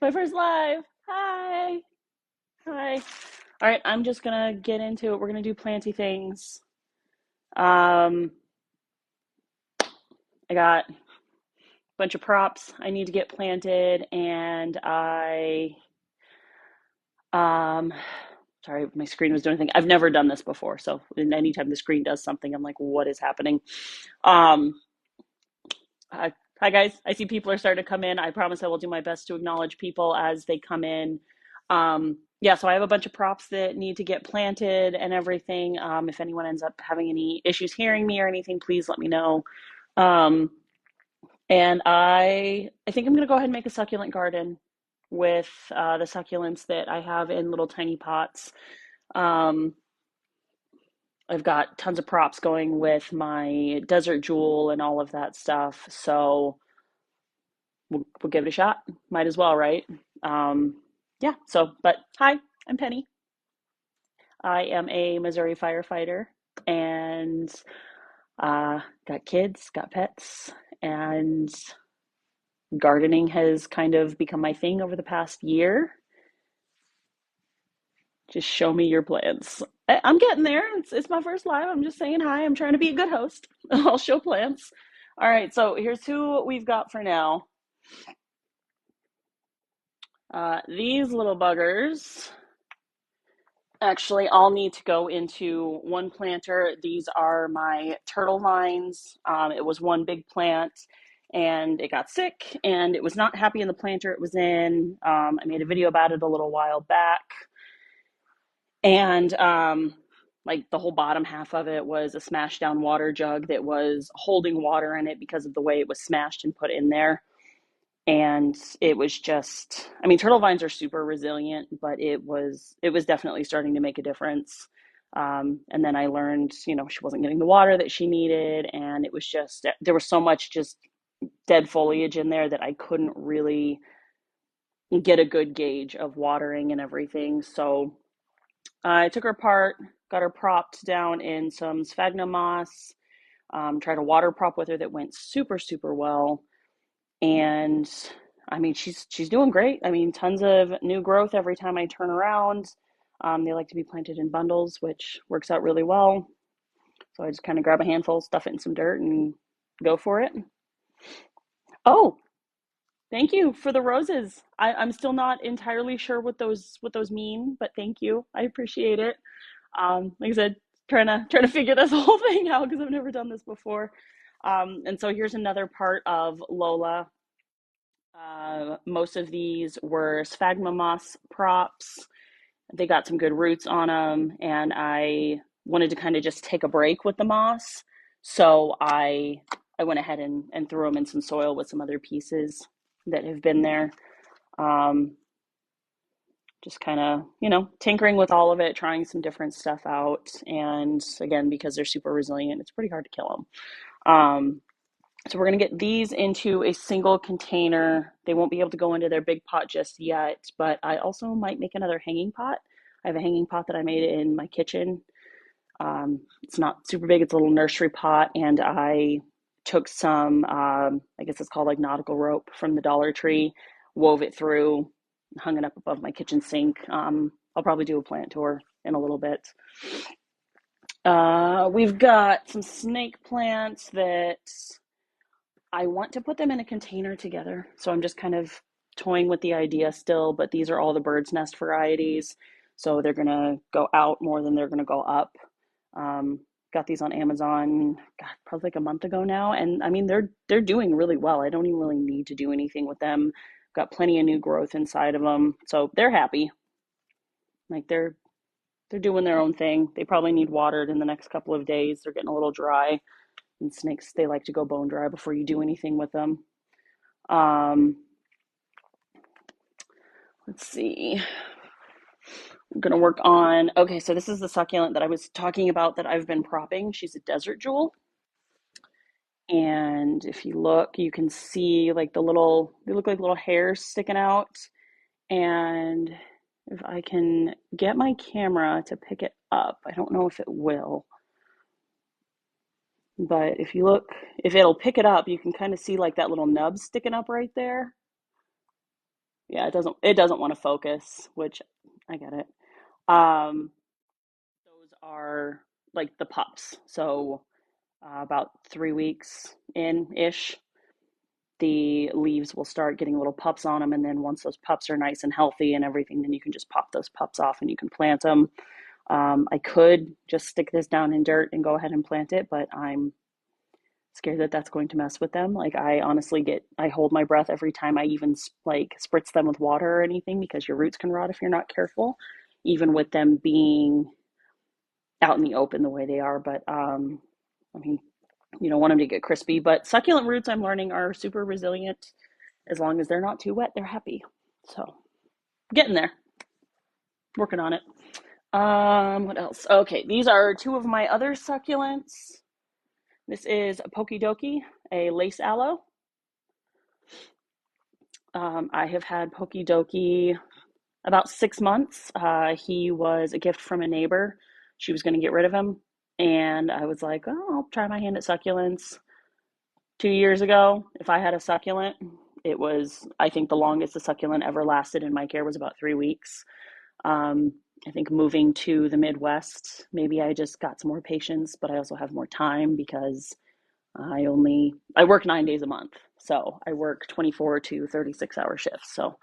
My first live. Hi. Hi. All right, I'm just gonna get into it. We're gonna do planty things. Um, I got a bunch of props I need to get planted, and um, sorry, my screen was doing a thing. I've never done this before, so anytime the screen does something, I'm like, what is happening? Um, hi guys. I see people are starting to come in. I promise I will do my best to acknowledge people as they come in. Yeah, so I have a bunch of props that need to get planted and everything. If anyone ends up having any issues hearing me or anything, please let me know. Um, and I think I'm gonna go ahead and make a succulent garden with the succulents that I have in little tiny pots. Um, I've got tons of props going with my desert jewel and all of that stuff. So we'll give it a shot. Might as well, right? Um, yeah. So, but hi, I'm Penny. I am a Missouri firefighter and got kids, got pets, and gardening has kind of become my thing over the past year. Just show me your plants. I'm getting there. It's my first live. I'm just saying hi. I'm trying to be a good host. I'll show plants. All right, so here's who we've got for now. These little buggers actually all need to go into one planter. These are my turtle vines. It was one big plant and it got sick and it was not happy in the planter it was in. I made a video about it a little while back. And like the whole bottom half of it was a smashed down water jug that was holding water in it because of the way it was smashed and put in there. And it was just, I mean, turtle vines are super resilient, but it was definitely starting to make a difference. And then I learned, she wasn't getting the water that she needed, and it was just there was so much just dead foliage in there that I couldn't really get a good gauge of watering and everything. So I took her apart, got her propped down in some sphagnum moss, tried a water prop with her that went super, super well. And I mean, she's doing great. I mean, tons of new growth every time I turn around. They like to be planted in bundles, which works out really well. So I just kind of grab a handful, stuff it in some dirt, and go for it. Oh, thank you for the roses. I'm still not entirely sure what those mean, but thank you. I appreciate it. Like I said, trying to figure this whole thing out because I've never done this before. And so here's another part of Lola. Most of these were sphagnum moss props. They got some good roots on them, and I wanted to kind of just take a break with the moss. So I went ahead and threw them in some soil with some other pieces that have been there. Um, just kind of, tinkering with all of it, trying some different stuff out. And again, because they're super resilient, it's pretty hard to kill them. So we're going to get these into a single container. They won't be able to go into their big pot just yet, but I also might make another hanging pot. I have a hanging pot that I made in my kitchen. It's not super big, it's a little nursery pot, and I took some, I guess it's called like nautical rope from the Dollar Tree, wove it through, hung it up above my kitchen sink. I'll probably do a plant tour in a little bit. We've got some snake plants that I want to put them in a container together. So I'm just kind of toying with the idea still, but these are all the bird's nest varieties. So they're going to go out more than they're going to go up. Um, got these on Amazon, God, probably like a month ago now. And I mean, they're doing really well. I don't even really need to do anything with them. Got plenty of new growth inside of them. So they're happy. Like they're doing their own thing. They probably need watered in the next couple of days. They're getting a little dry. And snakes, they like to go bone dry before you do anything with them. Um, let's see. I'm going to work on, okay, so this is the succulent that I was talking about that I've been propping. She's a desert jewel. And if you look, you can see like they look like little hairs sticking out. And if I can get my camera to pick it up, I don't know if it will. But if you look, if it'll pick it up, you can kind of see like that little nub sticking up right there. Yeah, it doesn't want to focus, which I get it. Um, those are like the pups. So about 3 weeks in ish, the leaves will start getting little pups on them, and then once those pups are nice and healthy and everything, then you can just pop those pups off and you can plant them. I could just stick this down in dirt and go ahead and plant it, but I'm scared that that's going to mess with them. Like I honestly I hold my breath every time I even like spritz them with water or anything because your roots can rot if you're not careful, even with them being out in the open the way they are. But I mean, you don't want them to get crispy. But succulent roots, I'm learning, are super resilient. As long as they're not too wet, they're happy. So getting there, working on it. What else? Okay, these are two of my other succulents. This is a Pokidoki, a lace aloe. I have had Pokidoki about 6 months. He was a gift from a neighbor. She was going to get rid of him. And I was like, oh, I'll try my hand at succulents. 2 years ago, if I had a succulent, it was, I think the longest a succulent ever lasted in my care was about 3 weeks. Um, I think moving to the Midwest, maybe I just got some more patience, but I also have more time because I work 9 days a month. So I work 24 to 36-hour shifts. So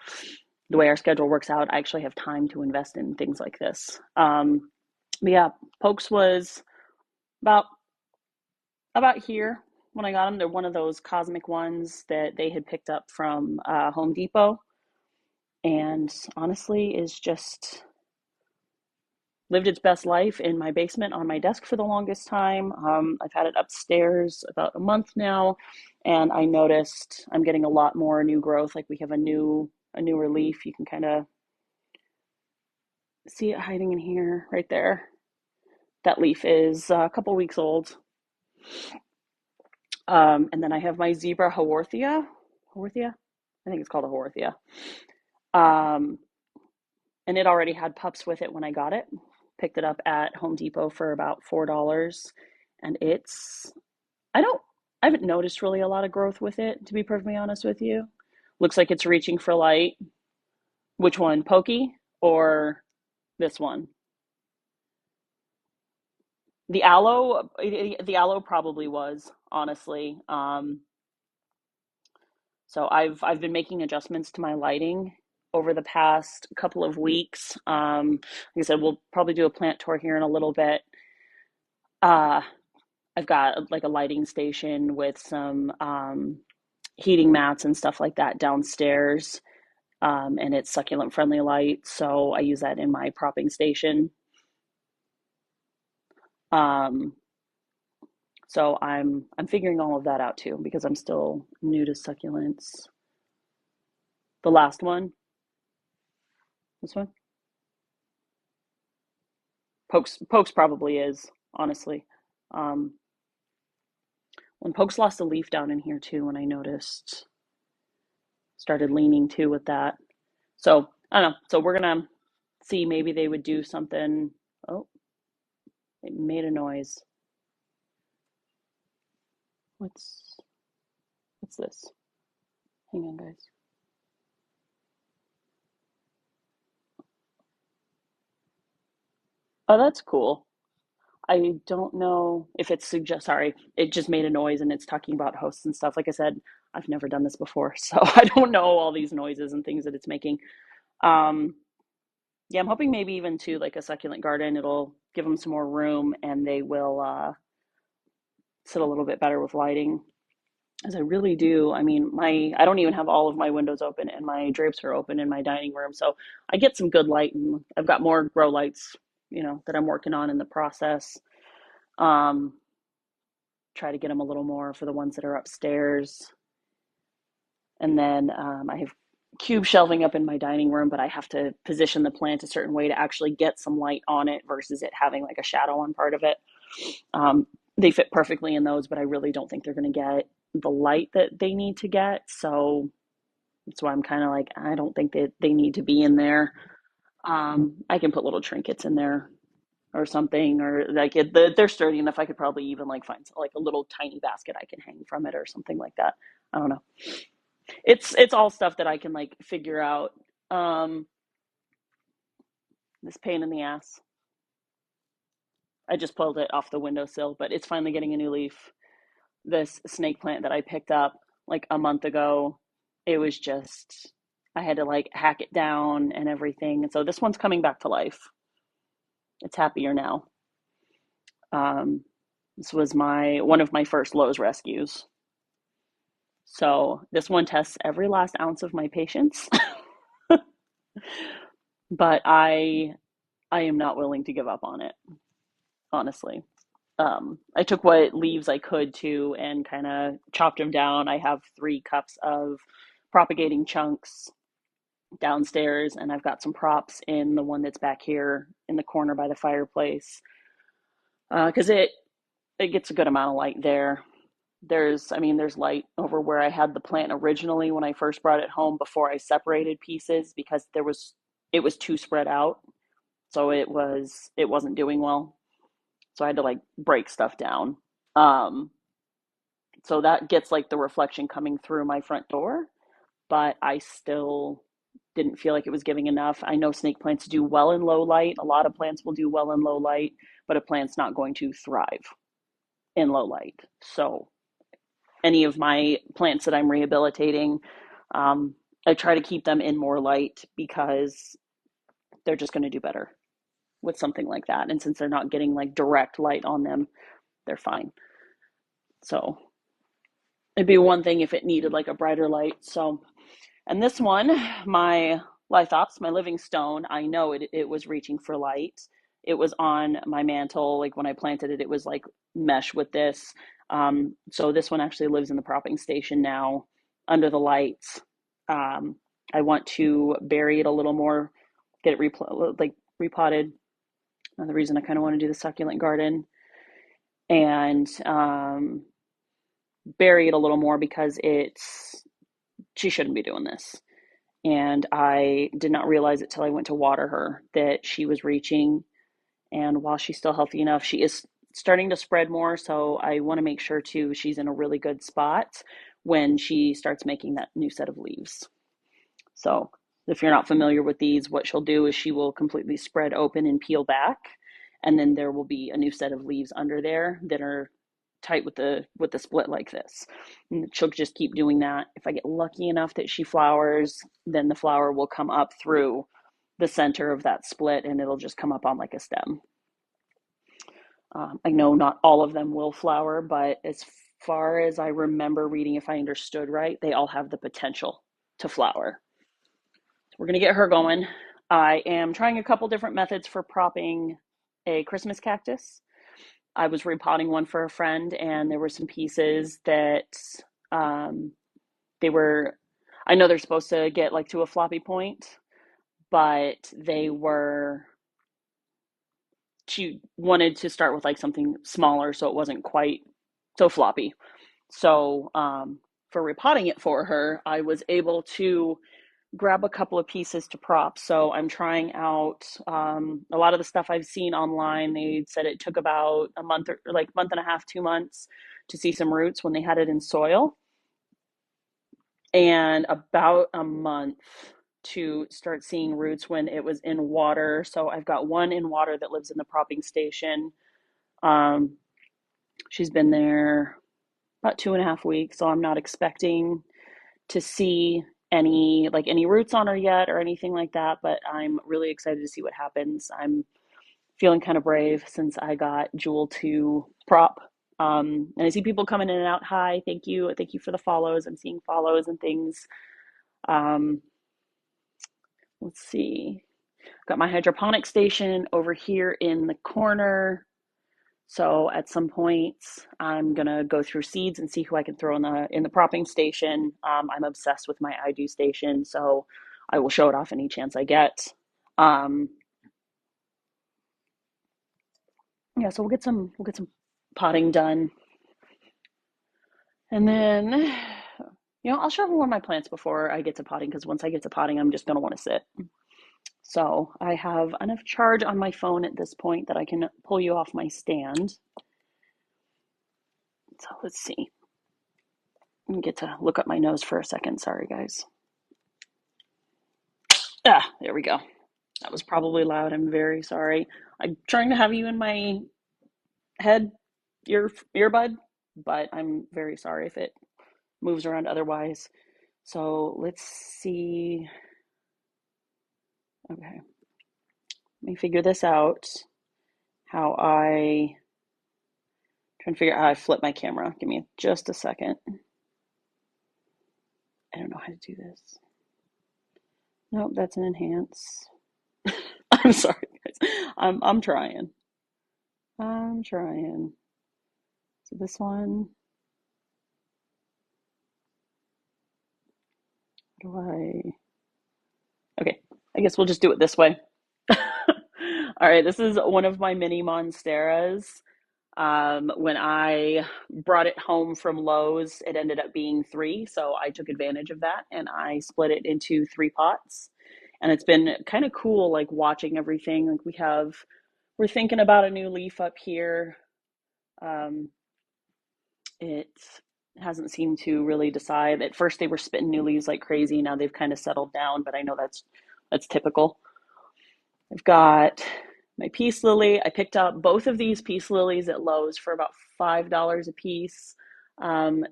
the way our schedule works out, I actually have time to invest in things like this. But yeah, Pokes was about about here when I got them. They're one of those cosmic ones that they had picked up from Home Depot, and honestly, is just lived its best life in my basement on my desk for the longest time. I've had it upstairs about a month now, and I noticed I'm getting a lot more new growth. Like we have a newer leaf. You can kind of see it hiding in here, right there. That leaf is a couple weeks old. And then I have my zebra haworthia. Haworthia? I think it's called a haworthia. Um, and it already had pups with it when I got it. Picked it up at Home Depot for about $4. And I don't, I haven't noticed really a lot of growth with it, to be perfectly honest with you. Looks like it's reaching for light. Which one, Pokey or this one? The aloe probably was, honestly. So I've been making adjustments to my lighting over the past couple of weeks. Like I said, we'll probably do a plant tour here in a little bit. Uh, I've got like a lighting station with some heating mats and stuff like that downstairs, and it's succulent friendly light, so I use that in my propping station. Um, so I'm figuring all of that out too because I'm still new to succulents. The last one, this one. Pokes probably is, honestly. Um, when Pokes lost a leaf down in here too, and I noticed, started leaning too with that. So I don't know. So we're gonna see, maybe they would do something. Oh, it made a noise. What's what's this? Hang on, guys. Oh, that's cool. I don't know if it's sorry, it just made a noise and it's talking about hosts and stuff. Like I said, I've never done this before, so I don't know all these noises and things that it's making. Um, yeah, I'm hoping maybe even to like a succulent garden, it'll give them some more room and they will sit a little bit better with lighting. As I really do. I mean, I don't even have all of my windows open and my drapes are open in my dining room, so I get some good light and I've got more grow lights, that I'm working on in the process. Um, Try to get them a little more for the ones that are upstairs. And then I have cube shelving up in my dining room, but I have to position the plant a certain way to actually get some light on it versus it having like a shadow on part of it. They fit perfectly in those, but I really don't think they're going to get the light that they need to get. So that's why I'm kind of like, I don't think that they need to be in there. I can put little trinkets in there or something, or like they're sturdy enough. I could probably even like find like a little tiny basket I can hang from it or something like that. I don't know. It's all stuff that I can like figure out Um, this pain in the ass. I just pulled it off the windowsill, but it's finally getting a new leaf. This snake plant that I picked up like a month ago, it was just, I had to like hack it down and everything. And so this one's coming back to life. It's happier now. Um, this was my one of my first Lowe's rescues. So this one tests every last ounce of my patience, but I am not willing to give up on it, honestly. I took what leaves I could to and kind of chopped them down. I have 3 cups of propagating chunks downstairs, and I've got some props in the one that's back here in the corner by the fireplace because it gets a good amount of light there. There's light over where I had the plant originally when I first brought it home before I separated pieces because it was too spread out, so it wasn't doing well. So I had to like break stuff down. Um, so that gets like the reflection coming through my front door, but I still didn't feel like it was giving enough. I know snake plants do well in low light. A lot of plants will do well in low light, but a plant's not going to thrive in low light. So any of my plants that I'm rehabilitating, um, I try to keep them in more light because they're just going to do better with something like that. And since they're not getting like direct light on them, they're fine. So it'd be one thing if it needed like a brighter light. So, and this one, my lithops, my living stone, I know it was reaching for light. It was on my mantle. Like when I planted it, it was like mesh with this. So this one actually lives in the propping station now under the lights. Um, I want to bury it a little more, get it repotted. Another reason I kind of want to do the succulent garden and bury it a little more because she shouldn't be doing this. And I did not realize it till I went to water her that she was reaching. And while she's still healthy enough, she is starting to spread more. So I want to make sure too she's in a really good spot when she starts making that new set of leaves. So if you're not familiar with these, what she'll do is she will completely spread open and peel back, and then there will be a new set of leaves under there that are tight with the split like this. And she'll just keep doing that. If I get lucky enough that she flowers, then the flower will come up through the center of that split and it'll just come up on like a stem. I know not all of them will flower, but as far as I remember reading, if I understood right, they all have the potential to flower. We're going to get her going. I am trying a couple different methods for propping a Christmas cactus. I was repotting one for a friend, and there were some pieces that um, they were, I know they're supposed to get like to a floppy point, but she wanted to start with like something smaller so it wasn't quite so floppy. So for repotting it for her, I was able to grab a couple of pieces to prop. So I'm trying out a lot of the stuff I've seen online. They said it took about a month or like month and a half, 2 months to see some roots when they had it in soil, and about a month to start seeing roots when it was in water. So I've got one in water that lives in the propping station. Um, she's been there about 2.5 weeks, so I'm not expecting to see any roots on her yet or anything like that, but I'm really excited to see what happens. I'm feeling kind of brave since I got Jewel to prop. And I see people coming in and out. Hi, thank you for the follows. I'm seeing follows and things. Um, let's see. Got my hydroponic station over here in the corner. So at some point, I'm gonna go through seeds and see who I can throw in the propping station. I'm obsessed with my iDo station, so I will show it off any chance I get. Um, yeah, so we'll get some potting done, and then I'll show everyone my plants before I get to potting because once I get to potting, I'm just gonna want to sit. So I have enough charge on my phone at this point that I can pull you off my stand. So let's see. I get to look up my nose for a second. Sorry, guys. Ah, there we go. That was probably loud. I'm very sorry. I'm trying to have you in my head, earbud, but I'm very sorry if it moves around otherwise. So let's see. Okay, let me figure this out. How I trying to figure out how I flip my camera. Give me just a second. I don't know how to do this. Nope, that's an enhance. I'm sorry, guys. I'm trying. I'm trying. So this one, do I? Okay, I guess we'll just do it this way. All right, this is one of my mini Monsteras. When I brought it home from Lowe's, it ended up being three, so I took advantage of that and I split it into three pots. And it's been kind of cool, like watching everything. Like we're thinking about a new leaf up here. Um, it hasn't seemed to really decide. At first, they were spitting new leaves like crazy. Now they've kind of settled down, but I know that's typical. I've got my peace lily. I picked up both of these peace lilies at Lowe's for about $5 a piece.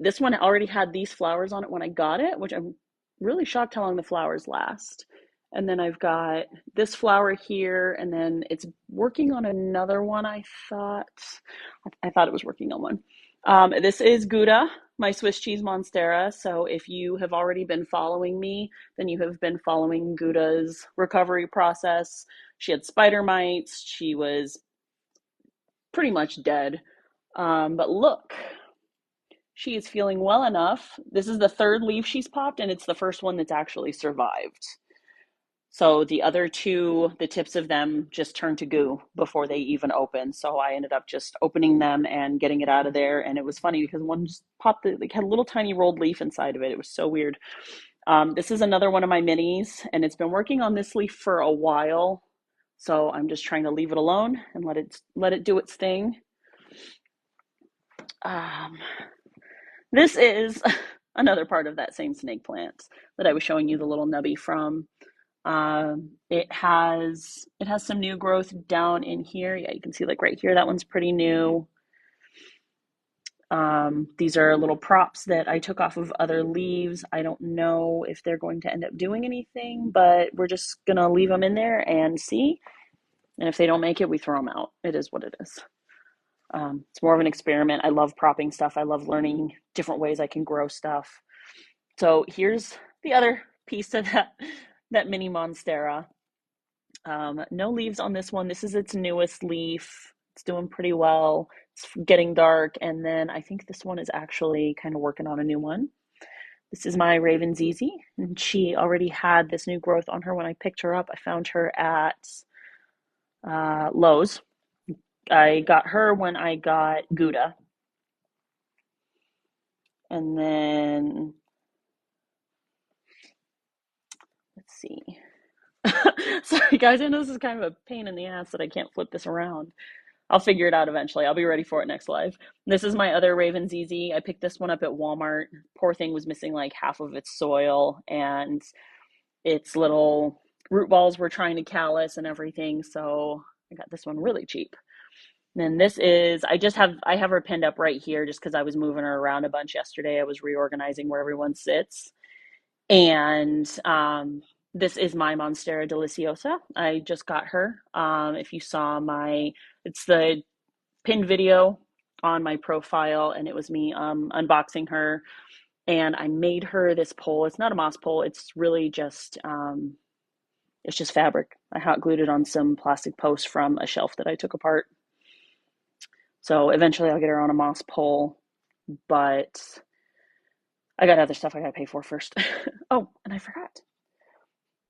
This one already had these flowers on it when I got it, which I'm really shocked how long the flowers last. And then I've got this flower here, and then it's working on another one. I thought it was working on one. This is Gouda, my Swiss cheese monstera. So if you have already been following me, then you have been following Gouda's recovery process. She had spider mites. She was pretty much dead. But look, she is feeling well enough. This is the third leaf she's popped, and it's the first one that's actually survived. So the other two, the tips of them just turned to goo before they even opened. So I ended up just opening them and getting it out of there. And it was funny because one just popped, like had a little tiny rolled leaf inside of it. It was so weird. This is another one of my minis, and it's been working on this leaf for a while. So I'm just trying to leave it alone and let it do its thing. Um, this is another part of that same snake plant that I was showing you the little nubby from. It has some new growth down in here. Yeah, you can see like right here, that one's pretty new. These are little props that I took off of other leaves. I don't know if they're going to end up doing anything, but we're just gonna leave them in there and see. And if they don't make it, we throw them out. It is what it is. It's more of an experiment. I love propping stuff. I love learning different ways I can grow stuff. So here's the other piece of that mini monstera. No leaves on this one. This is its newest leaf. It's doing pretty well. It's getting dark, and then I think this one is actually kind of working on a new one. This is my Raven Zizi, and she already had this new growth on her when I picked her up. I found her at Lowe's. I got her when I got Gouda. And then, let's see. Sorry, guys, I know this is kind of a pain in the ass that I can't flip this around. I'll figure it out eventually. I'll be ready for it next live. This is my other Raven ZZ. I picked this one up at Walmart. Poor thing was missing like half of its soil, and its little root balls were trying to callus and everything. So I got this one really cheap. And then this is, I have her pinned up right here just because I was moving her around a bunch yesterday. I was reorganizing where everyone sits. And this is my Monstera Deliciosa. I just got her. If you saw it's the pinned video on my profile, and it was me unboxing her. And I made her this pole. It's not a moss pole. It's just fabric. I hot glued it on some plastic posts from a shelf that I took apart. So eventually I'll get her on a moss pole, but I got other stuff I gotta pay for first. Oh, and I forgot.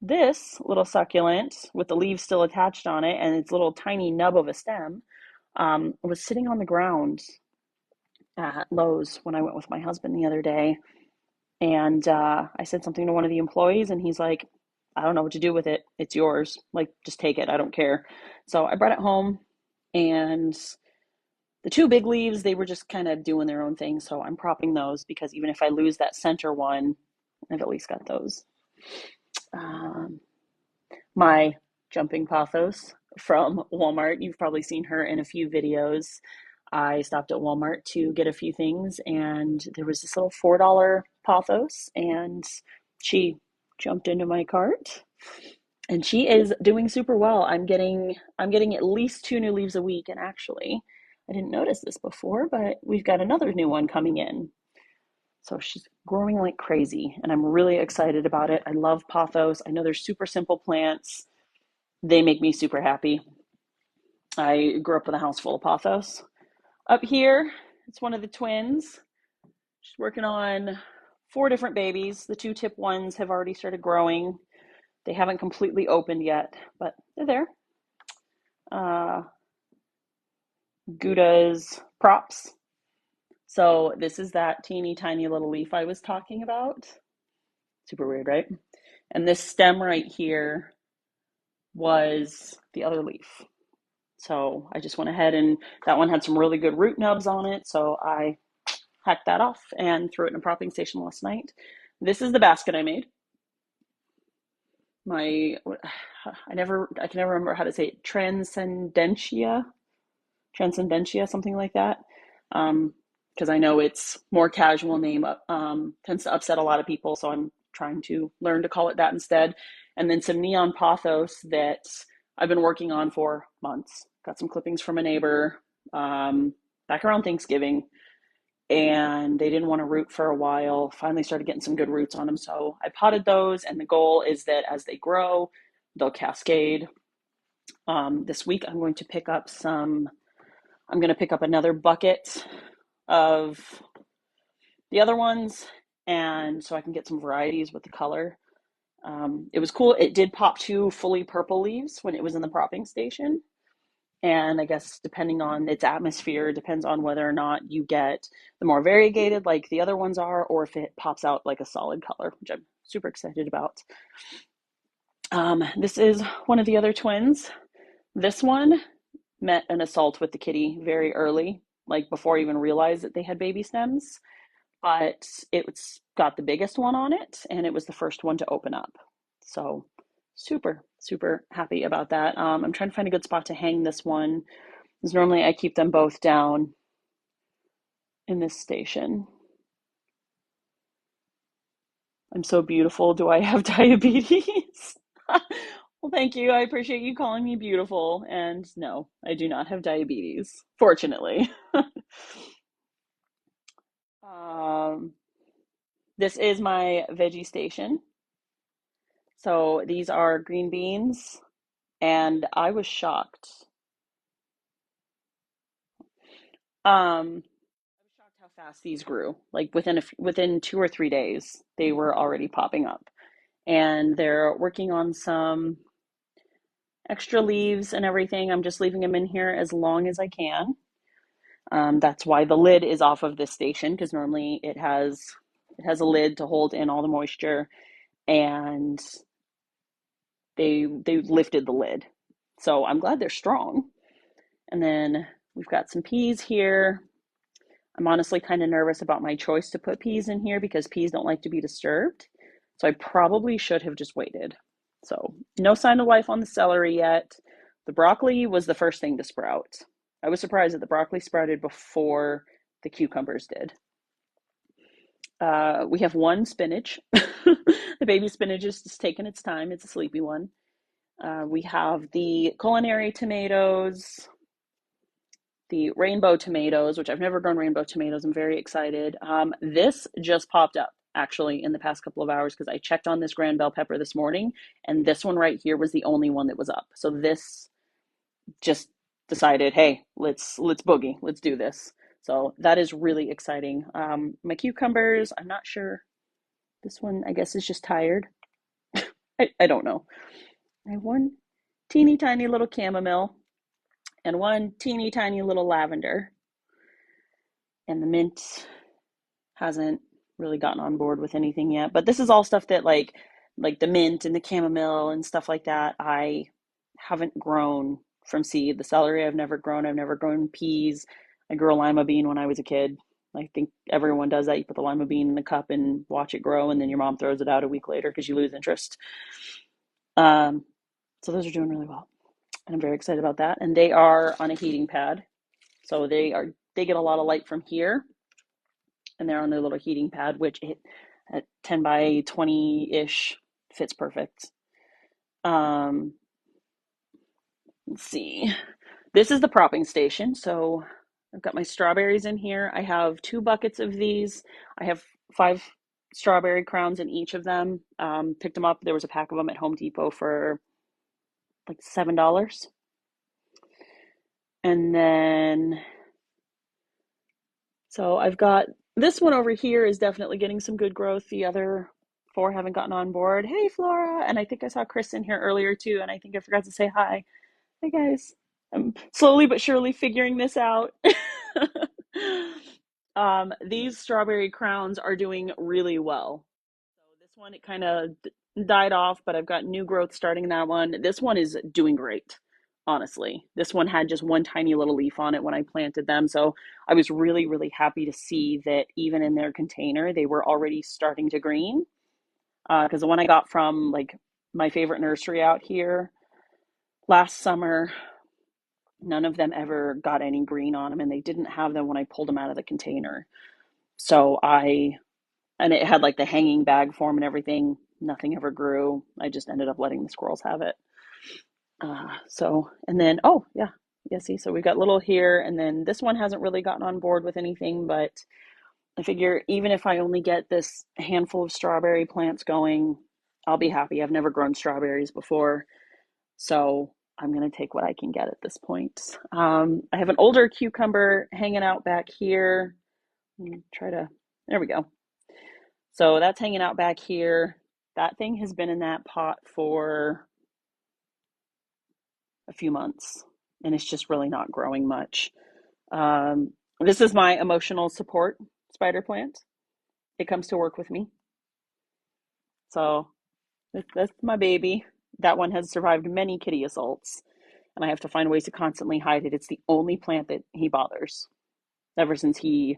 This little succulent with the leaves still attached on it and its little tiny nub of a stem was sitting on the ground at Lowe's when I went with my husband the other day. And I said something to one of the employees, and he's like, I don't know what to do with it. It's yours. Like, just take it. I don't care. So I brought it home, and the two big leaves, they were just kind of doing their own thing. So I'm propping those because even if I lose that center one, I've at least got those. Um, My jumping pothos from Walmart. You've probably seen her in a few videos. I stopped at Walmart to get a few things, and there was this little $4 pothos, and she jumped into my cart, and she is doing super well. I'm getting at least two new leaves a week, and actually, I didn't notice this before, but we've got another new one coming in. So she's growing like crazy, and I'm really excited about it. I love pothos. I know they're super simple plants. They make me super happy. I grew up with a house full of pothos. Up here, it's one of the twins. She's working on four different babies. The two tip ones have already started growing. They haven't completely opened yet, but they're there. Uh, Gouda's props. So this is that teeny tiny little leaf I was talking about. Super weird, right? And this stem right here was the other leaf. So I just went ahead, and that one had some really good root nubs on it. So I hacked that off and threw it in a propping station last night. This is the basket I made. My, I can never remember how to say it. Transcendentia, something like that. Because I know it's more casual name, tends to upset a lot of people. So I'm trying to learn to call it that instead. And then some neon pothos that I've been working on for months. Got some clippings from a neighbor back around Thanksgiving, and they didn't want to root for a while. Finally started getting some good roots on them. So I potted those, and the goal is that as they grow, they'll cascade. This week I'm going to pick up another bucket of the other ones, and so I can get some varieties with the color. It was cool. It did pop two fully purple leaves when it was in the propping station. And I guess depending on its atmosphere, depends on whether or not you get the more variegated like the other ones are, or if it pops out like a solid color, which I'm super excited about. This is one of the other twins. This one met an assault with the kitty very early, like before I even realized that they had baby stems. But it's got the biggest one on it, and it was the first one to open up. So super, super happy about that. I'm trying to find a good spot to hang this one, because normally I keep them both down in this station. I'm so beautiful. Do I have diabetes? Well, thank you. I appreciate you calling me beautiful. And no, I do not have diabetes, fortunately. um, this is my veggie station. So these are green beans, and I was shocked. I was shocked how fast these grew. Like within 2 or 3 days, they were already popping up, and they're working on some extra leaves and everything. I'm just leaving them in here as long as I can. That's why the lid is off of this station, because normally it has a lid to hold in all the moisture, and they lifted the lid. So I'm glad they're strong. And then we've got some peas here. I'm honestly kind of nervous about my choice to put peas in here, because peas don't like to be disturbed. So I probably should have just waited. So no sign of life on the celery yet. The broccoli was the first thing to sprout. I was surprised that the broccoli sprouted before the cucumbers did. We have one spinach. The baby spinach is just taking its time. It's a sleepy one. We have the culinary tomatoes, the rainbow tomatoes, which I've never grown rainbow tomatoes. I'm very excited. This just popped up actually in the past couple of hours, because I checked on this grand bell pepper this morning, and this one right here was the only one that was up. So this just decided, hey, let's boogie, let's do this. So that is really exciting. My cucumbers, I'm not sure. This one, I guess, is just tired. I don't know. I have one teeny tiny little chamomile and one teeny tiny little lavender. And the mint hasn't really gotten on board with anything yet. But this is all stuff that like the mint and the chamomile and stuff like that, I haven't grown from seed. The celery I've never grown. I've never grown peas. I grew a lima bean when I was a kid. I think everyone does that. You put the lima bean in the cup and watch it grow, and then your mom throws it out a week later because you lose interest. Um, So those are doing really well. And I'm very excited about that. And they are on a heating pad. So they get a lot of light from here, and they're on their little heating pad, which at 10 by 20-ish fits perfect. Um, let's see. This is the propping station. So I've got my strawberries in here. I have 2 buckets of these. I have 5 strawberry crowns in each of them. Picked them up. There was a pack of them at Home Depot for like $7. And then, so I've got this one over here is definitely getting some good growth. The other 4 haven't gotten on board. Hey, Flora. And I think I saw Chris in here earlier too. And I think I forgot to say hi. Hi, guys. I'm slowly but surely figuring this out. These strawberry crowns are doing really well. So this one, it kind of died off, but I've got new growth starting in that one. This one is doing great, honestly. This one had just one tiny little leaf on it when I planted them. So I was really, really happy to see that even in their container, they were already starting to green. Because the one I got from like my favorite nursery out here last summer, none of them ever got any green on them, and they didn't have them when I pulled them out of the container. So and it had like the hanging bag form and everything. Nothing ever grew. I just ended up letting the squirrels have it. And then, oh, yeah. Yeah, see, so we've got little here, and then this one hasn't really gotten on board with anything, but I figure even if I only get this handful of strawberry plants going, I'll be happy. I've never grown strawberries before, so I'm going to take what I can get at this point. I have an older cucumber hanging out back here. There we go. So that's hanging out back here. That thing has been in that pot for a few months, and it's just really not growing much. This is my emotional support spider plant. It comes to work with me. So that's my baby. That one has survived many kitty assaults, and I have to find ways to constantly hide it. It's the only plant that he bothers ever since he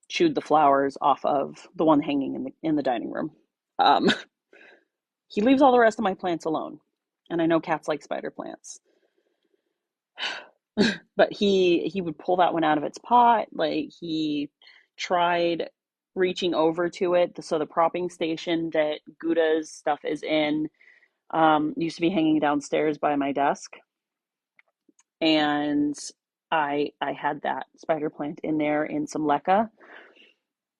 chewed the flowers off of the one hanging in the dining room. Um, he leaves all the rest of my plants alone, and I know cats like spider plants, but he would pull that one out of its pot. Like he tried reaching over to it. So the propping station that Gouda's stuff is in used to be hanging downstairs by my desk, and I had that spider plant in there in some leca,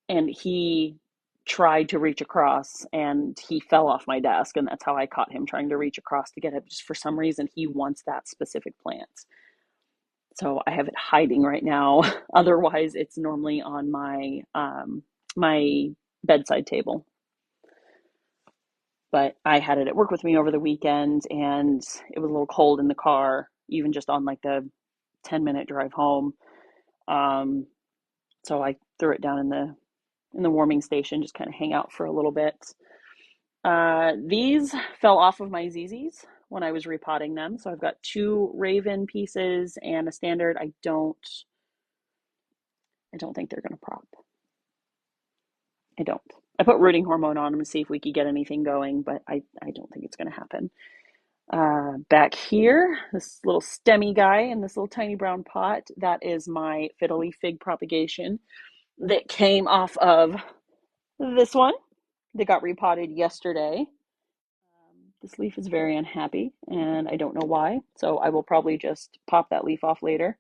and he tried to reach across and he fell off my desk, and that's how I caught him trying to reach across to get it. Just for some reason he wants that specific plant, so I have it hiding right now. Otherwise it's normally on my bedside table, but I had it at work with me over the weekend, and it was a little cold in the car, even just on like the 10-minute drive home. Um, so I threw it down in the warming station, just kind of hang out for a little bit. These fell off of my ZZs when I was repotting them. So I've got 2 Raven pieces and a standard. I don't think they're going to prop. I don't. I put rooting hormone on them to see if we could get anything going, but I don't think it's going to happen. Back here, this little stemmy guy in this little tiny brown pot, that is my fiddly fig propagation that came off of this one that got repotted yesterday. This leaf is very unhappy, and I don't know why, so I will probably just pop that leaf off later.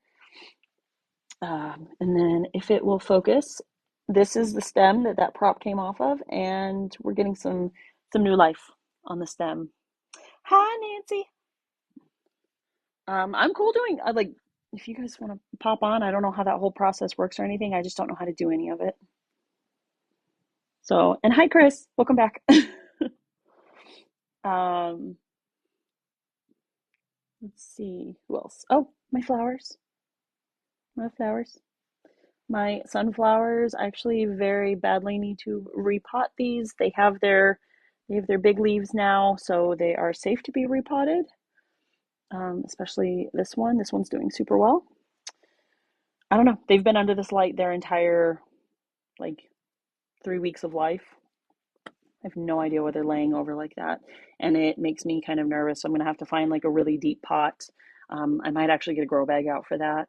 And then if it will focus, this is the stem that prop came off of, and we're getting some new life on the stem. Hi, Nancy. I'm cool doing like if you guys want to pop on. I don't know how that whole process works or anything. I just don't know how to do any of it. So, and hi, Chris. Welcome back. um, let's see who else. Oh, my flowers. My flowers. My sunflowers actually very badly need to repot these. They have their big leaves now, so they are safe to be repotted. Especially this one. This one's doing super well. I don't know. They've been under this light their entire like 3 weeks of life. I have no idea what they're laying over like that. And it makes me kind of nervous. So I'm going to have to find like a really deep pot. I might actually get a grow bag out for that,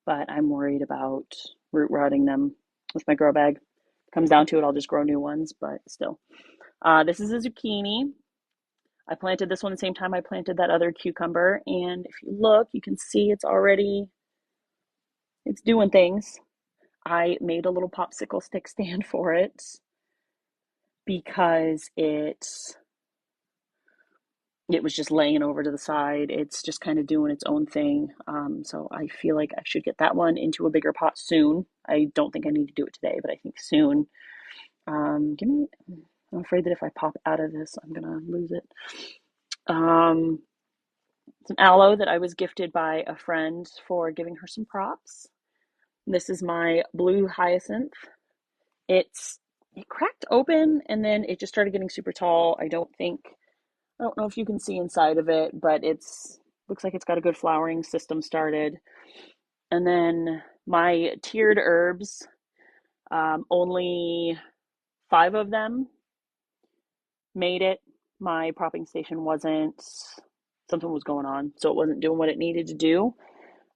but I'm worried about root rotting them with my grow bag. Comes down to it, I'll just grow new ones, but still. This is a zucchini. I planted this one the same time I planted that other cucumber. And if you look, you can see it's doing things. I made a little popsicle stick stand for it because it was just laying over to the side. It's just kind of doing its own thing. So I feel like I should get that one into a bigger pot soon. I don't think I need to do it today, but I think soon. I'm afraid that if I pop out of this, I'm gonna lose it. It's an aloe that I was gifted by a friend for giving her some props. This is my blue hyacinth. It's it cracked open and then it just started getting super tall. I don't know if you can see inside of it, but it's looks like it's got a good flowering system started. And then my tiered herbs, only 5 of them made it. My propping station wasn't, something was going on, so it wasn't doing what it needed to do.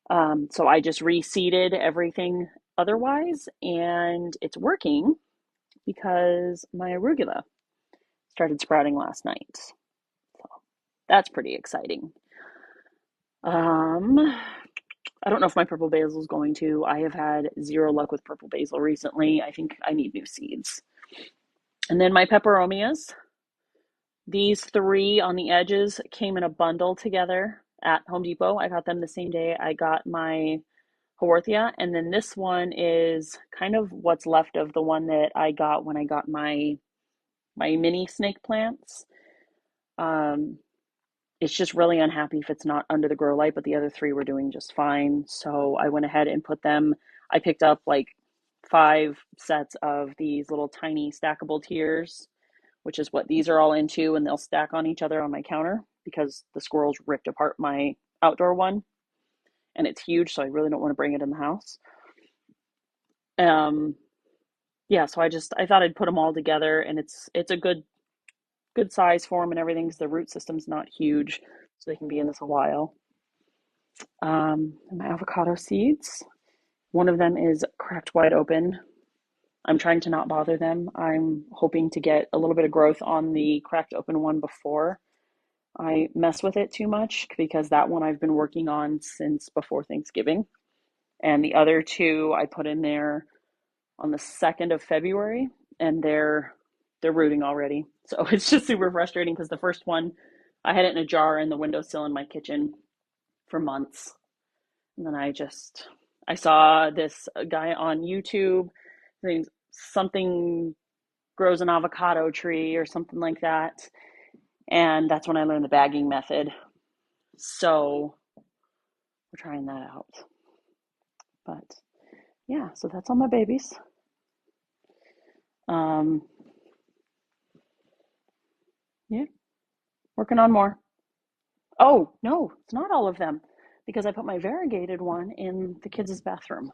So I just reseeded everything otherwise, and it's working because my arugula started sprouting last night. So that's pretty exciting. Um, I don't know if my purple basil is going to. I have had zero luck with purple basil recently. I think I need new seeds. And then my peperomias. These 3 on the edges came in a bundle together at Home Depot. I got them the same day I got my Haworthia. And then this one is kind of what's left of the one that I got when I got my mini snake plants. Um, it's just really unhappy if it's not under the grow light, but the other 3 were doing just fine. So I went ahead and put them, I picked up like 5 sets of these little tiny stackable tiers, which is what these are all into, and they'll stack on each other on my counter because the squirrels ripped apart my outdoor one and it's huge, so I really don't want to bring it in the house. Um, yeah, so I thought I'd put them all together, and it's a good size for them and everything because the root system's not huge, so they can be in this a while. And my avocado seeds, one of them is cracked wide open. I'm trying to not bother them. I'm hoping to get a little bit of growth on the cracked open one before I mess with it too much because that one I've been working on since before Thanksgiving. And the other 2 I put in there on the 2nd of February and they're rooting already. So it's just super frustrating because the first one I had it in a jar in the windowsill in my kitchen for months. And then I saw this guy on YouTube, something grows an avocado tree or something like that. And that's when I learned the bagging method. So we're trying that out. But yeah, so that's all my babies. Um, yeah, working on more. Oh, no, it's not all of them because I put my variegated one in the kids' bathroom.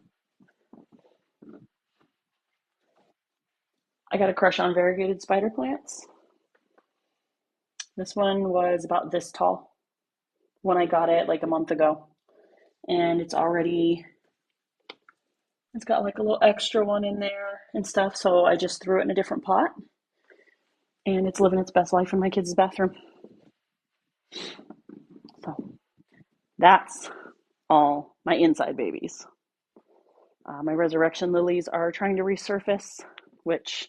I got a crush on variegated spider plants. This one was about this tall when I got it like a month ago. And it's got like a little extra one in there and stuff. So I just threw it in a different pot and it's living its best life in my kids' bathroom. So that's all my inside babies. My resurrection lilies are trying to resurface, which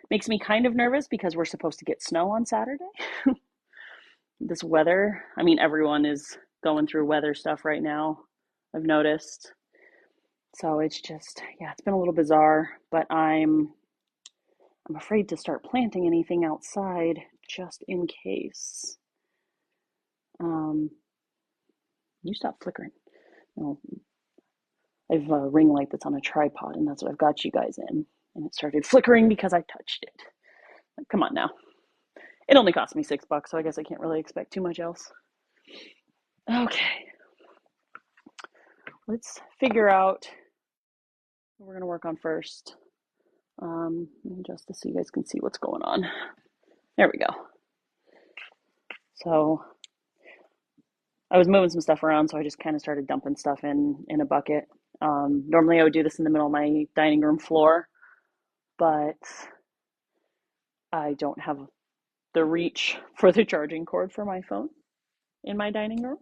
makes me kind of nervous because we're supposed to get snow on Saturday. This weather, I mean, everyone is going through weather stuff right now, I've noticed. So it's just, yeah, it's been a little bizarre, but I'm afraid to start planting anything outside just in case. Um, you stop flickering. No, I have a ring light that's on a tripod, and that's what I've got you guys in. And it started flickering because I touched it. Come on now. It only cost me $6, so I guess I can't really expect too much else. Okay, let's figure out what we're going to work on first. Let me adjust this so you guys can see what's going on. There we go. So I was moving some stuff around, so I just kind of started dumping stuff in a bucket. Normally I would do this in the middle of my dining room floor, but I don't have the reach for the charging cord for my phone in my dining room.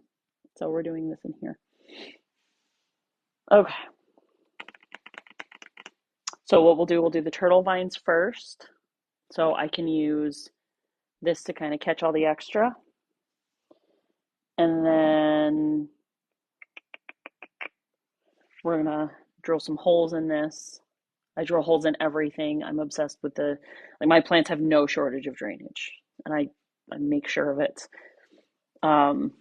So we're doing this in here. Okay. So what we'll do the turtle vines first. So I can use this to kind of catch all the extra. And then we're gonna drill some holes in this. I drill holes in everything. I'm obsessed with my plants have no shortage of drainage, and I make sure of it. Um,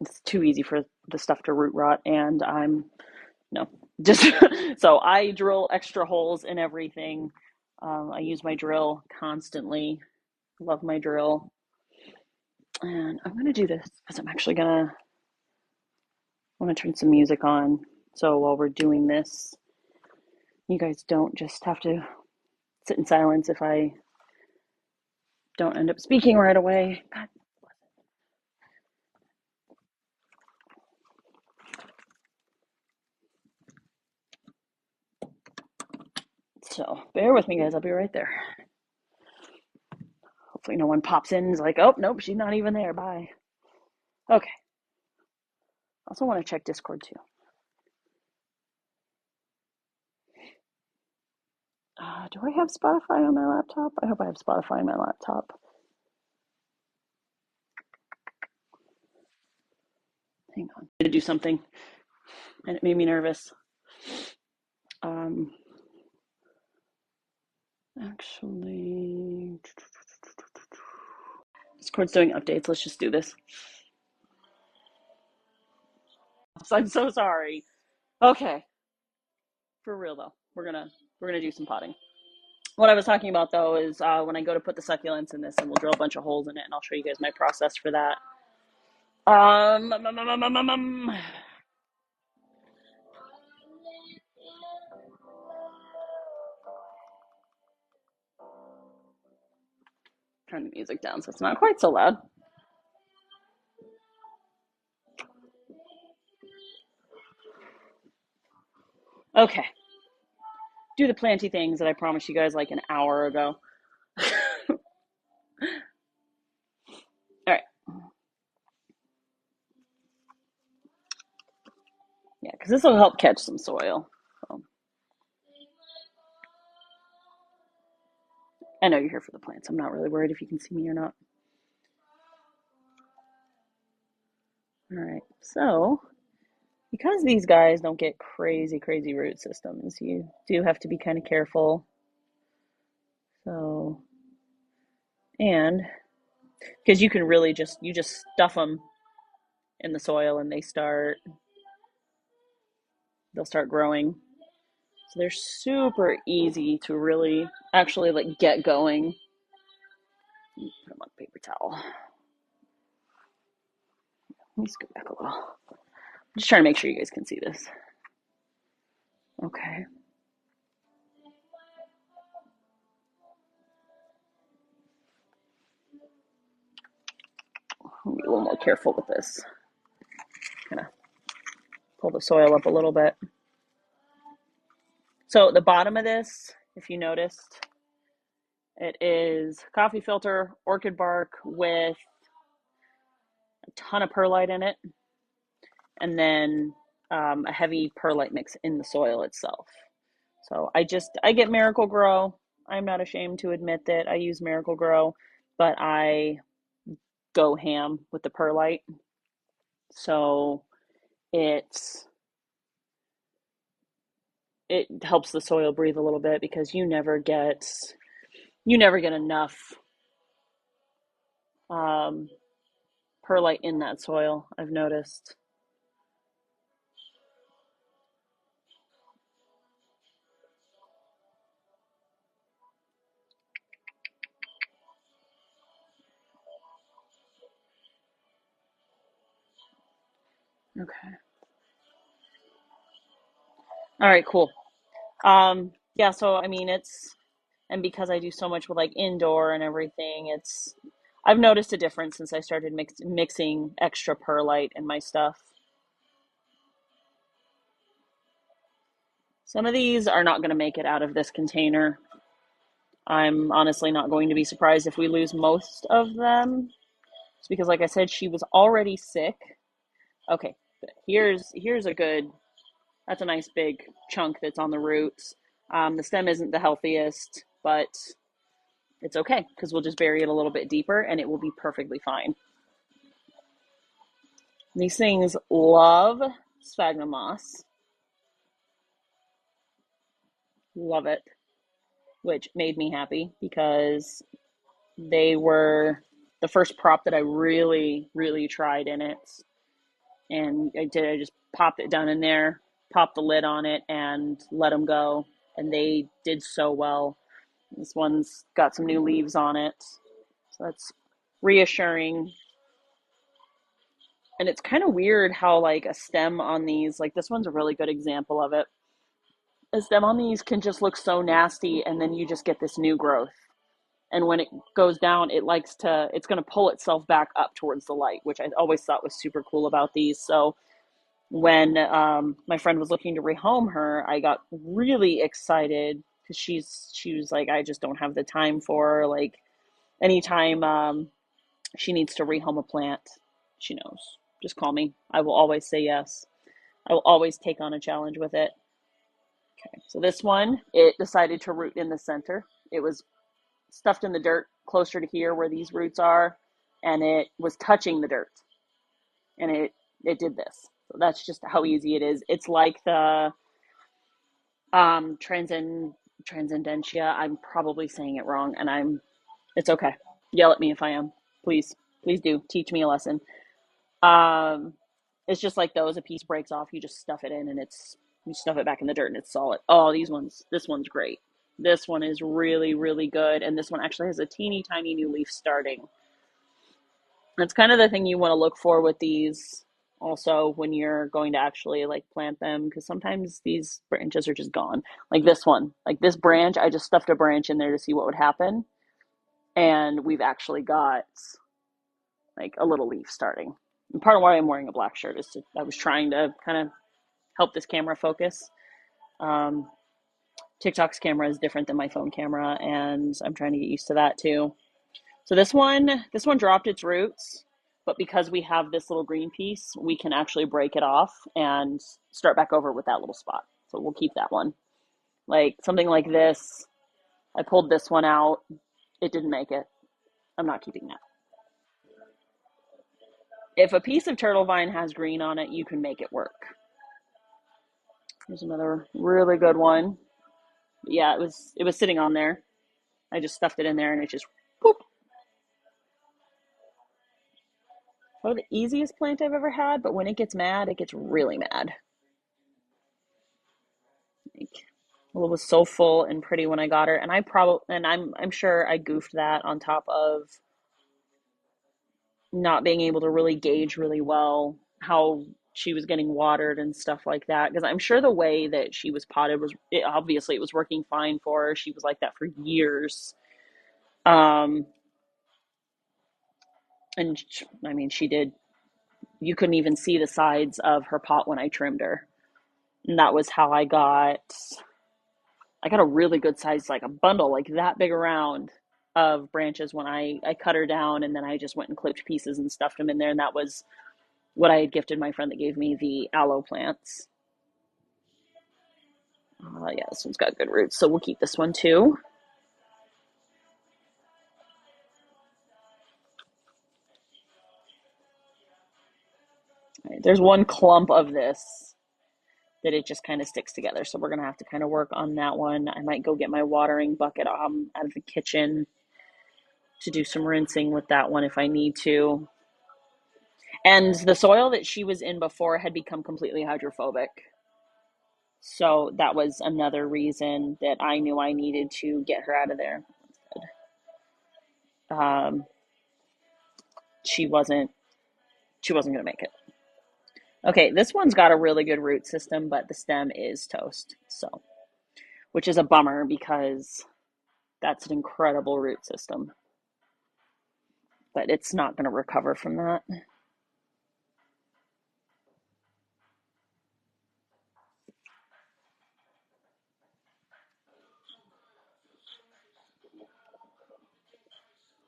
it's too easy for the stuff to root rot, and I'm no just so I drill extra holes in everything. I use my drill constantly. Love my drill, and I'm gonna do this because I want to turn some music on. So while we're doing this, you guys don't just have to sit in silence if I don't end up speaking right away. God. So bear with me, guys. I'll be right there. Hopefully, no one pops in and is like, oh, nope, she's not even there. Bye. Okay. Also, want to check Discord too. Do I have Spotify on my laptop? I hope I have Spotify on my laptop. Hang on. I had to do something, and it made me nervous. Actually, Discord's doing updates. Let's just do this. I'm so sorry. Okay. For real though, we're gonna do some potting. What I was talking about though is when I go to put the succulents in this, and we'll drill a bunch of holes in it, and I'll show you guys my process for that. Um, um, um, um, um, um, Turn the music down so it's not quite so loud. Okay, do the planty things that I promised you guys like an hour ago. All right. Yeah, because this will help catch some soil. So, I know you're here for the plants. I'm not really worried if you can see me or not. All right, so because these guys don't get crazy, crazy root systems, you do have to be kind of careful. So, and because you can really you just stuff them in the soil and they'll start growing. So they're super easy to really actually like get going. Put them on a paper towel. Let me scoot back a little. I'm just trying to make sure you guys can see this. Okay. I'll be a little more careful with this. Kind of pull the soil up a little bit. So the bottom of this, if you noticed, it is coffee filter, orchid bark with a ton of perlite in it, and then a heavy perlite mix in the soil itself. So I get Miracle-Gro. I'm not ashamed to admit that I use Miracle-Gro, but I go ham with the perlite. So it's it helps the soil breathe a little bit because you never get enough um, perlite in that soil, I've noticed. Okay. All right, cool. Yeah, so I mean, and because I do so much with like indoor and everything, I've noticed a difference since I started mixing extra perlite in my stuff. Some of these are not going to make it out of this container. I'm honestly not going to be surprised if we lose most of them. It's because, like I said, she was already sick. Okay, here's a good. That's a nice big chunk that's on the roots. The stem isn't the healthiest, but it's okay because we'll just bury it a little bit deeper and it will be perfectly fine. These things love sphagnum moss, love it, which made me happy because they were the first prop that I really, really tried in it. And I just popped it down in there, popped the lid on it, and let them go. And they did so well. This one's got some new leaves on it. So that's reassuring. And it's kind of weird how, like, a stem on these, like, this one's a really good example of it. A stem on these can just look so nasty, and then you just get this new growth. And when it goes down, it's going to pull itself back up towards the light, which I always thought was super cool about these. So when my friend was looking to rehome her, I got really excited because she was like, I just don't have the time for her. Like anytime she needs to rehome a plant, she knows. Just call me. I will always say yes. I will always take on a challenge with it. Okay, so this one, it decided to root in the center. It was stuffed in the dirt closer to here where these roots are, and it was touching the dirt, and it did this. So that's just how easy it is. It's like the transcendentia. I'm probably saying it wrong, and it's okay. Yell at me if I am. Please, please do teach me a lesson. Um, it's just like those. A piece breaks off, you just stuff it in, and you stuff it back in the dirt, and it's solid. Oh, this one's great. This one is really, really good, and this one actually has a teeny tiny new leaf starting. That's kind of the thing you want to look for with these also when you're going to actually like plant them because sometimes these branches are just gone. Like this one, like this branch, I just stuffed a branch in there to see what would happen, and we've actually got like a little leaf starting. And part of why I'm wearing a black shirt is I was trying to kind of help this camera focus. Um, TikTok's camera is different than my phone camera, and I'm trying to get used to that too. So this one dropped its roots, but because we have this little green piece, we can actually break it off and start back over with that little spot. So we'll keep that one. Like something like this, I pulled this one out. It didn't make it. I'm not keeping that. If a piece of turtle vine has green on it, you can make it work. Here's another really good one. Yeah, it was sitting on there. I just stuffed it in there and it just poop. Probably the easiest plant I've ever had, but when it gets mad, it gets really mad. Like, well, it was so full and pretty when I got her, and I'm sure I goofed that on top of not being able to really gauge really well how she was getting watered and stuff like that because I'm sure the way that she was potted obviously it was working fine for her. She was like that for years. Um, and I mean, she did. You couldn't even see the sides of her pot when I trimmed her, and that was how I got a really good size, like a bundle, like that big around of branches when I cut her down, and then I just went and clipped pieces and stuffed them in there, and that was what I had gifted my friend that gave me the aloe plants. Yeah, this one's got good roots, so we'll keep this one too. All right, there's one clump of this that it just kind of sticks together, so we're gonna have to kind of work on that one. I might go get my watering bucket out of the kitchen to do some rinsing with that one if I need to. And the soil that she was in before had become completely hydrophobic. So that was another reason that I knew I needed to get her out of there. Um, she wasn't she wasn't going to make it. Okay, this one's got a really good root system, but the stem is toast. So, which is a bummer because that's an incredible root system, but it's not going to recover from that.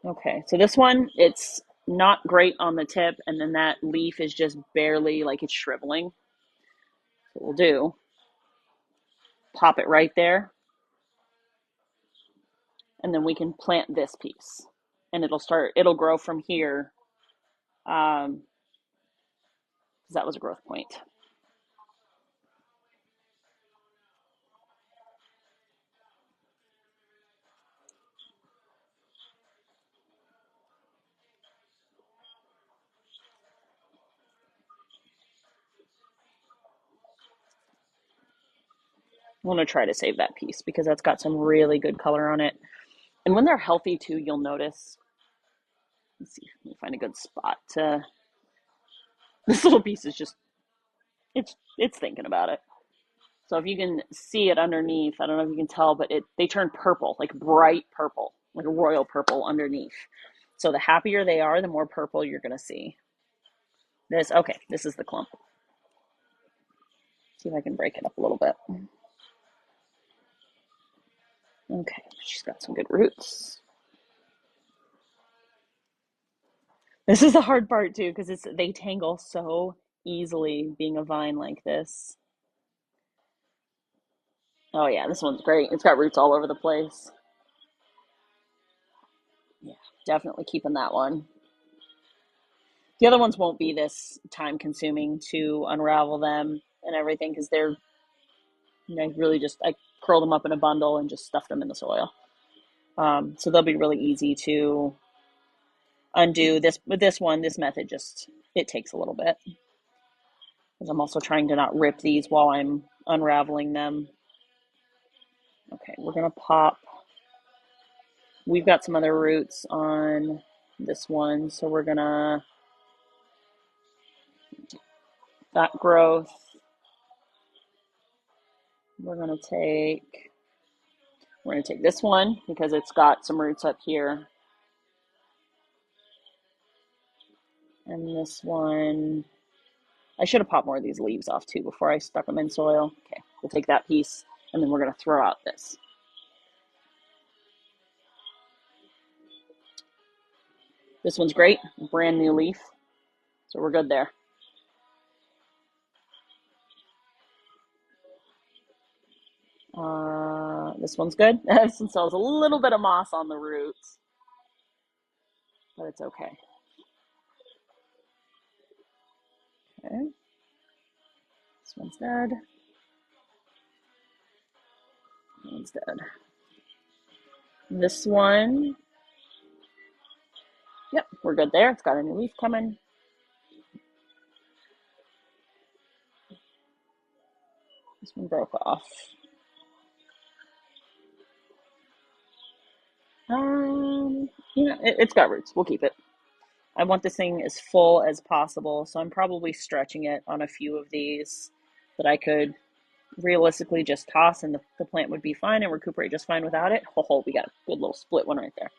Okay, so this one, it's not great on the tip, and then that leaf is just barely like it's shriveling. So what we'll do, pop it right there, and then we can plant this piece, and it'll grow from here, because that was a growth point. I want to try to save that piece because that's got some really good color on it. And when they're healthy too, you'll notice. Let's see, let me find a good spot to. This little piece is just it's thinking about it. So if you can see it underneath, I don't know if you can tell, but they turn purple, like bright purple, like a royal purple underneath. So the happier they are, the more purple you're gonna see. This is the clump. See if I can break it up a little bit. Okay, she's got some good roots. This is the hard part too, because they tangle so easily being a vine like this. Oh yeah, this one's great. It's got roots all over the place. Yeah, definitely keeping that one. The other ones won't be this time consuming to unravel them and everything because they're, really just, I curl them up in a bundle and just stuff them in the soil. So they'll be really easy to undo. With this one, this method just, it takes a little bit because I'm also trying to not rip these while I'm unraveling them. Okay, we're going to pop. We've got some other roots on this one, so we're going to, that growth, we're going to take We're going to take this one because it's got some roots up here. And this one, I should have popped more of these leaves off too before I stuck them in soil. Okay, we'll take that piece and then we're going to throw out this. This one's great, brand new leaf. So we're good there. This one's good. Since there's a little bit of moss on the roots, but it's okay. Okay, this one's dead. That one's dead. This one, yep, we're good there. It's got a new leaf coming. This one broke off. It's got roots. We'll keep it. I want this thing as full as possible, so I'm probably stretching it on a few of these that I could realistically just toss and the plant would be fine and recuperate just fine without it. Oh, we got a good little split one right there.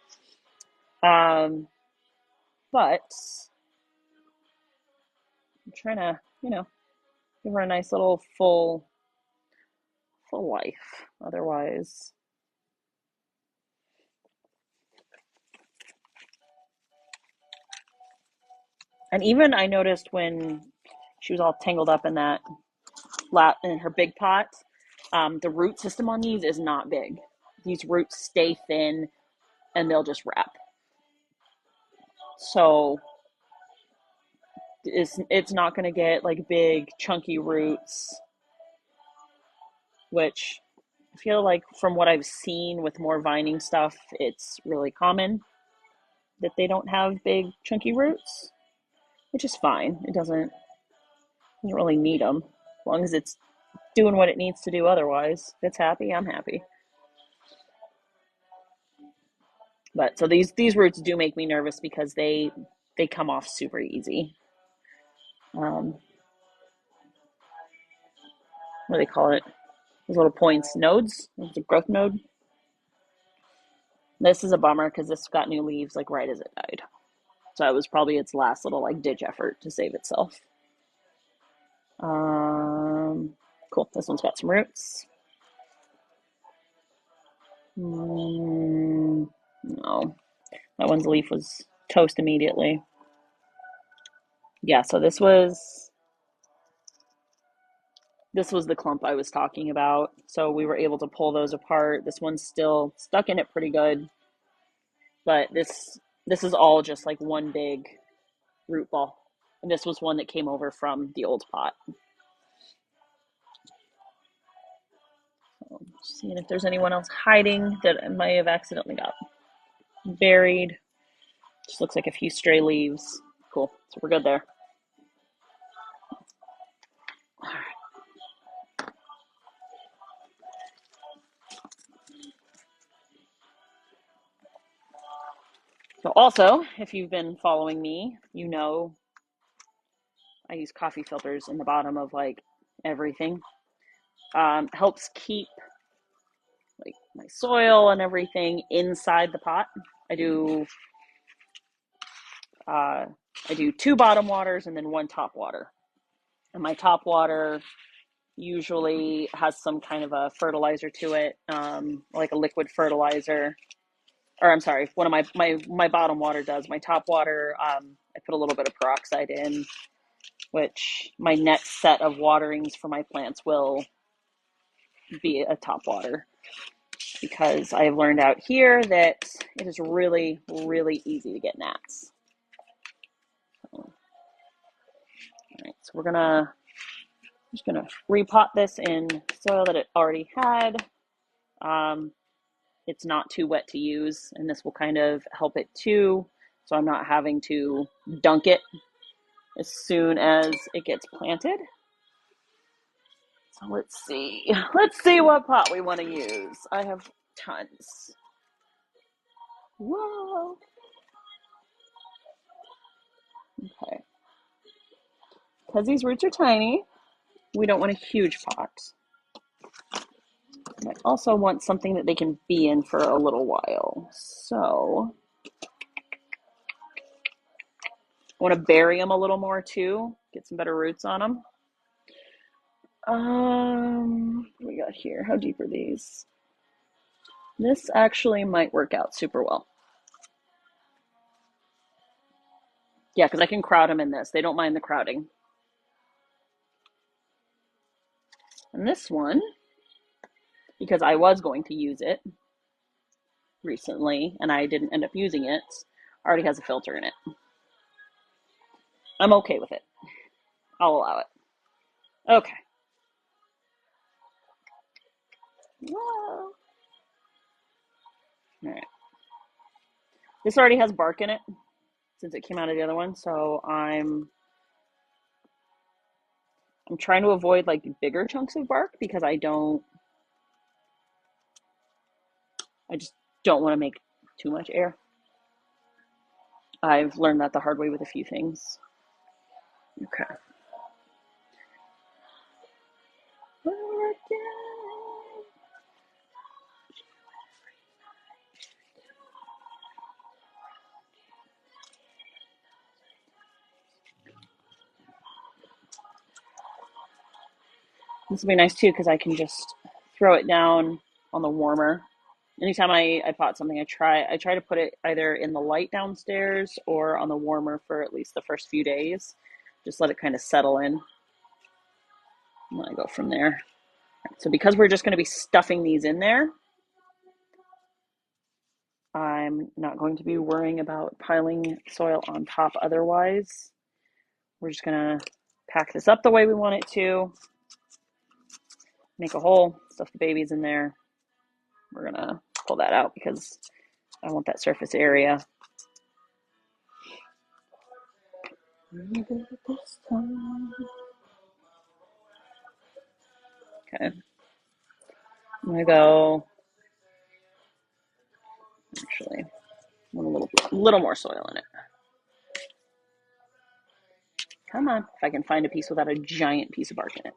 But I'm trying to, give her a nice little full life. Otherwise, and even I noticed when she was all tangled up in that in her big pot, the root system on these is not big. These roots stay thin and they'll just wrap. So it's not going to get like big chunky roots, which I feel like from what I've seen with more vining stuff, it's really common that they don't have big chunky roots, which is fine. It doesn't really need them as long as it's doing what it needs to do. Otherwise, if it's happy, I'm happy. But so these roots do make me nervous because they come off super easy. Um, what do they call it? Those little points, nodes. It's a growth node. This is a bummer because this got new leaves like right as it died. So it was probably its last little like ditch effort to save itself. Cool. This one's got some roots. No, that one's leaf was toast immediately. Yeah, so this was the clump I was talking about. So we were able to pull those apart. This one's still stuck in it pretty good, but this is all just like one big root ball. And this was one that came over from the old pot. So seeing if there's anyone else hiding that I might have accidentally got buried. Just looks like a few stray leaves. Cool. So we're good there. So also, if you've been following me, you know I use coffee filters in the bottom of like everything. Helps keep like my soil and everything inside the pot. I do 2 bottom waters and then 1 top water. And my top water usually has some kind of a fertilizer to it, like a liquid fertilizer. Or I'm sorry, one of my bottom water does. My top water, I put a little bit of peroxide in, which my next set of waterings for my plants will be a top water, because I have learned out here that it is really, really easy to get gnats. All right, so just gonna repot this in soil that it already had. It's not too wet to use, and this will kind of help it too, so I'm not having to dunk it as soon as it gets planted. So let's see what pot we want to use. I have tons. Whoa. Okay. Because these roots are tiny, we don't want a huge pot. I also want something that they can be in for a little while. So I want to bury them a little more too, get some better roots on them. What do we got here? How deep are these? This actually might work out super well. Yeah, because I can crowd them in this. They don't mind the crowding. And this one, because I was going to use it recently and I didn't end up using it, already has a filter in it. I'm okay with it. I'll allow it. Okay. Whoa. All right. This already has bark in it since it came out of the other one, so I'm trying to avoid like bigger chunks of bark because I just don't want to make too much air. I've learned that the hard way with a few things. Okay. This will be nice too because I can just throw it down on the warmer. Anytime I pot something, I try to put it either in the light downstairs or on the warmer for at least the first few days. Just let it kind of settle in. And then I go from there. So because we're just going to be stuffing these in there, I'm not going to be worrying about piling soil on top otherwise. We're just going to pack this up the way we want it to. Make a hole, stuff the babies in there. We're going to pull that out because I want that surface area. Okay. I'm going to go, actually, I want a little more soil in it. Come on, if I can find a piece without a giant piece of bark in it.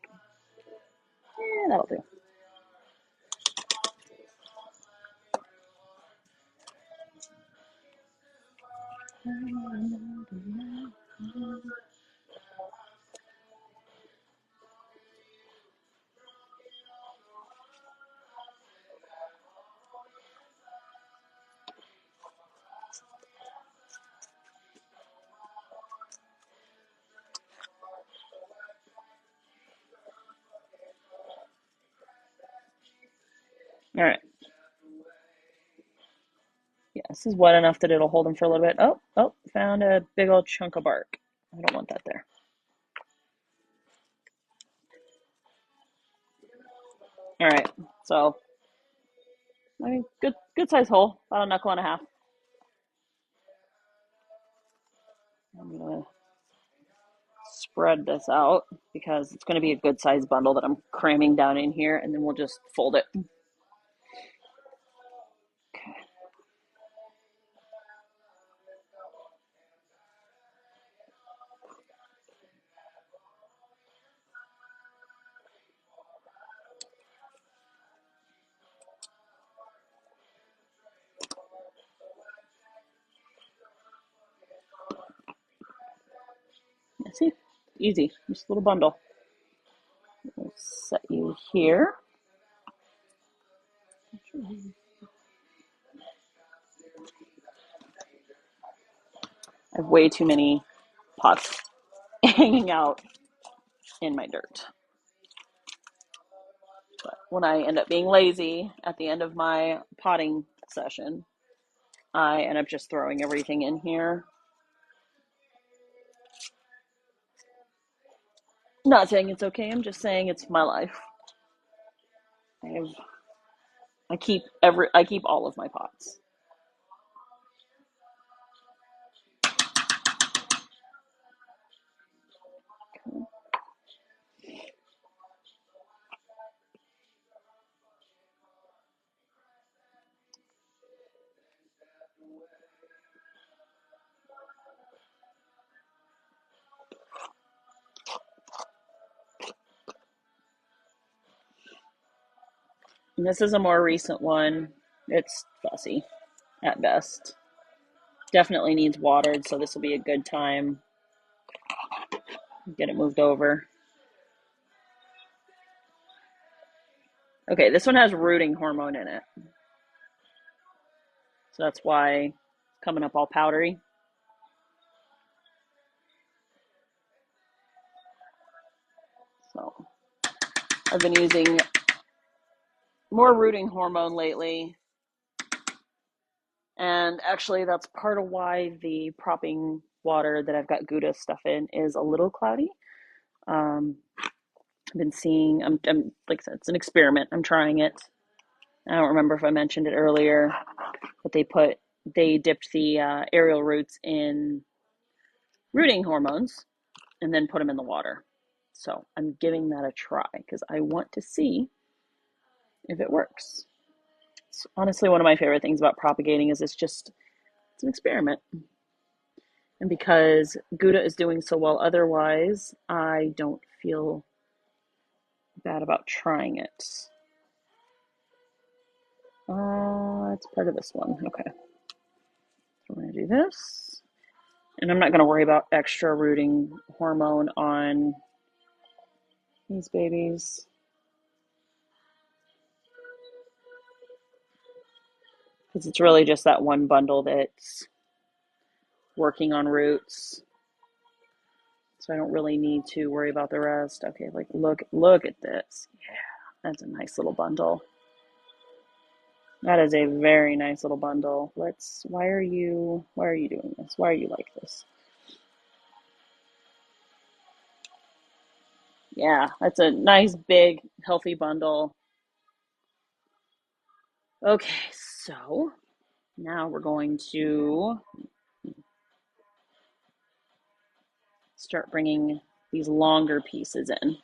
that'll do. All right. Yeah, this is wet enough that it'll hold them for a little bit. Oh, found a big old chunk of bark. I don't want that there. All right, so I mean, good size hole, about a knuckle and a half. I'm gonna spread this out because it's gonna be a good size bundle that I'm cramming down in here, and then we'll just fold it. Okay. Yeah, see, easy, just a little bundle. We'll set you here. I have way too many pots hanging out in my dirt. But when I end up being lazy at the end of my potting session, I end up just throwing everything in here. Not saying it's okay, I'm just saying it's my life. I keep all of my pots. Okay. And this is a more recent one. It's fussy at best. Definitely needs watered, so this will be a good time to get it moved over. Okay, this one has rooting hormone in it. So that's why it's coming up all powdery. So I've been using more rooting hormone lately. And actually, that's part of why the propping water that I've got Gouda stuff in is a little cloudy. I've been seeing, I'm like I said, it's an experiment. I'm trying it. I don't remember if I mentioned it earlier, but they dipped the aerial roots in rooting hormones and then put them in the water. So I'm giving that a try because I want to see if it works. It's honestly one of my favorite things about propagating is it's an experiment. And because Gouda is doing so well otherwise, I don't feel bad about trying it. It's part of this one. Okay. So we're going to do this. And I'm not going to worry about extra rooting hormone on these babies. Because it's really just that one bundle that's working on roots. So I don't really need to worry about the rest. Okay, like look at this. Yeah, that's a nice little bundle. That is a very nice little bundle. Why are you doing this? Why are you like this? Yeah, that's a nice, big, healthy bundle. Okay, so now we're going to start bringing these longer pieces in.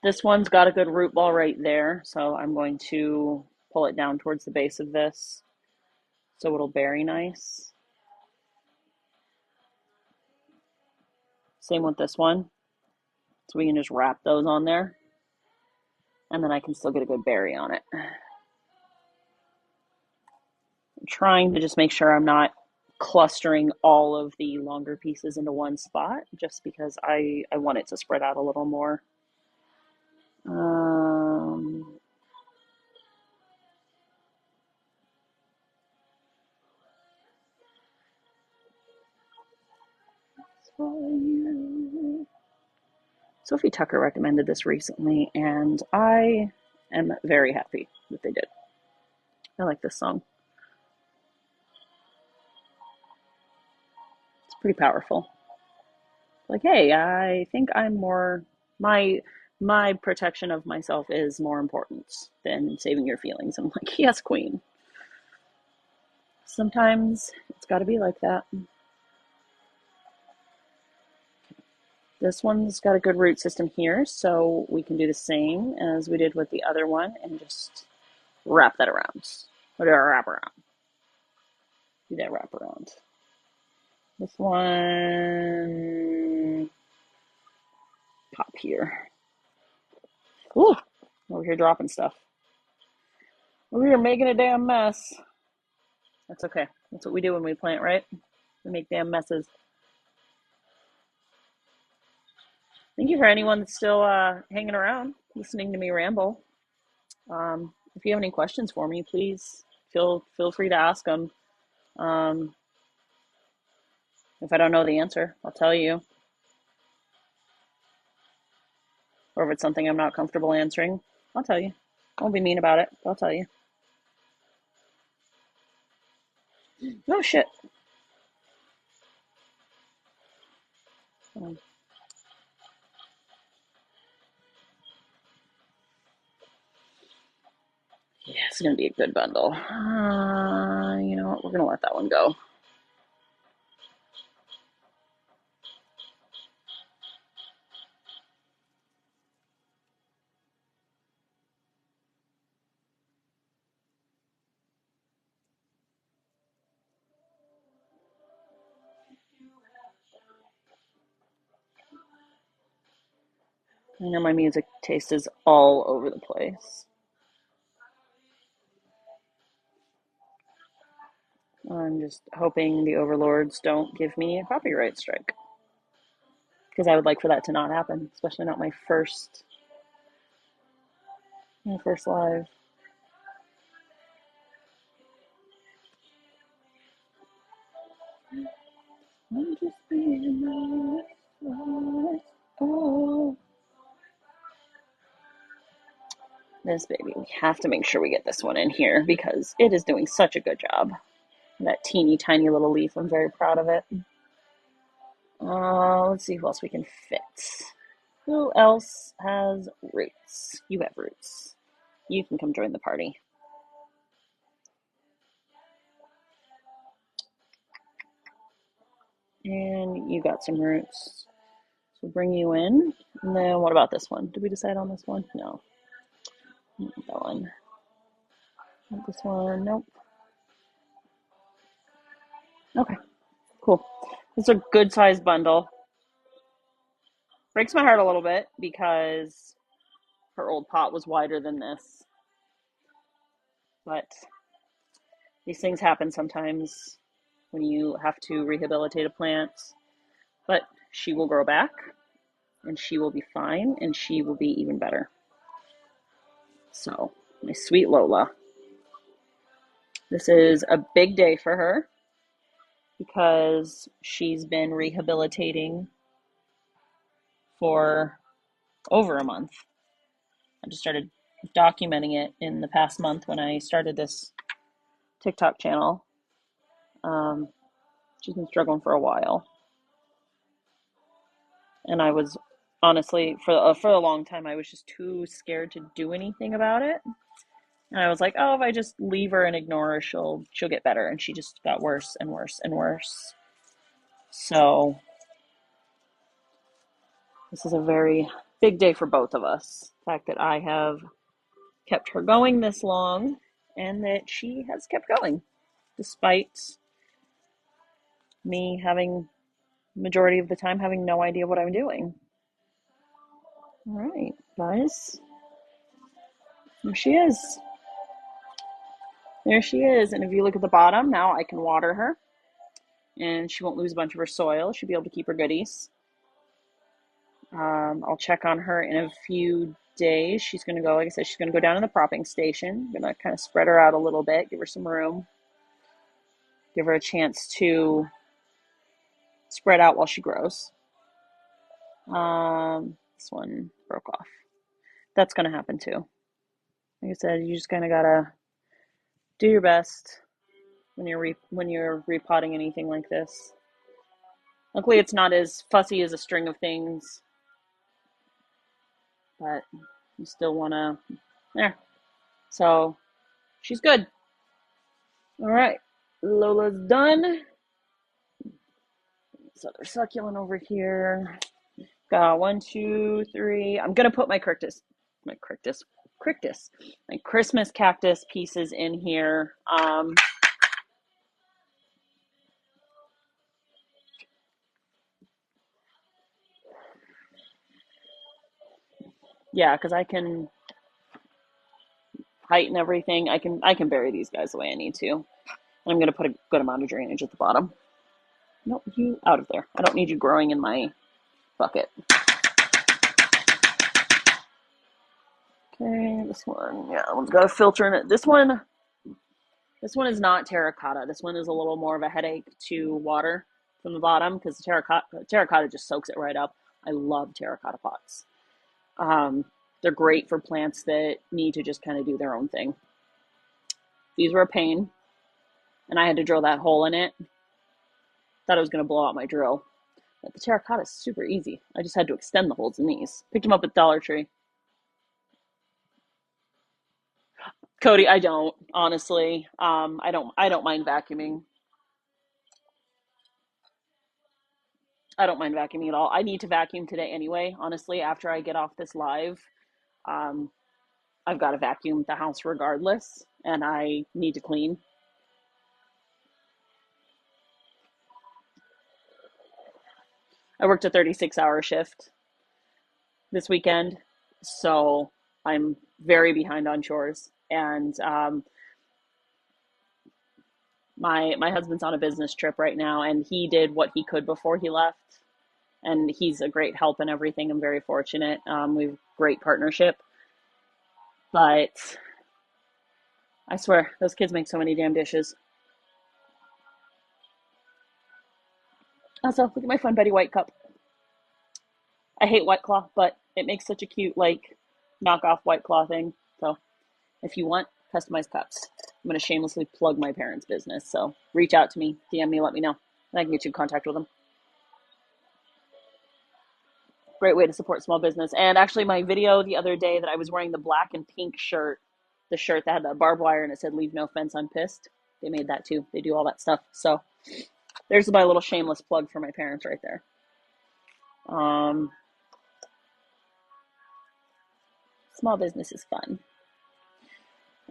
This one's got a good root ball right there, so I'm going to pull it down towards the base of this so it'll berry nice. Same with this one. So we can just wrap those on there, and then I can still get a good berry on it. I'm trying to just make sure I'm not clustering all of the longer pieces into one spot, just because I want it to spread out a little more. Um, Sophie Tucker recommended this recently, and I am very happy that they did. I like this song. It's pretty powerful. Like, hey, I think I'm more my my protection of myself is more important than saving your feelings. I'm like, yes, queen. Sometimes it's got to be like that. This one's got a good root system here, so we can do the same as we did with the other one and just wrap that around. Or wrap around. Do that wrap around. This one, pop here. Ooh, over here dropping stuff. Over here making a damn mess. That's okay. That's what we do when we plant, right? We make damn messes. Thank you for anyone that's still hanging around, listening to me ramble. If you have any questions for me, please feel free to ask them. Um, if I don't know the answer, I'll tell you. Or if it's something I'm not comfortable answering, I'll tell you. I won't be mean about it, but I'll tell you. No shit. Um, yeah, it's gonna be a good bundle. You know what? We're gonna let that one go. I know my music taste is all over the place. I'm just hoping the overlords don't give me a copyright strike. Because I would like for that to not happen, especially not my first live. I'm just being honest. Oh. This baby, we have to make sure we get this one in here because it is doing such a good job. That teeny tiny little leaf, I'm very proud of it. Let's see who else we can fit. Who else has roots? You have roots. You can come join the party. And you got some roots. So we'll bring you in. And then what about this one? Did we decide on this one? No. Not that one. Not this one. Nope. Okay. Cool. It's a good sized bundle. Breaks my heart a little bit because her old pot was wider than this. But these things happen sometimes when you have to rehabilitate a plant. But she will grow back and she will be fine and she will be even better. So, my sweet Lola. This is a big day for her because she's been rehabilitating for over a month. I just started documenting it in the past month when I started this TikTok channel. She's been struggling for a while, and I was honestly for a long time I was just too scared to do anything about it. And I was like, oh, if I just leave her and ignore her, she'll get better. And she just got worse and worse and worse. So this is a very Big day for both of us. The fact that I have kept her going this long and that she has kept going despite me having majority of the time having no idea what I'm doing. All right, guys. There she is. There she is. And if you look at the bottom, now I can water her and she won't lose a bunch of her soil. She'll be able to keep her goodies. I'll check on her in a few days. She's going to go, like I said, she's going to go down to the propping station. I'm going to kind of spread her out a little bit, give her some room, give her a chance to spread out while she grows. This one broke off. That's going to happen too. Like I said, you just kind of got to do your best when you're repotting anything like this. Luckily, it's not as fussy as a string of things, but you still want to. There. So she's good. All right, Lola's done. This other succulent over here. Got 1, 2, 3. I'm gonna put my Christmas cactus pieces in here. Yeah, because I can heighten everything. I can bury these guys the way I need to. And I'm gonna put a good amount of drainage at the bottom. Nope, you out of there. I don't need you growing in my bucket. Okay, this one, yeah, that one's got a filter in it. This one is not terracotta. This one is a little more of a headache to water from the bottom because the terracotta just soaks it right up. I love terracotta pots. They're great for plants that need to just kind of do their own thing. These were a pain, and I had to drill that hole in it. Thought I was going to blow out my drill. But the terracotta is super easy. I just had to extend the holes in these. Picked them up at Dollar Tree. Cody, I don't, honestly. I don't mind vacuuming. I don't mind vacuuming at all. I need to vacuum today anyway, honestly, after I get off this live. Um, I've got to vacuum the house regardless, and I need to clean. I worked a 36-hour shift this weekend, so I'm very behind on chores. And my husband's on a business trip right now, and he did what he could before he left. And he's a great help and everything. I'm very fortunate. We have great partnership. But I swear, those kids make so many damn dishes. Also, look at my Fun Betty White cup. I hate White Claw, but it makes such a cute, like, knockoff White Claw thing. So if you want customized cups, I'm going to shamelessly plug my parents' business. So reach out to me, DM me, let me know. And I can get you in contact with them. Great way to support small business. And actually, my video the other day that I was wearing the black and pink shirt, the shirt that had the barbed wire and it said, "Leave no fence, I'm pissed." They made that too. They do all that stuff. So there's my little shameless plug for my parents right there. Small business is fun.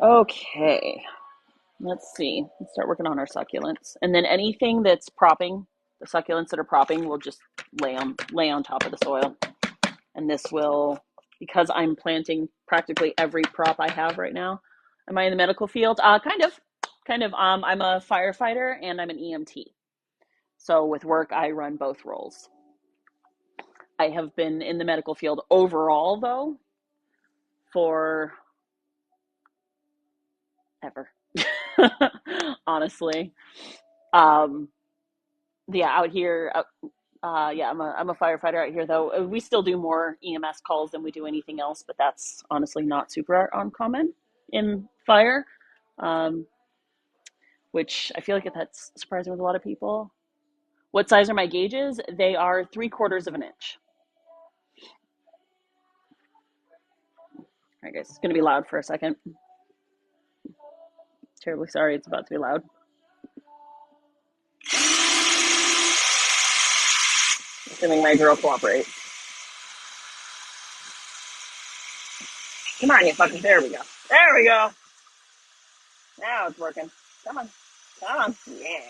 Okay, let's see. Let's start working on our succulents. And then anything that's propping, the succulents that are propping, will just lay on top of the soil. And this will, because I'm planting practically every prop I have right now. Am I in the medical field? Kind of. I'm a firefighter and I'm an EMT. So with work, I run both roles. I have been in the medical field overall, though, for ever. Honestly. Yeah, out here, yeah, I'm a firefighter out here, though. We still do more EMS calls than we do anything else, but that's honestly not super uncommon in fire, um, which I feel like that's surprising with a lot of people. What size are my gauges? They are 3/4 of an inch. All right, guys, it's going to be loud for a second. Terribly sorry, it's about to be loud. Assuming my drill cooperates. Come on, you fuckers. There we go. There we go. Now it's working. Come on. Come on. Yeah.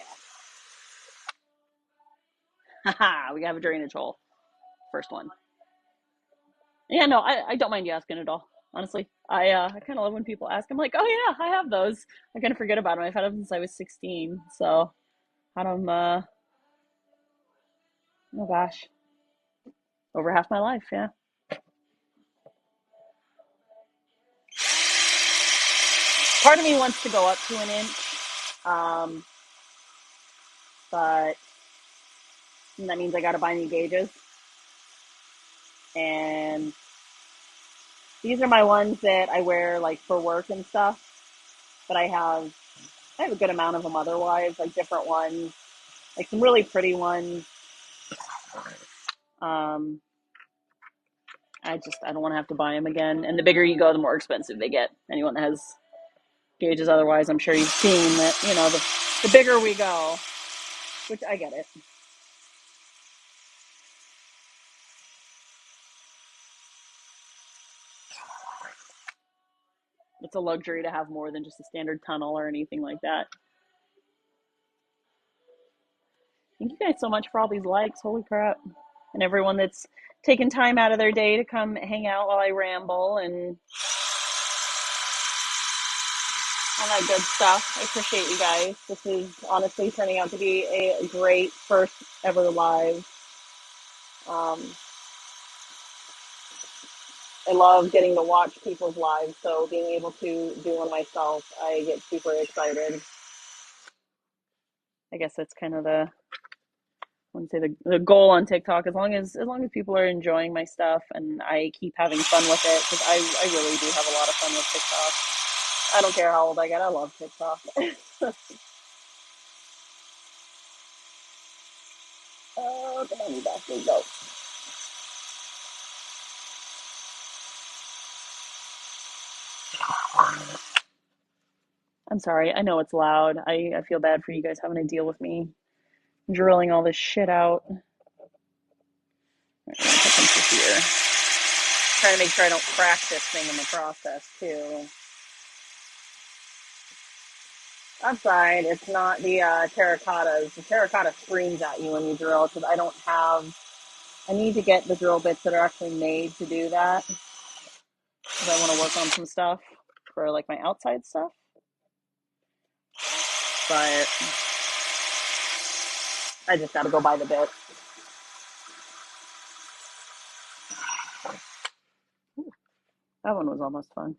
Haha, we have a drainage hole. First one. Yeah, no, I don't mind you asking at all. Honestly, I kind of love when people ask. I'm like, oh yeah, I have those. I kind of forget about them. I've had them since I was 16, so had them. Oh gosh, over half my life. Yeah. Part of me wants to go up to an inch, um, but that means I got to buy new gauges, and these are my ones that I wear like for work and stuff. But I have a good amount of them otherwise, like different ones, like some really pretty ones. Um, I don't want to have to buy them again. And the bigger you go, the more expensive they get. Anyone that has gauges otherwise, I'm sure you've seen that, the bigger we go, which I get it. It's a luxury to have more than just a standard tunnel or anything like that. Thank you guys so much for all these likes. Holy crap. And everyone that's taken time out of their day to come hang out while I ramble and all that good stuff. I appreciate you guys. This is honestly turning out to be a great first ever live. Um, I love getting to watch people's lives, so being able to do one myself, I get super excited. I guess that's kind of I wouldn't say the goal on TikTok. As long as people are enjoying my stuff and I keep having fun with it, because I really do have a lot of fun with TikTok. I don't care how old I get. I love TikTok. Oh, come on, you bastard, go. I'm sorry. I know it's loud. I feel bad for you guys having to deal with me drilling all this shit out. All right, I'm gonna put them through here. Trying to make sure I don't crack this thing in the process too. I'm fine. It's not the terracottas. The terracotta screams at you when you drill because I don't have. I need to get the drill bits that are actually made to do that because I want to work on some stuff for like my outside stuff. But I just got to go buy the bit. That one was almost fun.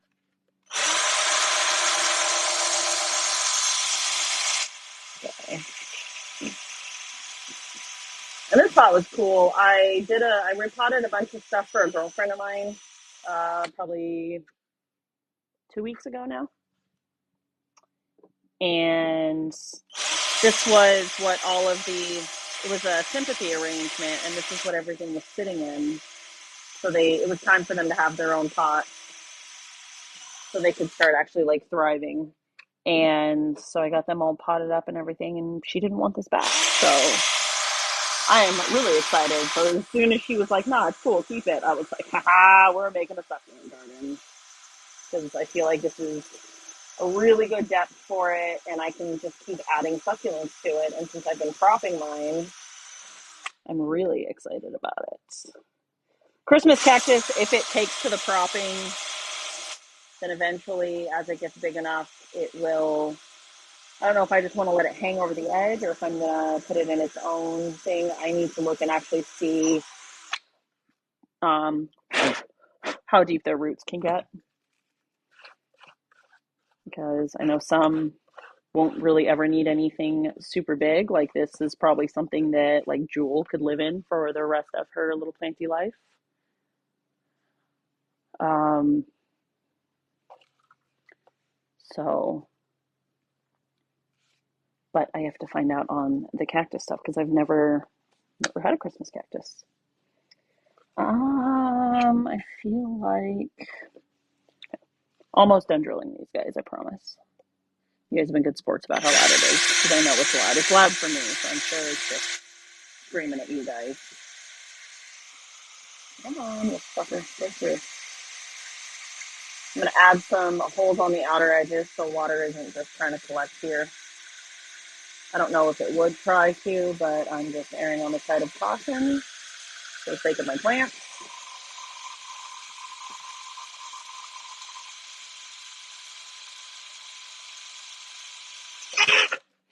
Okay. And this spot was cool. I repotted a bunch of stuff for a girlfriend of mine, probably 2 weeks ago now. And this was what it was a sympathy arrangement, and this is what everything was sitting in. So it was time for them to have their own pot so they could start actually like thriving. And so I got them all potted up and everything, and she didn't want this back. So I am really excited. So as soon as she was like, "Nah, it's cool, keep it," I was like, "Haha, we're making a succulent garden," because I feel like this is a really good depth for it, and I can just keep adding succulents to it. And since I've been cropping mine, I'm really excited about it. Christmas cactus, if it takes to the cropping, then eventually, as it gets big enough, it will. I don't know if I just want to let it hang over the edge or if I'm gonna put it in its own thing. I need to look and actually see um, how deep their roots can get, because I know some won't really ever need anything super big. Like this is probably something that like Jewel could live in for the rest of her little planty life. Um, so, but I have to find out on the cactus stuff because I've never had a Christmas cactus. I feel like almost done drilling these guys. I promise. You guys have been good sports about how loud it is because I know it's loud. It's loud for me, so I'm sure it's just screaming at you guys. Come on, this fucker, go through. I'm going to add some holes on the outer edges so water isn't just trying to collect here. I don't know if it would try to, but I'm just erring on the side of caution for the sake of my plants.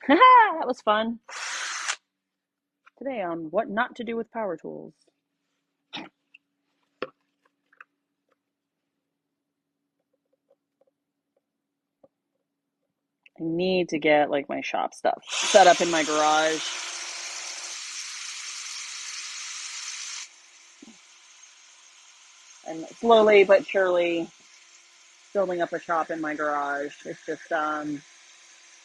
That was fun. Today on what not to do with power tools. I need to get like my shop stuff set up in my garage. And slowly but surely building up a shop in my garage. It's just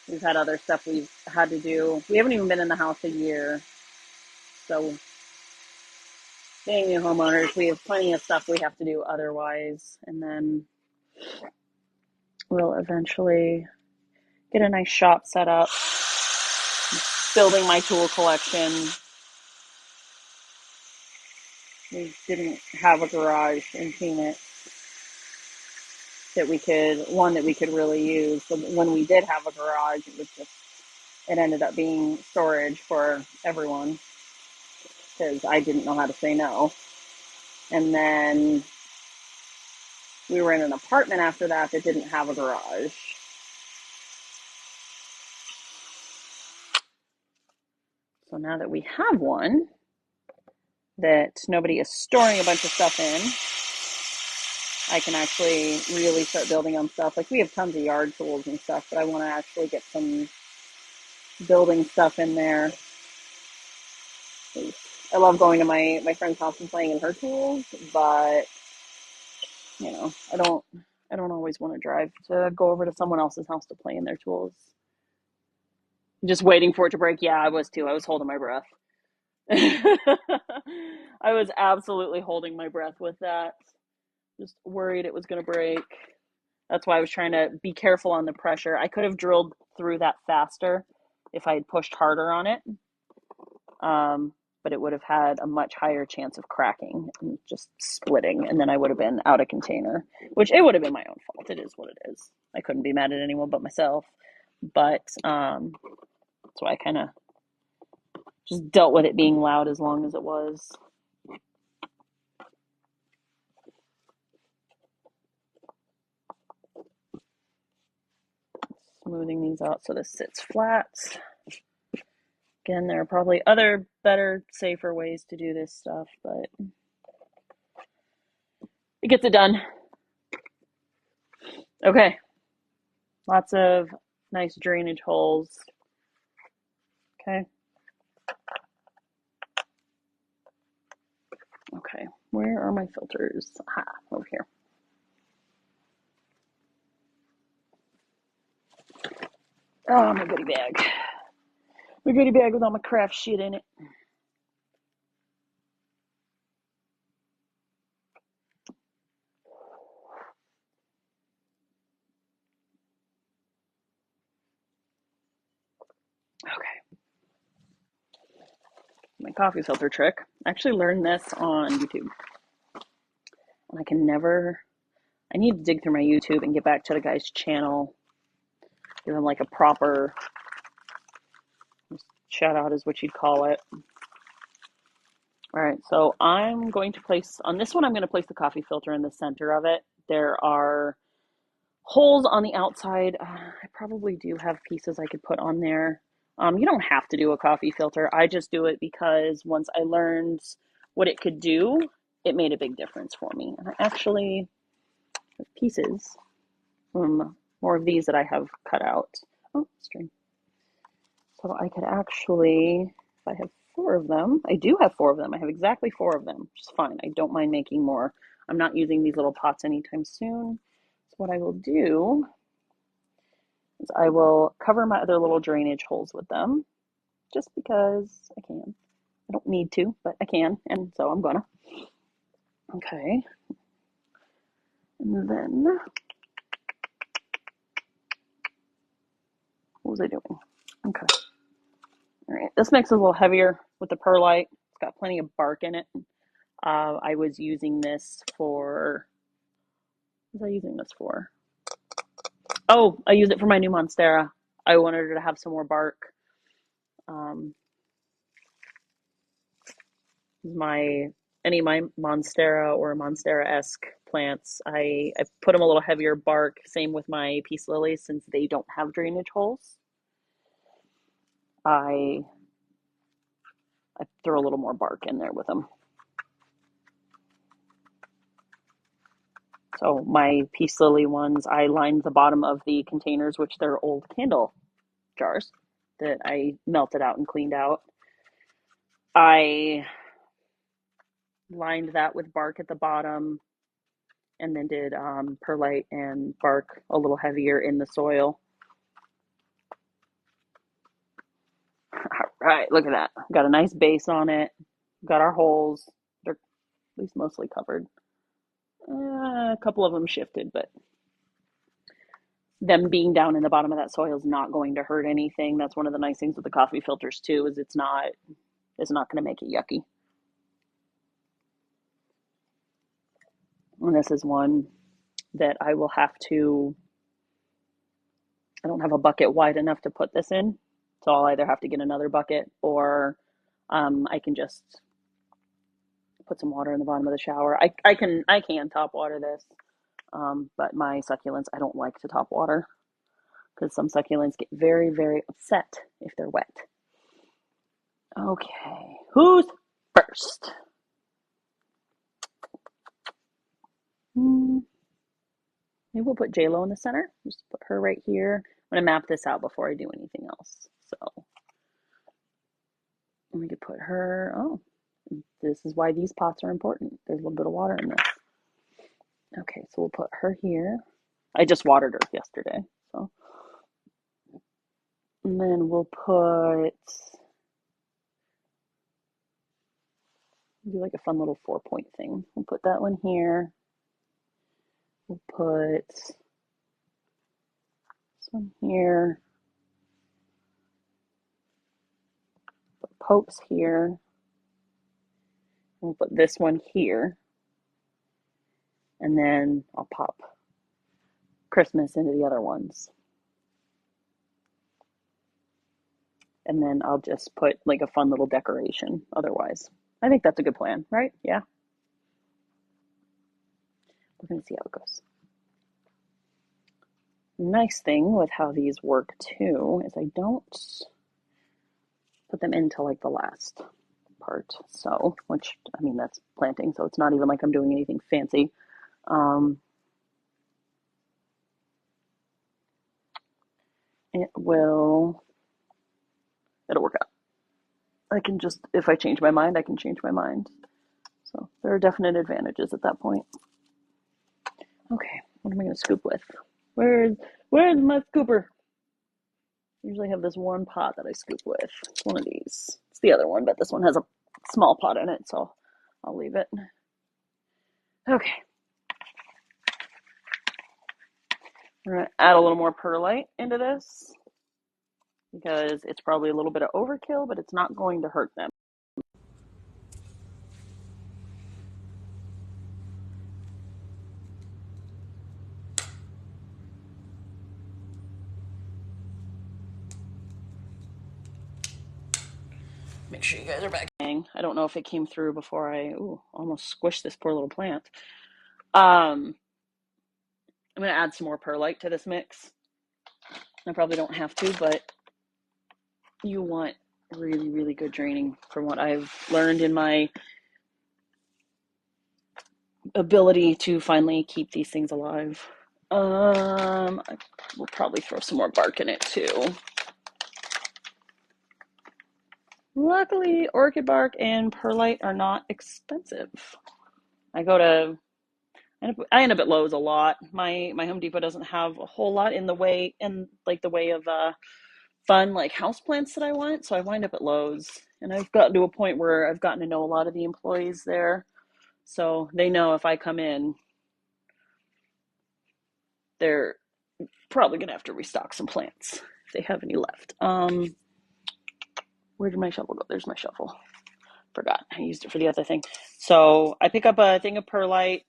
we've had other stuff we've had to do. We haven't even been in the house a year. So being new homeowners, we have plenty of stuff we have to do otherwise. And then we'll eventually get a nice shop set up. Building my tool collection. We didn't have a garage in Phoenix that we could really use. So when we did have a garage, it ended up being storage for everyone because I didn't know how to say no. And then we were in an apartment after that didn't have a garage. So now that we have one that nobody is storing a bunch of stuff in, I can actually really start building on stuff. Like we have tons of yard tools and stuff, but I want to actually get some building stuff in there. I love going to my friend's house and playing in her tools, but I don't always want to drive to go over to someone else's house to play in their tools. Just waiting for it to break. Yeah, I was too. I was holding my breath. I was absolutely holding my breath with that. Just worried it was going to break. That's why I was trying to be careful on the pressure. I could have drilled through that faster if I had pushed harder on it. But it would have had a much higher chance of cracking and just splitting, and then I would have been out of container, which it would have been my own fault. It is what it is. I couldn't be mad at anyone but myself. But so I kind of just dealt with it being loud as long as it was. Smoothing these out so this sits flat. Again, there are probably other better, safer ways to do this stuff, but it gets it done. Okay. Lots of nice drainage holes. Okay. Okay. Where are my filters? Aha, over here. Oh, my goodie bag. My goodie bag with all my craft shit in it. Okay. My coffee filter trick. I actually learned this on YouTube. And I need to dig through my YouTube and get back to the guy's channel. Give him like a proper shout out is what you'd call it. All right, so I'm going to place, on this one, I'm going to place the coffee filter in the center of it. There are holes on the outside. I probably do have pieces I could put on there. You don't have to do a coffee filter. I just do it because once I learned what it could do, it made a big difference for me. And I actually have pieces from more of these that I have cut out. Oh, string. So I could actually, if I have 4 of them, I do have 4 of them. I have exactly 4 of them, which is fine. I don't mind making more. I'm not using these little pots anytime soon. So what I will do is I will cover my other little drainage holes with them just because I can. I don't need to, but I can, and so I'm gonna. Okay. And then, what was I doing? Okay. All right. This mix is a little heavier with the perlite. It's got plenty of bark in it. I was using this for What was I using this for? Oh, I use it for my new Monstera. I wanted her to have some more bark. Um, my any of my Monstera or Monstera-esque plants, I put them a little heavier bark. Same with my peace lilies, since they don't have drainage holes. I I throw a little more bark in there with them. So my peace lily ones, I lined the bottom of the containers, which they're old candle jars that I melted out and cleaned out. I lined that with bark at the bottom, and then did perlite and bark a little heavier in the soil. All right, look at that. Got a nice base on it. Got our holes. They're at least mostly covered. A couple of them shifted, but them being down in the bottom of that soil is not going to hurt anything. That's one of the nice things with the coffee filters too, is it's not going to make it yucky. And this is one that I will have to, I don't have a bucket wide enough to put this in. So I'll either have to get another bucket, or I can just put some water in the bottom of the shower. I can top water this, but my succulents, I don't like to top water because some succulents get very, very upset if they're wet. Okay, who's first? Maybe we'll put JLo in the center. Just put her right here. I'm gonna map this out before I do anything else. So we could put her. Oh, this is why these pots are important. There's a little bit of water in this. Okay, so we'll put her here. I just watered her yesterday, so. And then we'll put, do like a fun little 4-point thing. We'll put that one here. We'll put this one here. Put popes here. We'll put this one here. And then I'll pop Christmas into the other ones. And then I'll just put like a fun little decoration otherwise. I think that's a good plan, right? Yeah. We're going to see how it goes. Nice thing with how these work too is I don't put them into like the last part. So, which, I mean, that's planting, so it's not even like I'm doing anything fancy. It'll work out. I can just, if I change my mind, I can change my mind. So there are definite advantages at that point. Okay, what am I going to scoop with? Where's my scooper? I usually have this one pot that I scoop with. It's one of these. It's the other one, but this one has a small pot in it, so I'll leave it. Okay. We're going to add a little more perlite into this because it's probably a little bit of overkill, but it's not going to hurt them. Make sure you guys are back. I don't know if it came through before I almost squished this poor little plant. I'm going to add some more perlite to this mix. I probably don't have to, but you want really, really good draining from what I've learned in my ability to finally keep these things alive. I will probably throw some more bark in it too. Luckily, orchid bark and perlite are not expensive. I end up at Lowe's a lot. My Home Depot doesn't have a whole lot in the way of fun like houseplants that I want, so I wind up at Lowe's. And I've gotten to a point where I've gotten to know a lot of the employees there, so they know if I come in, they're probably gonna have to restock some plants if they have any left. Where did my shovel go? There's my shovel. Forgot I used it for the other thing. So I pick up a thing of perlite.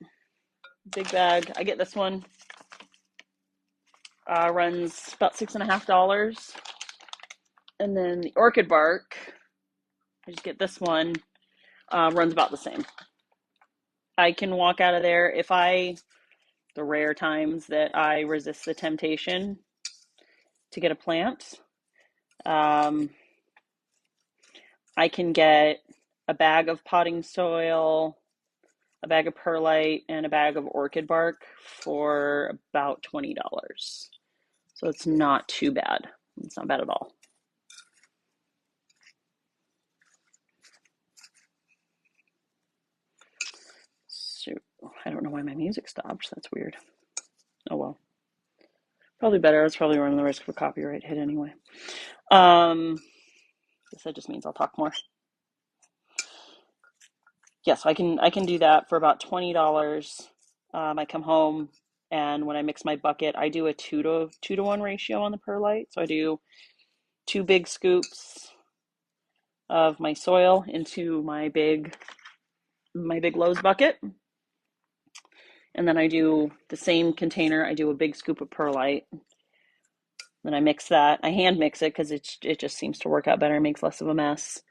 big bag. I get this one. Runs about $6.50. And then the orchid bark, I just get this one, runs about the same. I can walk out of there the rare times that I resist the temptation to get a plant. Um, I can get a bag of potting soil, a bag of perlite, and a bag of orchid bark for about $20. So it's not too bad. It's not bad at all. So I don't know why my music stopped. That's weird. Oh well. Probably better. I was probably running the risk of a copyright hit anyway. Guess that just means I'll talk more. Yeah, so I can do that for about $20. I come home, and when I mix my bucket, I do a two to one ratio on the perlite. So I do 2 big scoops of my soil into my big Lowe's bucket, and then I do the same container. I do a big scoop of perlite. Then I mix that. I hand mix it because it just seems to work out better. It makes less of a mess.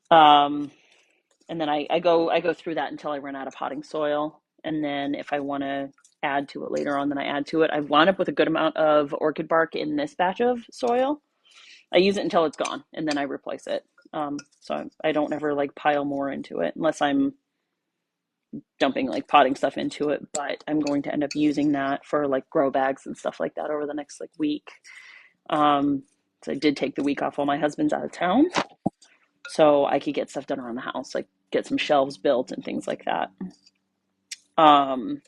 Um, and then I go through that until I run out of potting soil. And then if I want to add to it later on, then I add to it. I've wound up with a good amount of orchid bark in this batch of soil. I use it until it's gone, and then I replace it. So I don't ever like pile more into it unless I'm dumping like potting stuff into it. But I'm going to end up using that for like grow bags and stuff like that over the next like week. So I did take the week off while my husband's out of town, so I could get stuff done around the house, like get some shelves built and things like that. Um,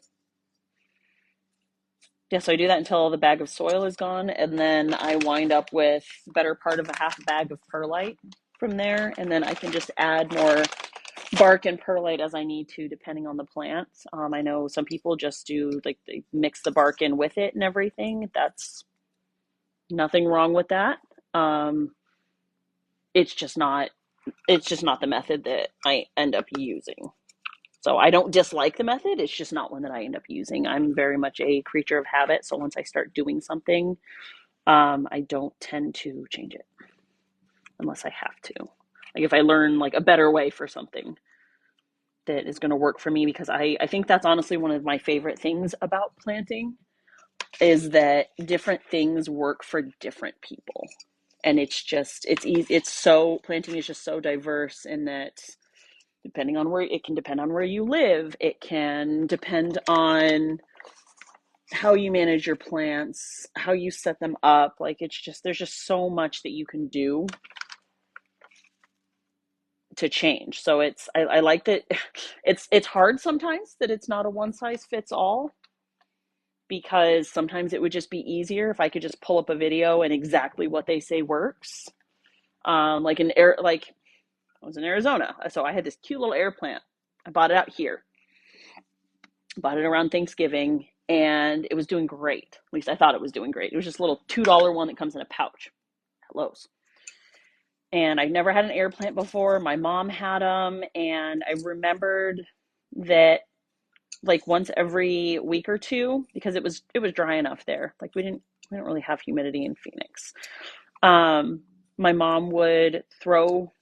yeah, so I do that until the bag of soil is gone, and then I wind up with the better part of a half bag of perlite from there, and then I can just add more bark and perlite as I need to, depending on the plant. I know some people just do like they mix the bark in with it and everything. That's nothing wrong with that. Um, it's just not it's just not the method that I end up using. So I don't dislike the method. It's just not one that I end up using. I'm very much a creature of habit. So once I start doing something, I don't tend to change it unless I have to. Like if I learn like a better way for something that is going to work for me, because I think that's honestly one of my favorite things about planting is that different things work for different people. And it's easy. Planting is just so diverse in that depending on where it can depend on where you live. It can depend on how you manage your plants, how you set them up. Like there's just so much that you can do to change. So I like that it's hard sometimes that it's not a one size fits all, because sometimes it would just be easier if I could just pull up a video and exactly what they say works. Like I was in Arizona, so I had this cute little air plant. I bought it out here. Bought it around Thanksgiving, and it was doing great. At least I thought it was doing great. It was just a little $2 one that comes in a pouch at Lowe's. And I've never had an air plant before. My mom had them, and I remembered that like once every week or two, because it was dry enough there. Like we don't really have humidity in Phoenix. My mom would throw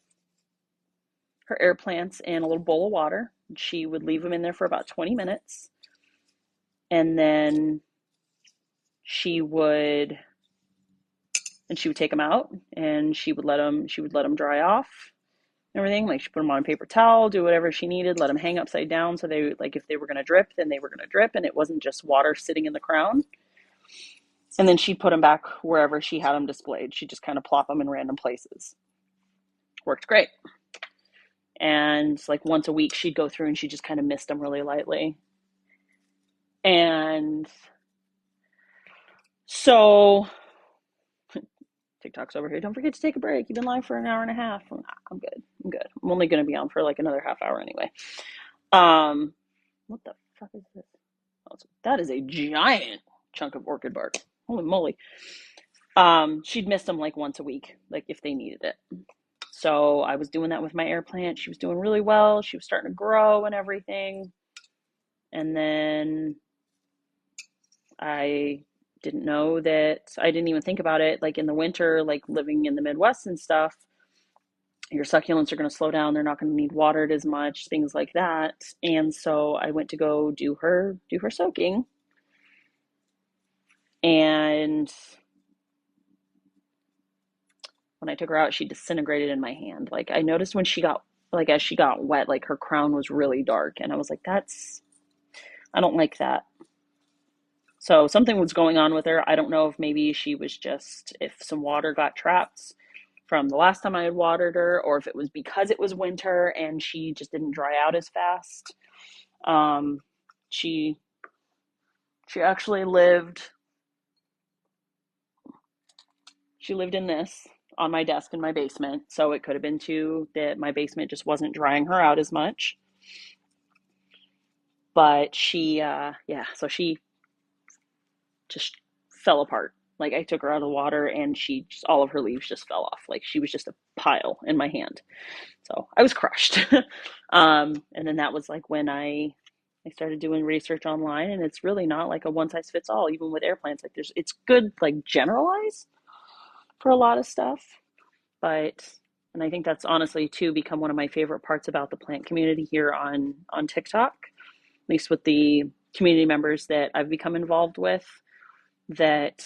her air plants in a little bowl of water. She would leave them in there for about 20 minutes, and then she would take them out, and she would let them dry off and everything. Like she put them on a paper towel, do whatever she needed, let them hang upside down so they like if they were going to drip, then they were going to drip, and it wasn't just water sitting in the crown. And then she'd put them back wherever she had them displayed. She'd just kind of plop them in random places. Worked great. And like once a week she'd go through and she just kind of mist them really lightly. And so TikTok's over here. Don't forget to take a break. You've been live for an hour and a half. I'm good. I'm good. I'm only going to be on for like another half hour anyway. What the fuck is this? Oh, that is a giant chunk of orchid bark. Holy moly. She'd miss them like once a week, like if they needed it. So I was doing that with my air plant. She was doing really well. She was starting to grow and everything. And then I didn't know that, I didn't even think about it. Like in the winter, like living in the Midwest and stuff, your succulents are going to slow down. They're not going to need watered as much, things like that. And so I went to go do her soaking. And when I took her out, she disintegrated in my hand. Like I noticed when she got, like as she got wet, like her crown was really dark. And I was like, I don't like that. So something was going on with her. I don't know if maybe she was just, if some water got trapped from the last time I had watered her, or if it was because it was winter and she just didn't dry out as fast. Um, she she actually lived in this on my desk in my basement, so it could have been too that my basement just wasn't drying her out as much. But yeah, so she just fell apart. Like I took her out of the water and she just, all of her leaves just fell off. Like she was just a pile in my hand. So I was crushed. And then that was like when I started doing research online, and it's really not like a one size fits all, even with air plants. Like it's good like generalize for a lot of stuff, but and I think that's honestly too become one of my favorite parts about the plant community here on TikTok, at least with the community members that I've become involved with, that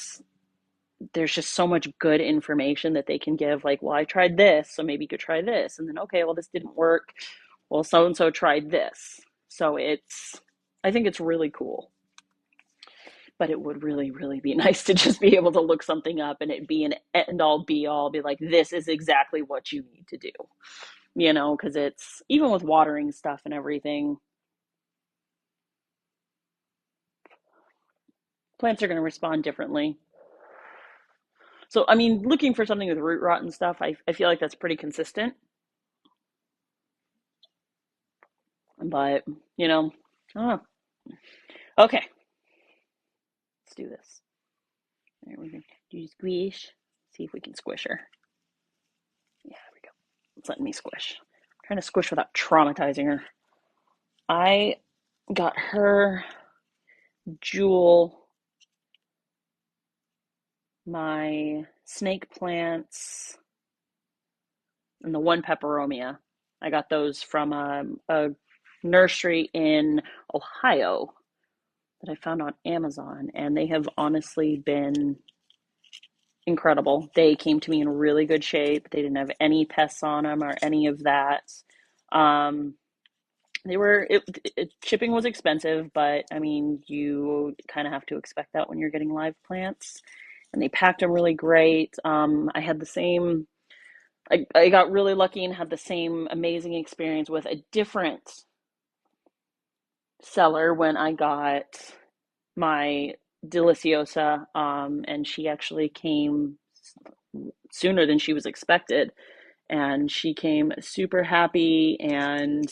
there's just so much good information that they can give. Like, well, I tried this, so maybe you could try this. And then, okay, well, this didn't work. Well, so and so tried this. So I think it's really cool. But it would really, really be nice to just be able to look something up and it be an end all be all, be like, this is exactly what you need to do, because it's even with watering stuff and everything, plants are going to respond differently. So, I mean, looking for something with root rot and stuff, I feel like that's pretty consistent. But, I don't know. Okay, let's do this. All right, we're going to do squish. See if we can squish her. Yeah, there we go. It's letting me squish. I'm trying to squish without traumatizing her. I got her Jewel, my snake plants, and the one peperomia. I got those from a nursery in Ohio that I found on Amazon, and they have honestly been incredible. They came to me in really good shape. They didn't have any pests on them or any of that. Um, they were shipping was expensive, but I mean, you kind of have to expect that when you're getting live plants. And they packed them really great. I had the same. I got really lucky and had the same amazing experience with a different seller when I got my Deliciosa, and she actually came sooner than she was expected, and she came super happy, and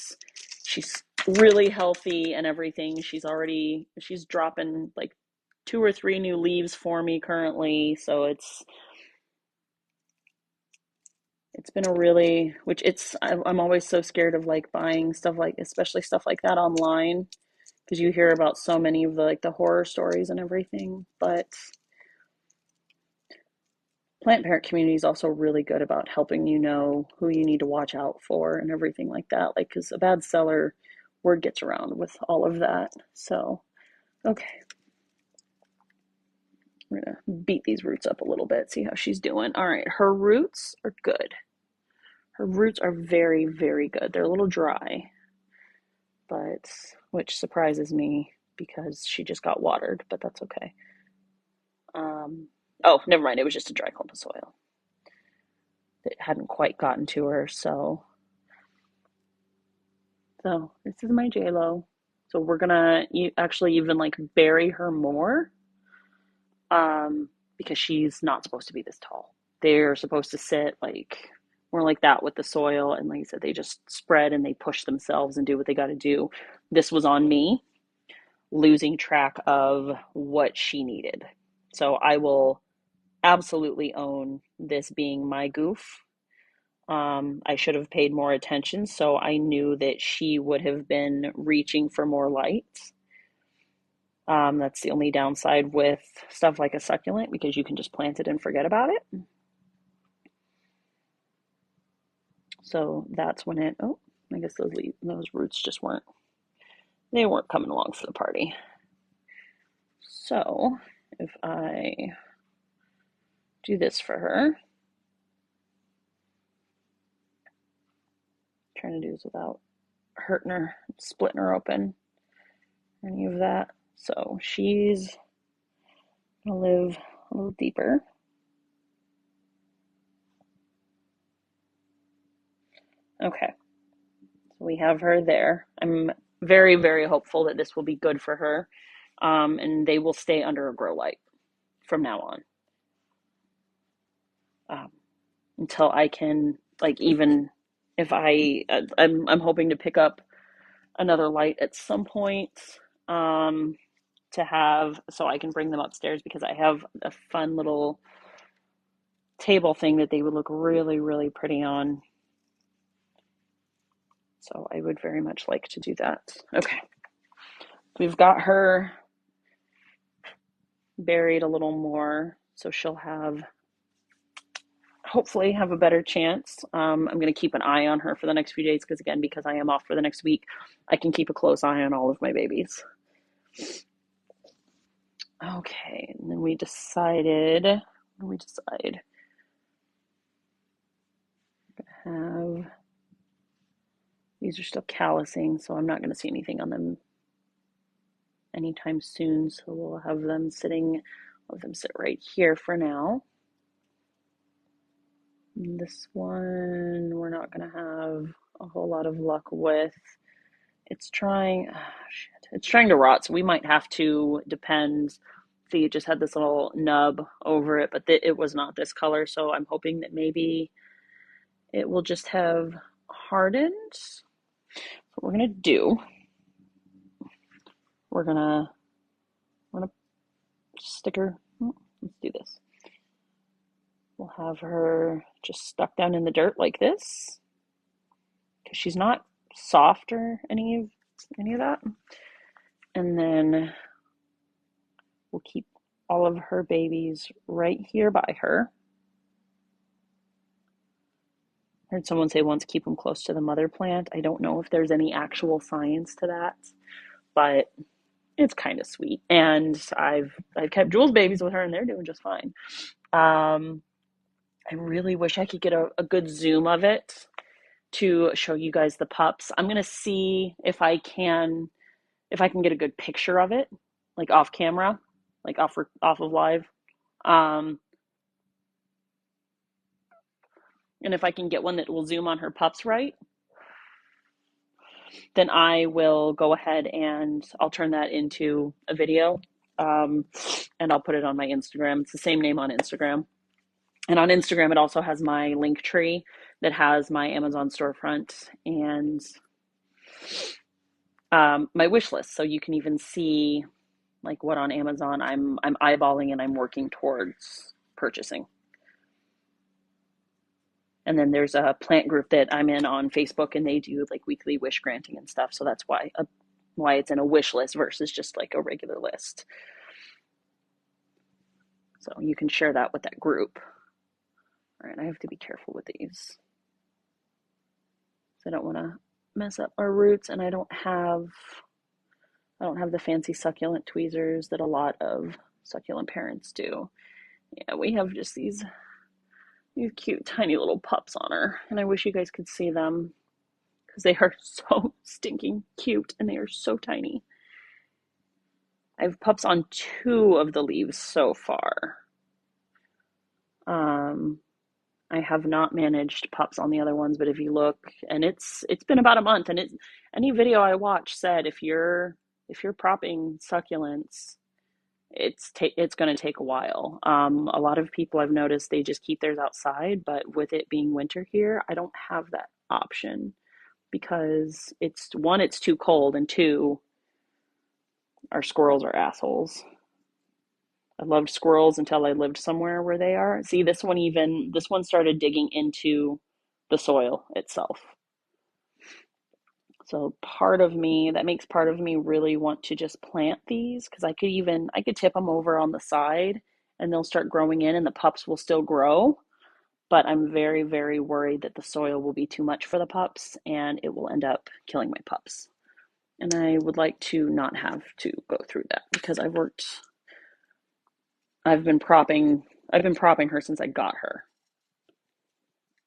she's really healthy and everything. She's dropping like two or three new leaves for me currently, so it's been a really, which I'm always so scared of like buying stuff like, especially stuff like that online, because you hear about so many of the like the horror stories and everything. But plant parent community is also really good about helping you know who you need to watch out for and everything like that. Like, because a bad seller, word gets around with all of that. So, okay, we're gonna beat these roots up a little bit, see how she's doing. All right, her roots are good. Her roots are very, very good. They're a little dry, but which surprises me because she just got watered, but that's okay. Oh, never mind. It was just a dry clump of soil. It hadn't quite gotten to her, so this is my J-Lo. So we're gonna actually even like bury her more, because she's not supposed to be this tall. They're supposed to sit like more like that with the soil, and like I said, they just spread and they push themselves and do what they got to do. This was on me, losing track of what she needed. So I will absolutely own this being my goof. I should have paid more attention, so I knew that she would have been reaching for more light. That's the only downside with stuff like a succulent because you can just plant it and forget about it. So that's when it, oh, I guess those roots just they weren't coming along for the party. So if I do this for her, trying to do this without hurting her, splitting her open, any of that. So she's gonna live a little deeper. Okay, so we have her there. I'm very, very hopeful that this will be good for her, and they will stay under a grow light from now on, um, until I can, like, even if I'm hoping to pick up another light at some point, um, to have so I can bring them upstairs because I have a fun little table thing that they would look really, really pretty on. So I would very much like to do that. Okay. We've got her buried a little more, so she'll hopefully have a better chance. I'm going to keep an eye on her for the next few days because I am off for the next week, I can keep a close eye on all of my babies. Okay, and then we decided, what did we decide? Have these are still callousing, so I'm not going to see anything on them anytime soon. So we'll have them sit right here for now. This one we're not going to have a whole lot of luck with. It's trying, it's trying to rot, so we might have to depend. See, it just had this little nub over it, but it was not this color, so I'm hoping that maybe it will just have hardened. What we're gonna do, we're gonna stick her. Let's do this. We'll have her just stuck down in the dirt like this because she's not soft or any of that. And then we'll keep all of her babies right here by her. I heard someone say once keep them close to the mother plant. I don't know if there's any actual science to that, but it's kind of sweet. And I've kept Jules babies with her and they're doing just fine. I really wish I could get a good zoom of it to show you guys the pups. I'm gonna see if I can get a good picture of it, like off camera, like off of live. Um, and if I can get one that will zoom on her pups right, then I will go ahead and I'll turn that into a video. Um, and I'll put it on my Instagram. It's the same name on Instagram. And on Instagram, it also has my link tree that has my Amazon storefront and my wish list. So you can even see like what on Amazon I'm eyeballing and I'm working towards purchasing. And then there's a plant group that I'm in on Facebook, and they do like weekly wish granting and stuff. So that's why it's in a wish list versus just like a regular list. So you can share that with that group. All right, I have to be careful with these. So I don't want to mess up our roots, and I don't have the fancy succulent tweezers that a lot of succulent parents do. Yeah, we have just these cute tiny little pups on her, and I wish you guys could see them because they are so stinking cute and they are so tiny. I have pups on 2 of the leaves so far. I have not managed pups on the other ones, but if you look, and it's been about a month, and any video I watch said if you're propping succulents, it's going to take a while. A lot of people I've noticed they just keep theirs outside, but with it being winter here, I don't have that option because it's too cold, and 2, our squirrels are assholes. I loved squirrels until I lived somewhere where they are. See, this one started digging into the soil itself. So that makes part of me really want to just plant these because I could tip them over on the side and they'll start growing in and the pups will still grow. But I'm very, very worried that the soil will be too much for the pups and it will end up killing my pups. And I would like to not have to go through that because I've been propping her since I got her.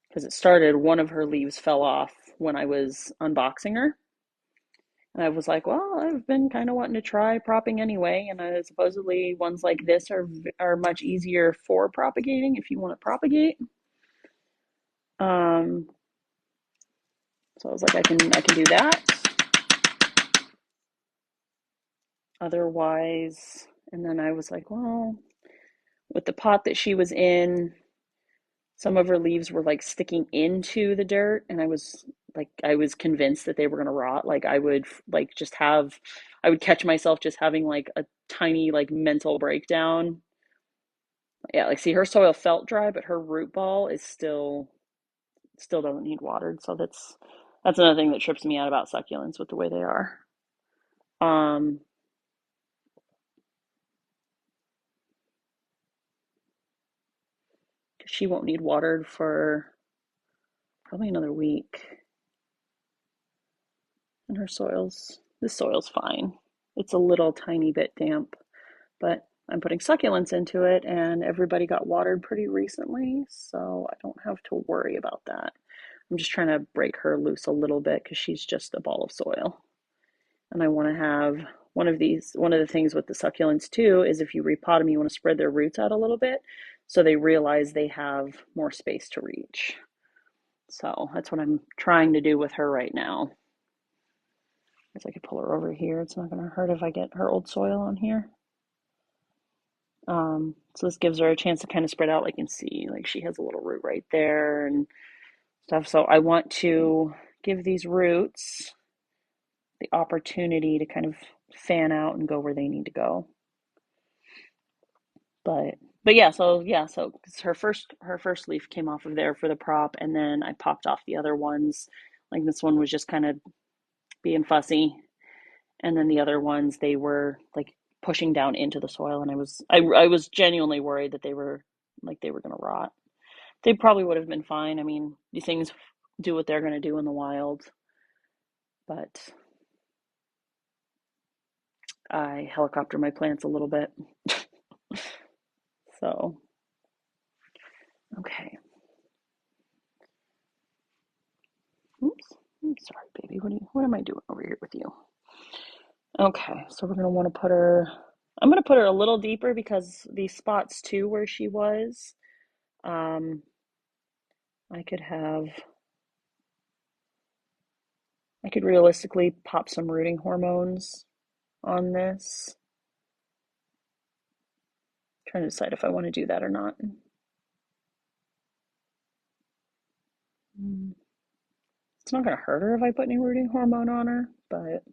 Because it started, one of her leaves fell off when I was unboxing her. And I was like, well, I've been kind of wanting to try propping anyway. And supposedly ones like this are much easier for propagating if you want to propagate. Um, so I was like, I can do that. Otherwise, and then I was like, well, with the pot that she was in, some of her leaves were like sticking into the dirt, and I was convinced that they were going to rot. Like I would like just have I would catch myself just having like a tiny like mental breakdown. Yeah, like see her soil felt dry, but her root ball is still doesn't need watered. So that's another thing that trips me out about succulents with the way they are. Um, she won't need watered for probably another week. And this soil's fine. It's a little tiny bit damp, but I'm putting succulents into it and everybody got watered pretty recently, so I don't have to worry about that. I'm just trying to break her loose a little bit because she's just a ball of soil. And I want to have one of the things with the succulents too is if you repot them, you want to spread their roots out a little bit so they realize they have more space to reach. So that's what I'm trying to do with her right now. I guess I could pull her over here. It's not going to hurt if I get her old soil on here. So this gives her a chance to kind of spread out. Like you can see, like she has a little root right there and stuff. So I want to give these roots the opportunity to kind of fan out and go where they need to go. But so her first leaf came off of there for the prop, and then I popped off the other ones. Like this one was just kind of being fussy, and then the other ones they were like pushing down into the soil, and I was genuinely worried that they were gonna rot. They probably would have been fine. I mean, these things do what they're gonna do in the wild, but I helicopter my plants a little bit. So, okay. Oops. I'm sorry, baby. What am I doing over here with you? Okay, so we're gonna want to put her. I'm gonna put her a little deeper because these spots too, where she was, um, I could have. I could realistically pop some rooting hormones on this. I'm trying to decide if I want to do that or not. Mm, It's not gonna hurt her if I put any rooting hormone on her, but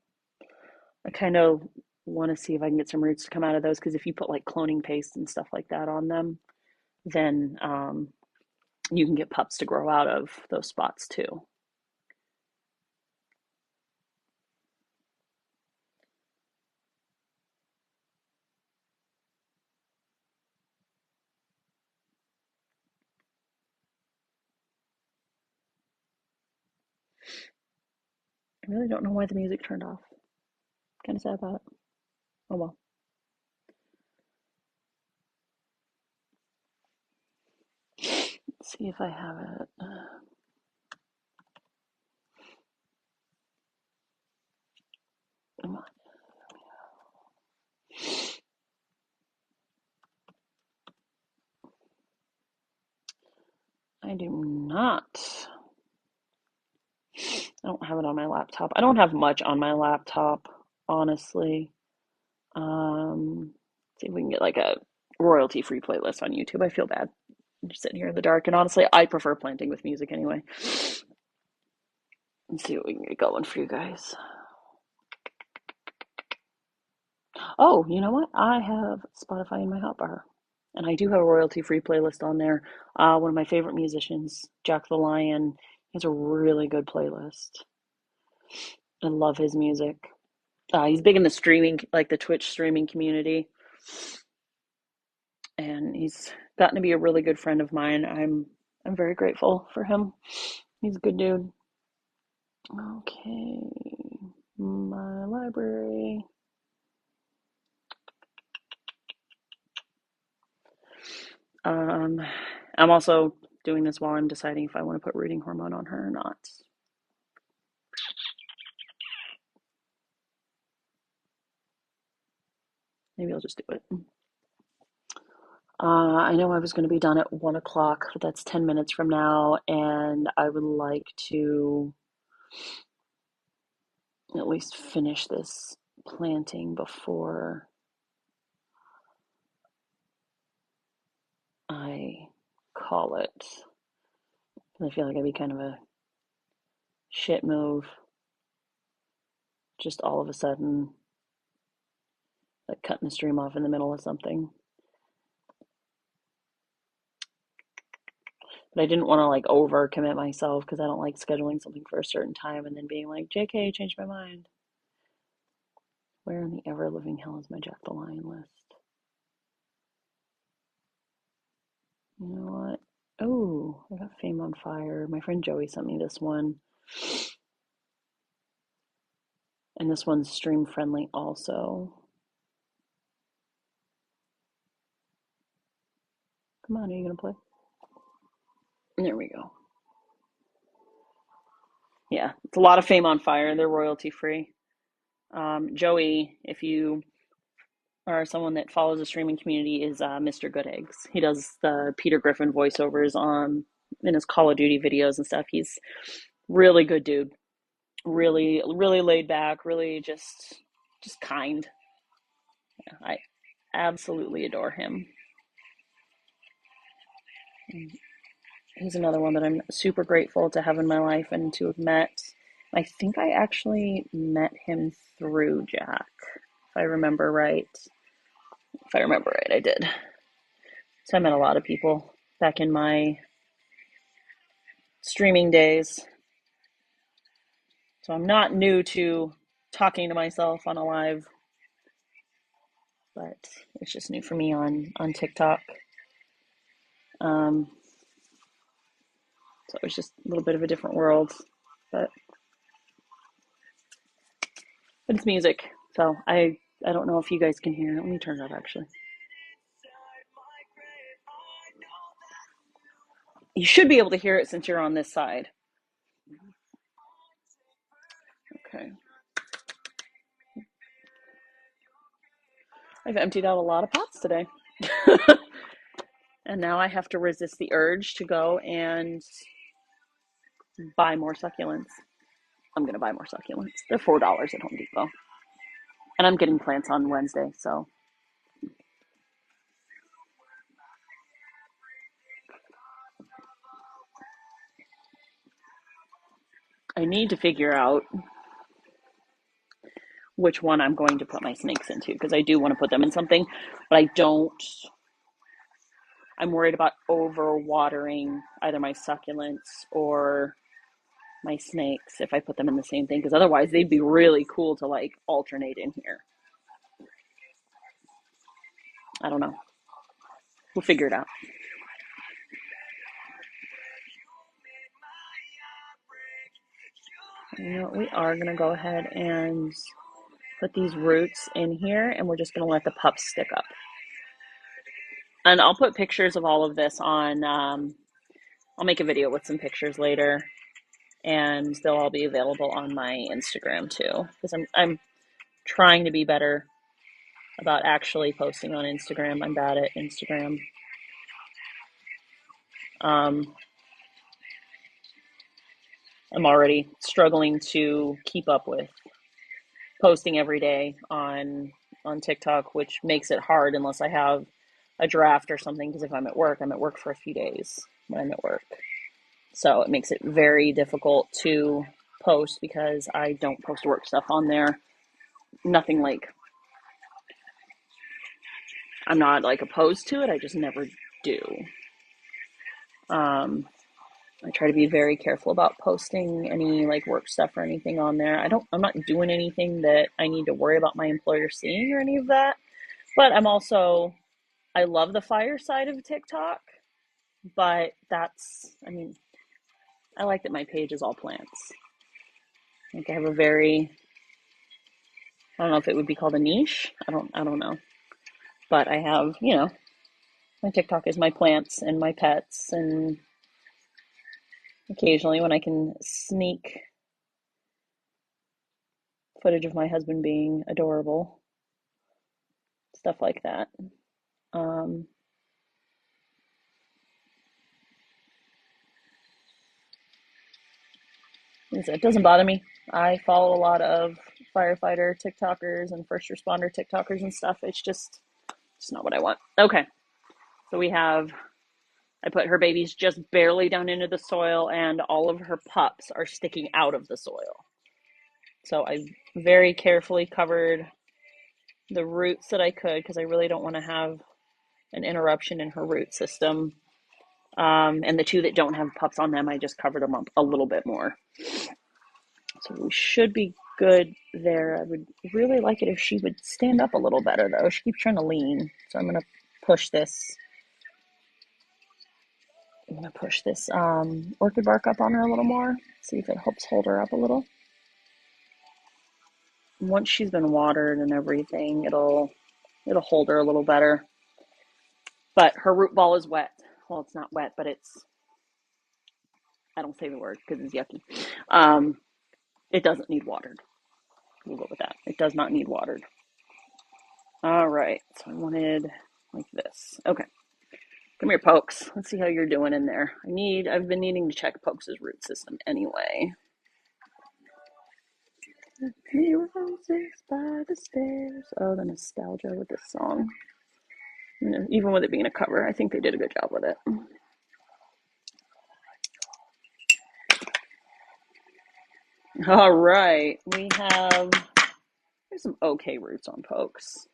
I kind of want to see if I can get some roots to come out of those because if you put like cloning paste and stuff like that on them, then you can get pups to grow out of those spots too. I really don't know why the music turned off. Kind of sad about it. Oh well. Let's see if I have it. Come on. I do not. I don't have it on my laptop. I don't have much on my laptop, honestly. See if we can get like a royalty-free playlist on YouTube. I feel bad. I'm just sitting here in the dark, and honestly, I prefer planting with music anyway. Let's see what we can get going for you guys. Oh, you know what? I have Spotify in my hotbar, and I do have a royalty-free playlist on there. One of my favorite musicians, Jack the Lion, has a really good playlist. I love his music. He's big in the streaming, like the Twitch streaming community, and he's gotten to be a really good friend of mine. I'm very grateful for him. He's a good dude. Okay, my library. Um, I'm also doing this while I'm deciding if I want to put rooting hormone on her or not. Maybe I'll just do it. I know I was going to be done at 1 o'clock, but that's 10 minutes from now, and I would like to at least finish this planting before I call it. I feel like I'd be kind of a shit move, just all of a sudden, like cutting the stream off in the middle of something. But I didn't want to like over commit myself because I don't like scheduling something for a certain time and then being like, JK, changed my mind. Where in the ever living hell is my Jack the Lion list? You know what? Oh, I got Fame on Fire. My friend Joey sent me this one. And this one's stream friendly also. Come on, are you gonna play? There we go. Yeah, it's a lot of Fame on Fire. They're royalty free. Joey, if you are someone that follows the streaming community, is Mr. Good Eggs. He does the Peter Griffin voiceovers on in his Call of Duty videos and stuff. He's really good dude. Really, really laid back. Really just kind. I absolutely adore him. He's another one that I'm super grateful to have in my life and to have met. I think I actually met him through Jack, if I remember right. If I remember right, I did. So I met a lot of people back in my streaming days. So I'm not new to talking to myself on a live, but it's just new for me on TikTok. Um, so it was just a little bit of a different world, but it's music. So I don't know if you guys can hear it. Let me turn it up actually. You should be able to hear it since you're on this side. Okay. I've emptied out a lot of pots today. And now I have to resist the urge to go and buy more succulents. I'm going to buy more succulents. They're $4 at Home Depot. And I'm getting plants on Wednesday, so. I need to figure out which one I'm going to put my snakes into because I do want to put them in something, but I don't. I'm worried about over watering either my succulents or my snakes if I put them in the same thing because otherwise they'd be really cool to like alternate in here. I don't know. We'll figure it out. You know, we are going to go ahead and put these roots in here and we're just going to let the pups stick up. And I'll put pictures of all of this on, I'll make a video with some pictures later and they'll all be available on my Instagram too. Because I'm trying to be better about actually posting on Instagram. I'm bad at Instagram. I'm already struggling to keep up with posting every day on TikTok, which makes it hard unless I have a draft or something. Because if I'm at work for a few days when I'm at work. So it makes it very difficult to post because I don't post work stuff on there. Nothing like, I'm not like opposed to it. I just never do. I try to be very careful about posting any like work stuff or anything on there. I'm not doing anything that I need to worry about my employer seeing or any of that. But I love the fire side of TikTok, but I mean, I like that my page is all plants. Like I have I don't know if it would be called a niche. I don't know. But I have, my TikTok is my plants and my pets, and occasionally when I can sneak footage of my husband being adorable, stuff like that. Um, it doesn't bother me. I follow a lot of firefighter TikTokers and first responder TikTokers and stuff. It's not what I want. Okay, so I put her babies just barely down into the soil, and all of her pups are sticking out of the soil. So I very carefully covered the roots that I could because I really don't want to have an interruption in her root system. And the two that don't have pups on them, I just covered them up a little bit more. So we should be good there. I would really like it if she would stand up a little better, though. She keeps trying to lean. So I'm going to push this. I'm going to push this orchid bark up on her a little more. See if it helps hold her up a little. Once she's been watered and everything, it'll hold her a little better. But her root ball is wet. Well, it's not wet, but I don't say the word because it's yucky. It doesn't need watered. We'll go with that. It does not need watered. All right, so I wanted like this. Okay, come here, Pokes. Let's see how you're doing in there. I've been needing to check Pokes' root system anyway. Roses by the stairs. Oh, the nostalgia with this song. Even with it being a cover, I think they did a good job with it. All right, there's some okay roots on Pokes.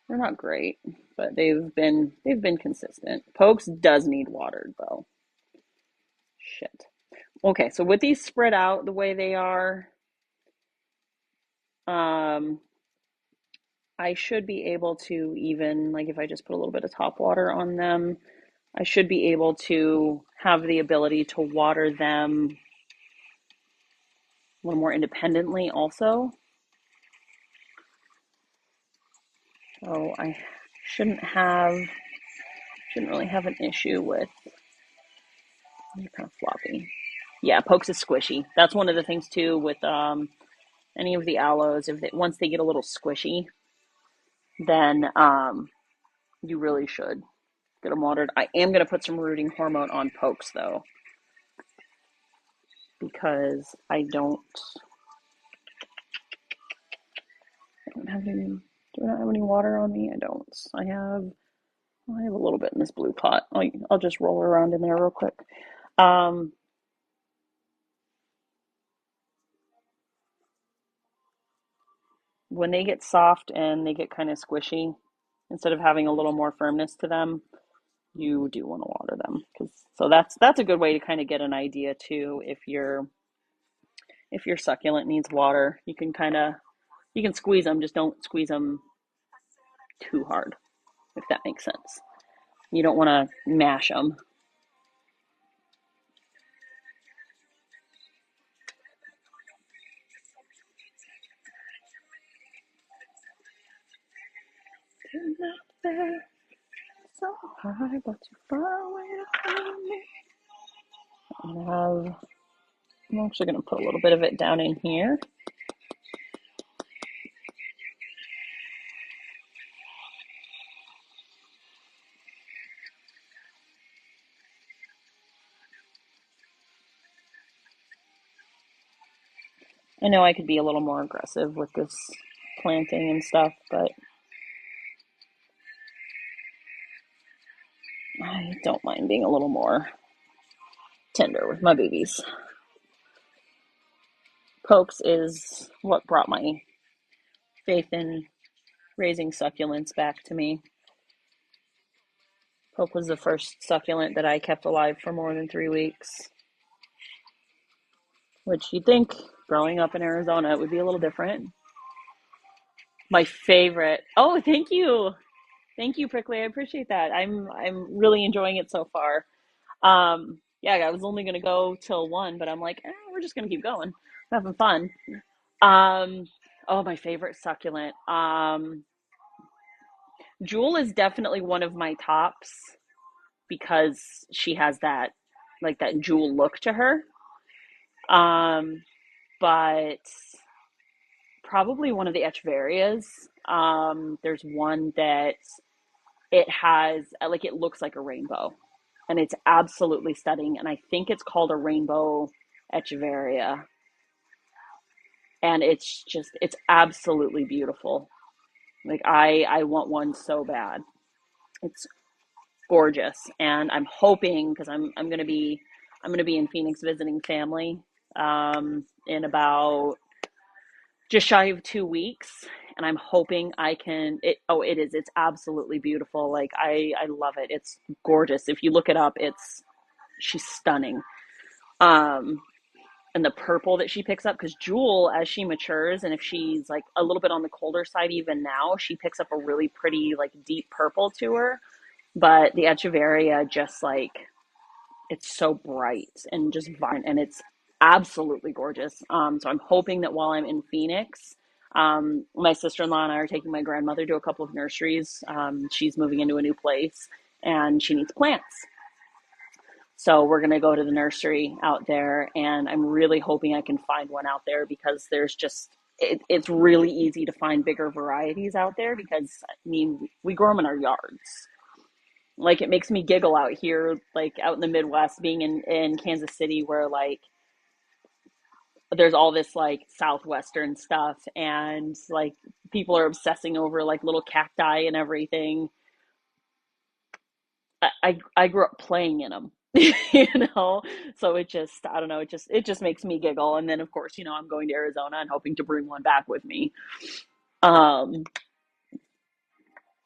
They're not great, but they've been consistent. Pokes does need watered though. Shit. Okay, so with these spread out the way they are, I should be able to, even like if I just put a little bit of top water on them, I should be able to have the ability to water them a little more independently also. So I shouldn't really have an issue with, they're kind of floppy. Yeah, Pokes is squishy. That's one of the things too with any of the aloes. Once they get a little squishy, then you really should get them watered. I am going to put some rooting hormone on Pokes though, because I don't have any. Do I not have any water on me? I don't. I have a little bit in this blue pot. I'll just roll around in there real quick. When they get soft and they get kind of squishy, instead of having a little more firmness to them, you do want to water them. So that's a good way to kind of get an idea too. If your succulent needs water, you can squeeze them. Just don't squeeze them too hard, if that makes sense. You don't want to mash them. So high, but too far away from me. I'm actually going to put a little bit of it down in here. I know I could be a little more aggressive with this planting and stuff, but I don't mind being a little more tender with my babies. Pokes is what brought my faith in raising succulents back to me. Hope was the first succulent that I kept alive for more than 3 weeks, which you'd think growing up in Arizona it would be a little different. My favorite. Oh, thank you. Thank you, Prickly. I appreciate that. I'm really enjoying it so far. Yeah, I was only gonna go till 1, but I'm like, we're just gonna keep going. I'm having fun. Um, oh, my favorite succulent. Jewel is definitely one of my tops because she has that like that jewel look to her. Um, but probably one of the Echeverias. There's one that it has like it looks like a rainbow, and it's absolutely stunning. And I think it's called a rainbow Echeveria, and it's absolutely beautiful. Like I want one so bad. It's gorgeous, and I'm hoping because I'm gonna be in Phoenix visiting family in about just shy of 2 weeks, and I'm hoping I can it oh it is it's absolutely beautiful. Like I love it. It's gorgeous. If you look it up, it's she's stunning. Um and the purple that she picks up, because Jewel, as she matures, and if she's like a little bit on the colder side even now, she picks up a really pretty like deep purple to her. But the Echeveria just like it's so bright and just vibrant, and it's absolutely gorgeous. So I'm hoping that while I'm in Phoenix, my sister-in-law and I are taking my grandmother to a couple of nurseries. She's moving into a new place and she needs plants. So we're going to go to the nursery out there, and I'm really hoping I can find one out there because there's just it's really easy to find bigger varieties out there because I mean we grow them in our yards. Like it makes me giggle out here, like out in the Midwest, being in Kansas City, where like there's all this like southwestern stuff, and like people are obsessing over like little cacti and everything. I grew up playing in them, you know, so it just I don't know, it just makes me giggle. And then of course, I'm going to Arizona and hoping to bring one back with me. Um,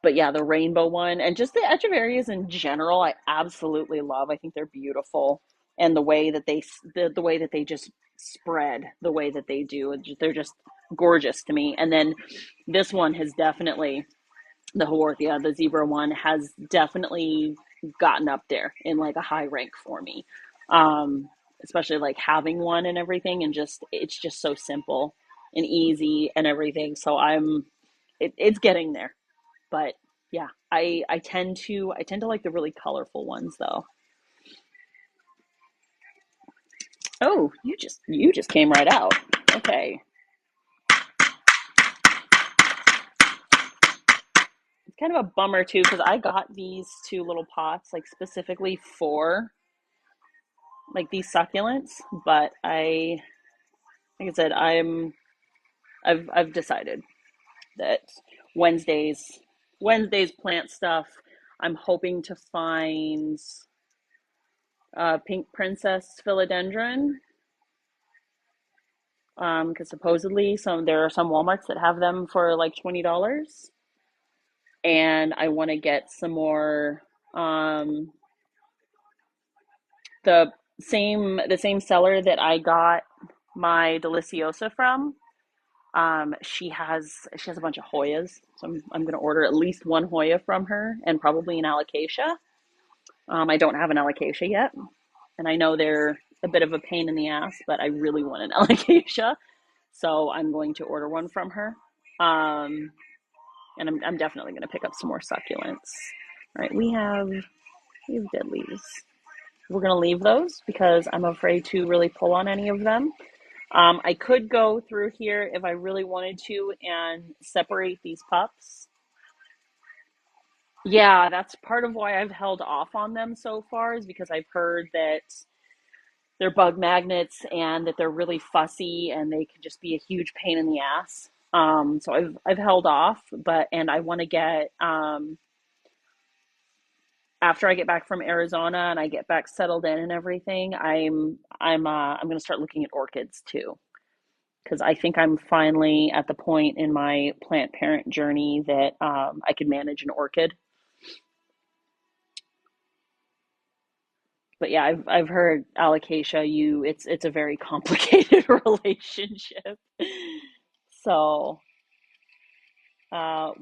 but yeah, the rainbow one and just the Echeverias in general, I absolutely love. I think they're beautiful, and the way that they just spread the way that they do, they're just gorgeous to me. And then this one has definitely the Haworthia, the zebra one, has definitely gotten up there in like a high rank for me. Um, Especially like having one and everything, and just it's just so simple and easy and everything. So it's getting there. But yeah, I tend to like the really colorful ones though. Oh, you just came right out. Okay. It's kind of a bummer too because I got these two little pots like specifically for like these succulents, but like I said, I've decided that Wednesdays Wednesdays plant stuff. I'm hoping to find pink princess philodendron, because supposedly there are some Walmarts that have them for like $20, and I want to get some more. Um, the same seller that I got my Deliciosa from. She has a bunch of Hoyas, so I'm going to order at least one Hoya from her, and probably an alocasia. I don't have an alocasia yet, and I know they're a bit of a pain in the ass, but I really want an alocasia, so I'm going to order one from her. Um, and I'm definitely going to pick up some more succulents. All right, we have dead leaves. We're going to leave those because I'm afraid to really pull on any of them. I could go through here if I really wanted to and separate these pups. Yeah, that's part of why I've held off on them so far, is because I've heard that they're bug magnets and that they're really fussy and they can just be a huge pain in the ass. So I've held off, and I want to get after I get back from Arizona and I get back settled in and everything, I'm going to start looking at orchids too, because I think I'm finally at the point in my plant parent journey that I can manage an orchid. But yeah, I've heard alocasia. It's a very complicated relationship. So,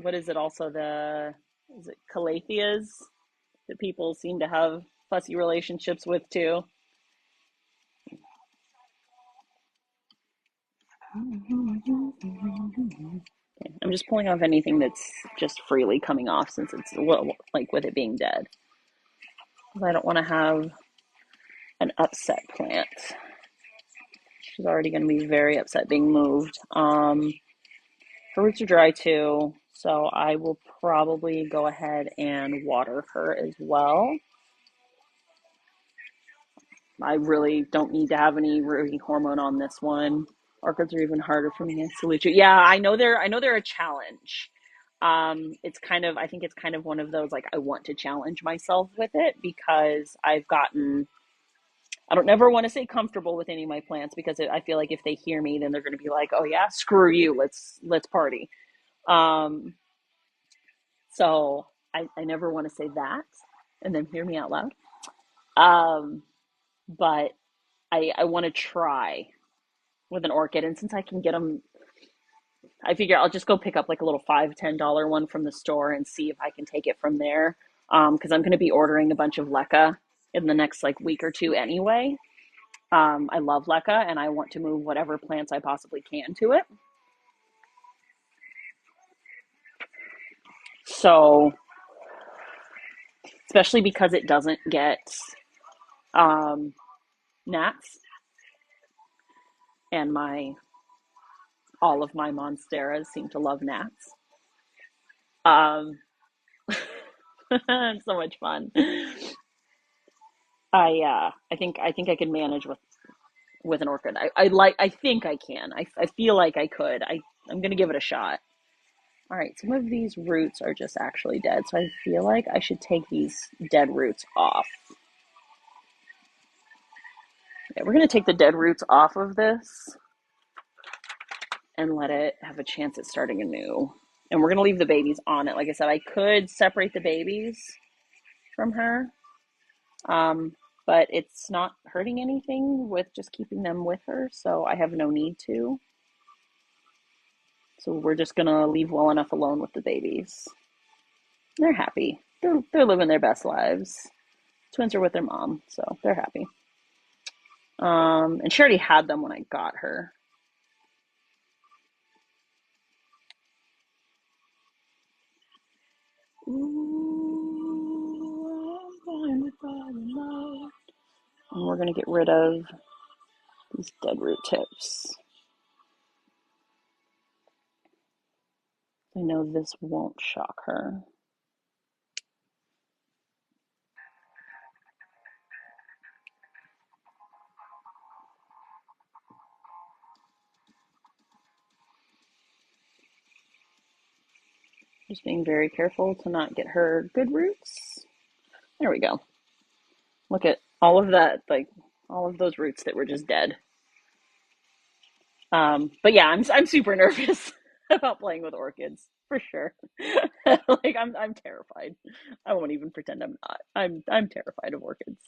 what is it? Also, the is it calatheas that people seem to have fussy relationships with too. Okay, I'm just pulling off anything that's just freely coming off since it's like with it being dead. 'Cause I don't want to have an upset plant. She's already going to be very upset being moved. Her roots are dry too, so I will probably go ahead and water her as well. I really don't need to have any rooting hormone on this one. Orchids are even harder for me to salute you. Yeah, I know they're a challenge. It's kind of I think it's kind of one of those like I want to challenge myself with it because I've gotten I don't never want to say comfortable with any of my plants because I feel like if they hear me then they're going to be like, "Oh yeah, screw you. Let's party." Um, so I never want to say that and then hear me out loud. Um, but I want to try with an orchid. And since I can get them, I figure I'll just go pick up like a little $5, $10 one from the store and see if I can take it from there. Because I'm going to be ordering a bunch of leca in the next like week or two anyway. I love leca and I want to move whatever plants I possibly can to it. So, especially because it doesn't get um, gnats, and my all of my monsteras seem to love gnats. Um, it's so much fun. I think I can manage with an orchid. I think I can. I feel like I could. I'm gonna give it a shot. All right, some of these roots are just actually dead, so I feel like I should take these dead roots off. Okay, we're gonna take the dead roots off of this and let it have a chance at starting anew. And we're gonna leave the babies on it. Like I said, I could separate the babies from her, um, but it's not hurting anything with just keeping them with her, so I have no need to. So we're just gonna leave well enough alone with the babies. They're happy. They're living their best lives. Twins are with their mom, so they're happy. And she already had them when I got her. And we're gonna get rid of these dead root tips. I know this won't shock her. Just being very careful to not get her good roots. There we go. Look at all of that, like all of those roots that were just dead. But yeah, I'm super nervous about playing with orchids for sure. Like I'm terrified. I won't even pretend I'm not. I'm terrified of orchids.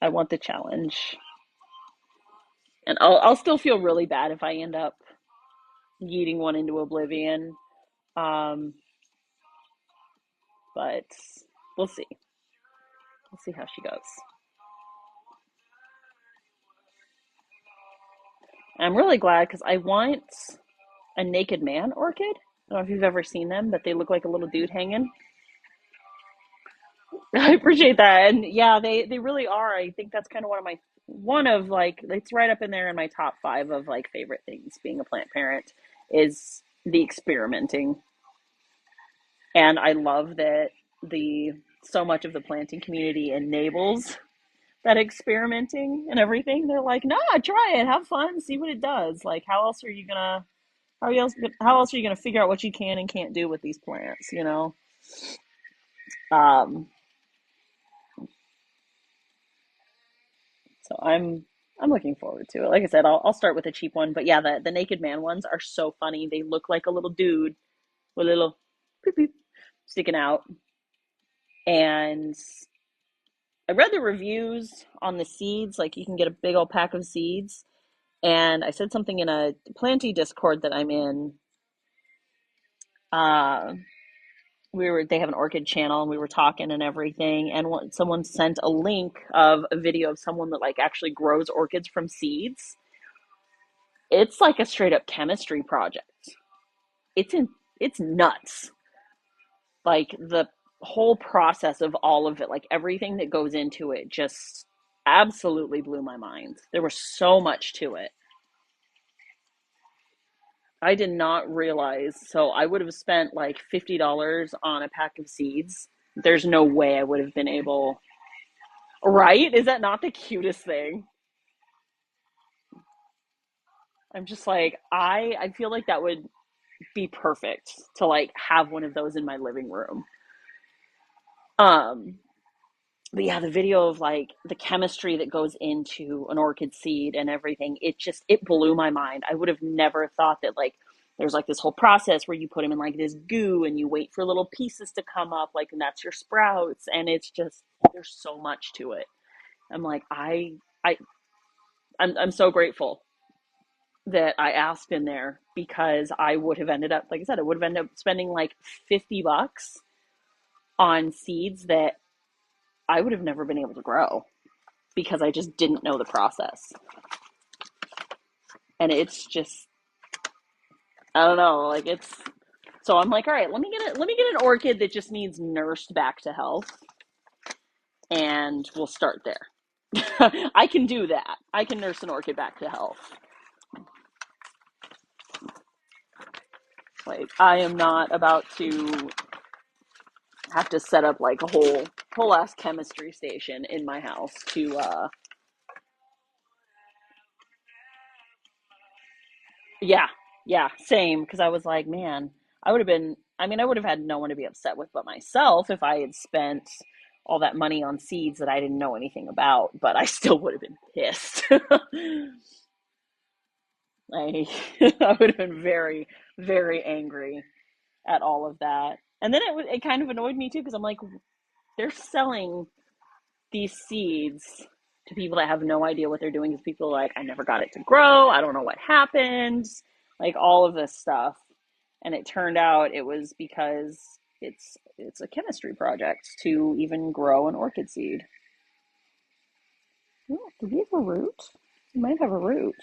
I want the challenge, and I'll still feel really bad if I end up yeeting one into oblivion. Um, but we'll see. We'll see how she goes. And I'm really glad because I want a naked man orchid. I don't know if you've ever seen them, but they look like a little dude hanging. I appreciate that. And yeah, they really are. I think that's kind of one of like it's right up in there in my top 5 of like favorite things being a plant parent is the experimenting. And I love that the so much of the planting community enables that experimenting and everything. They're like, "No, try it, have fun, see what it does." Like how else are you gonna figure out what you can and can't do with these plants, you know? Um, so I'm looking forward to it. Like I said, I'll start with a cheap one, but yeah, the naked man ones are so funny. They look like a little dude with a little peep peep sticking out, and I read the reviews on the seeds, like you can get a big old pack of seeds. And I said something in a planty Discord that I'm in. Uh, they have an orchid channel and we were talking and everything. And someone sent a link of a video of someone that like actually grows orchids from seeds. It's like a straight up chemistry project. It's in, it's nuts. Like the whole process of all of it, like everything that goes into it just absolutely blew my mind. There was so much to it. I did not realize. So I would have spent like $50 on a pack of seeds. There's no way I would have been able. Right? Is that not the cutest thing? I'm just like, I feel like that would be perfect to like have one of those in my living room. Um, but yeah, the video of like the chemistry that goes into an orchid seed and everything, it blew my mind. I would have never thought that like there's like this whole process where you put them in like this goo and you wait for little pieces to come up, like, and that's your sprouts. And it's just, there's so much to it. I'm like, I, I'm so grateful that I asked in there because I would have ended up, like I said, I would have ended up spending like $50 on seeds that I would have never been able to grow because I just didn't know the process. And it's just, I don't know, like it's, so I'm like, all right, let me get an orchid that just needs nursed back to health and we'll start there. I can do that. I can nurse an orchid back to health. Like I am not about to have to set up like a whole ass chemistry station in my house to yeah, yeah, same. Because I was like, man, I would have been, I mean, I would have had no one to be upset with but myself if I had spent all that money on seeds that I didn't know anything about, but I still would have been pissed. I, I would have been very, very angry at all of that. And then it kind of annoyed me too, because I'm like, they're selling these seeds to people that have no idea what they're doing because people are like, I never got it to grow. I don't know what happened. Like all of this stuff. And it turned out it was because it's a chemistry project to even grow an orchid seed. Oh, do we have a root? We might have a root.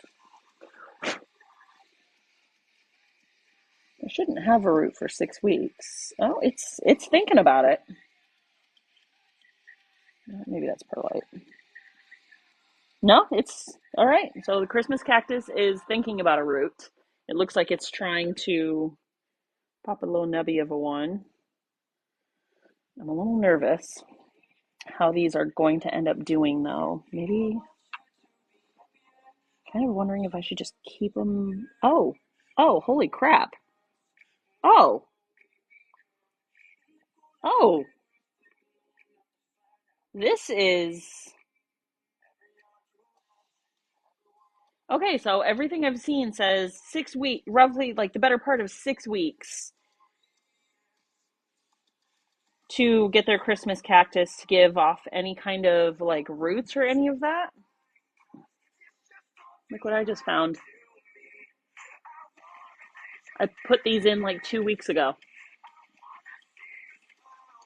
I shouldn't have a root for 6 weeks. Oh, it's thinking about it. Maybe that's perlite. No, it's all right. So the Christmas cactus is thinking about a root. It looks like it's trying to pop a little nubby of a one. I'm a little nervous how these are going to end up doing though. Maybe kind of wondering if I should just keep them. Oh, oh, holy crap. Oh, oh, this is okay. So everything I've seen says 6 week, roughly like the better part of 6 weeks to get their Christmas cactus to give off any kind of like roots or any of that. Look what I just found. I put these in like 2 weeks ago.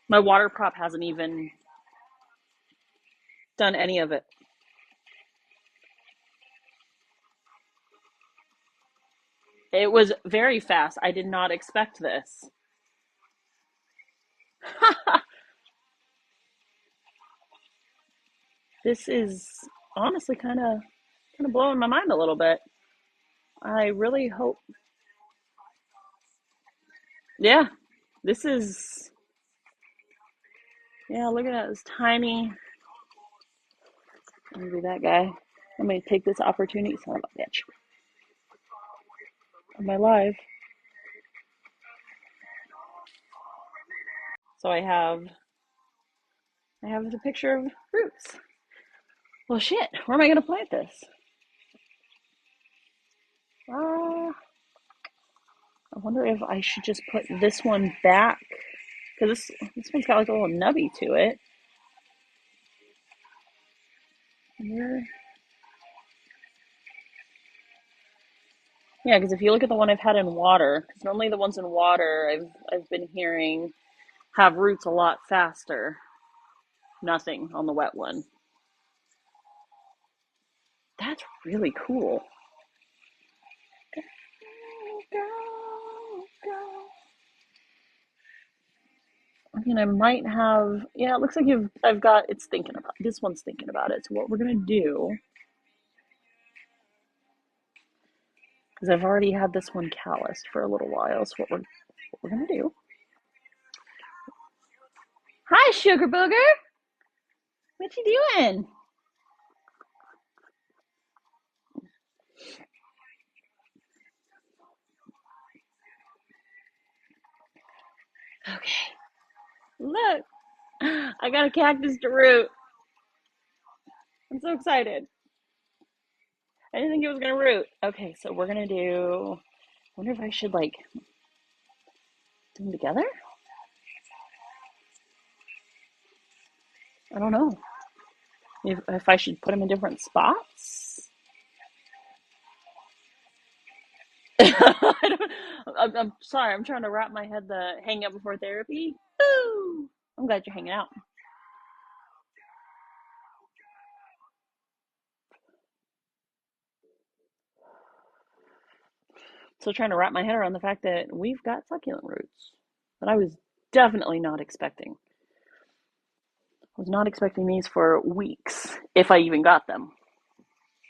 My water prop hasn't even done any of it. It was very fast. I did not expect this. This is honestly kind of blowing my mind a little bit. I really hope. Yeah, this is. Yeah, look at that. It's tiny. Maybe that guy. I'm gonna take this opportunity. Son of a bitch. On my live. So I have the picture of roots. Well, shit. Where am I gonna plant this? I wonder if I should just put this one back because this one's got like a little nubby to it. Where- Yeah, because if you look at the one I've had in water, because normally the ones in water I've been hearing have roots a lot faster. Nothing on the wet one. That's really cool. Go, go. I mean, I might have. Yeah, it looks like you've. I've got. It's thinking about. This one's thinking about it. So what we're gonna do, because I've already had this one calloused for a little while. So what we're gonna do. Hi, sugar booger. What you doing? Okay. Look, I got a cactus to root. I'm so excited. I didn't think it was gonna root. Okay, so we're gonna do. I wonder if I should like do them together. I don't know. If I should put them in different spots. I'm sorry. I'm trying to wrap my head the hang out before therapy. Woo! I'm glad you're hanging out. So trying to wrap my head around the fact that we've got succulent roots that I was definitely not expecting. I was not expecting these for weeks, if I even got them.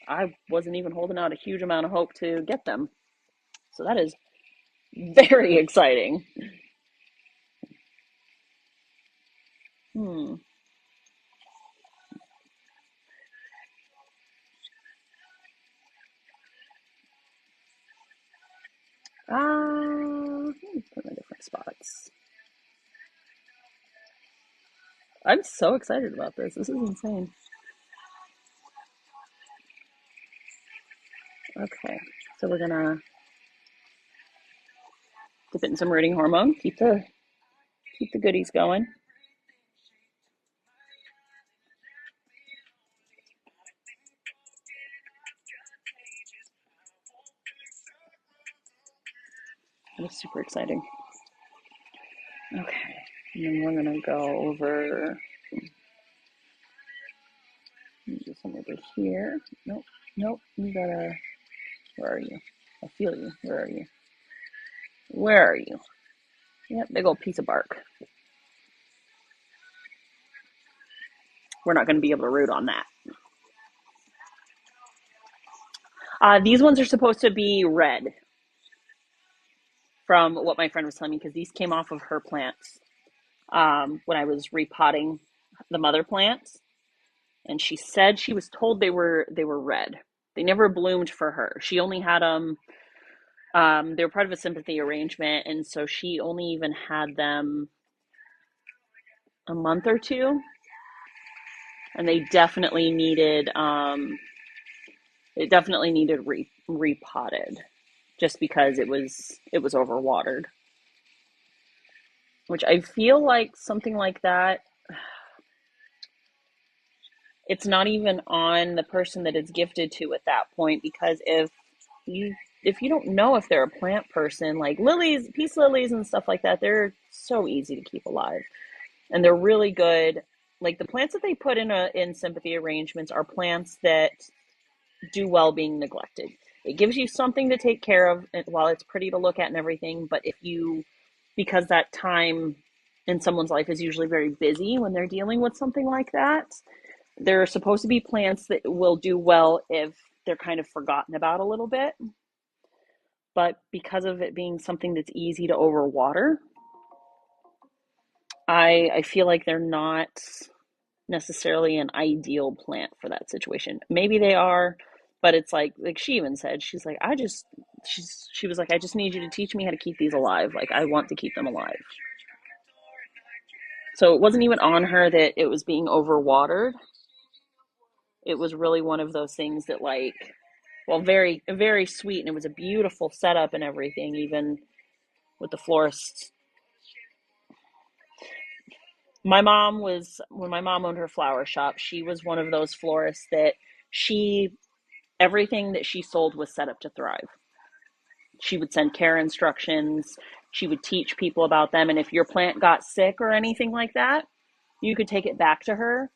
I wasn't even holding out a huge amount of hope to get them. So that is very exciting. Hmm. Put them in different spots. I'm so excited about this. This is insane. Okay, so we're gonna dip it in some rooting hormone. Keep the goodies going. It's super exciting. Okay, and then we're gonna go over some over here. Nope, nope. You gotta. Where are you? I feel you. Where are you? Where are you? Yep, big old piece of bark. We're not gonna be able to root on that. These ones are supposed to be red, from what my friend was telling me, because these came off of her plants when I was repotting the mother plants, and she said she was told they were red. They never bloomed for her. She only had them. They were part of a sympathy arrangement, and so she only even had them a month or two, and they definitely needed repotted, just because it was overwatered. Which I feel like something like that, it's not even on the person that it's gifted to at that point, because you if you don't know if they're a plant person, like lilies, peace lilies and stuff like that, they're so easy to keep alive. And they're really good. Like the plants that they put in sympathy arrangements are plants that do well being neglected. It gives you something to take care of while it's pretty to look at and everything, but because that time in someone's life is usually very busy when they're dealing with something like that, there are supposed to be plants that will do well if they're kind of forgotten about a little bit. But because of it being something that's easy to overwater, I feel like they're not necessarily an ideal plant for that situation. Maybe they are, but it's like she even said, she's like, she was like, I just need you to teach me how to keep these alive. Like I want to keep them alive. So it wasn't even on her that it was being overwatered. It was really one of those things that, like, well, very very sweet, and it was a beautiful setup and everything, even with the florist. My mom was, when my mom owned her flower shop, she was one of those florists that she, everything that she sold was set up to thrive. She would send care instructions. She would teach people about them. And if your plant got sick or anything like that, you could take it back to her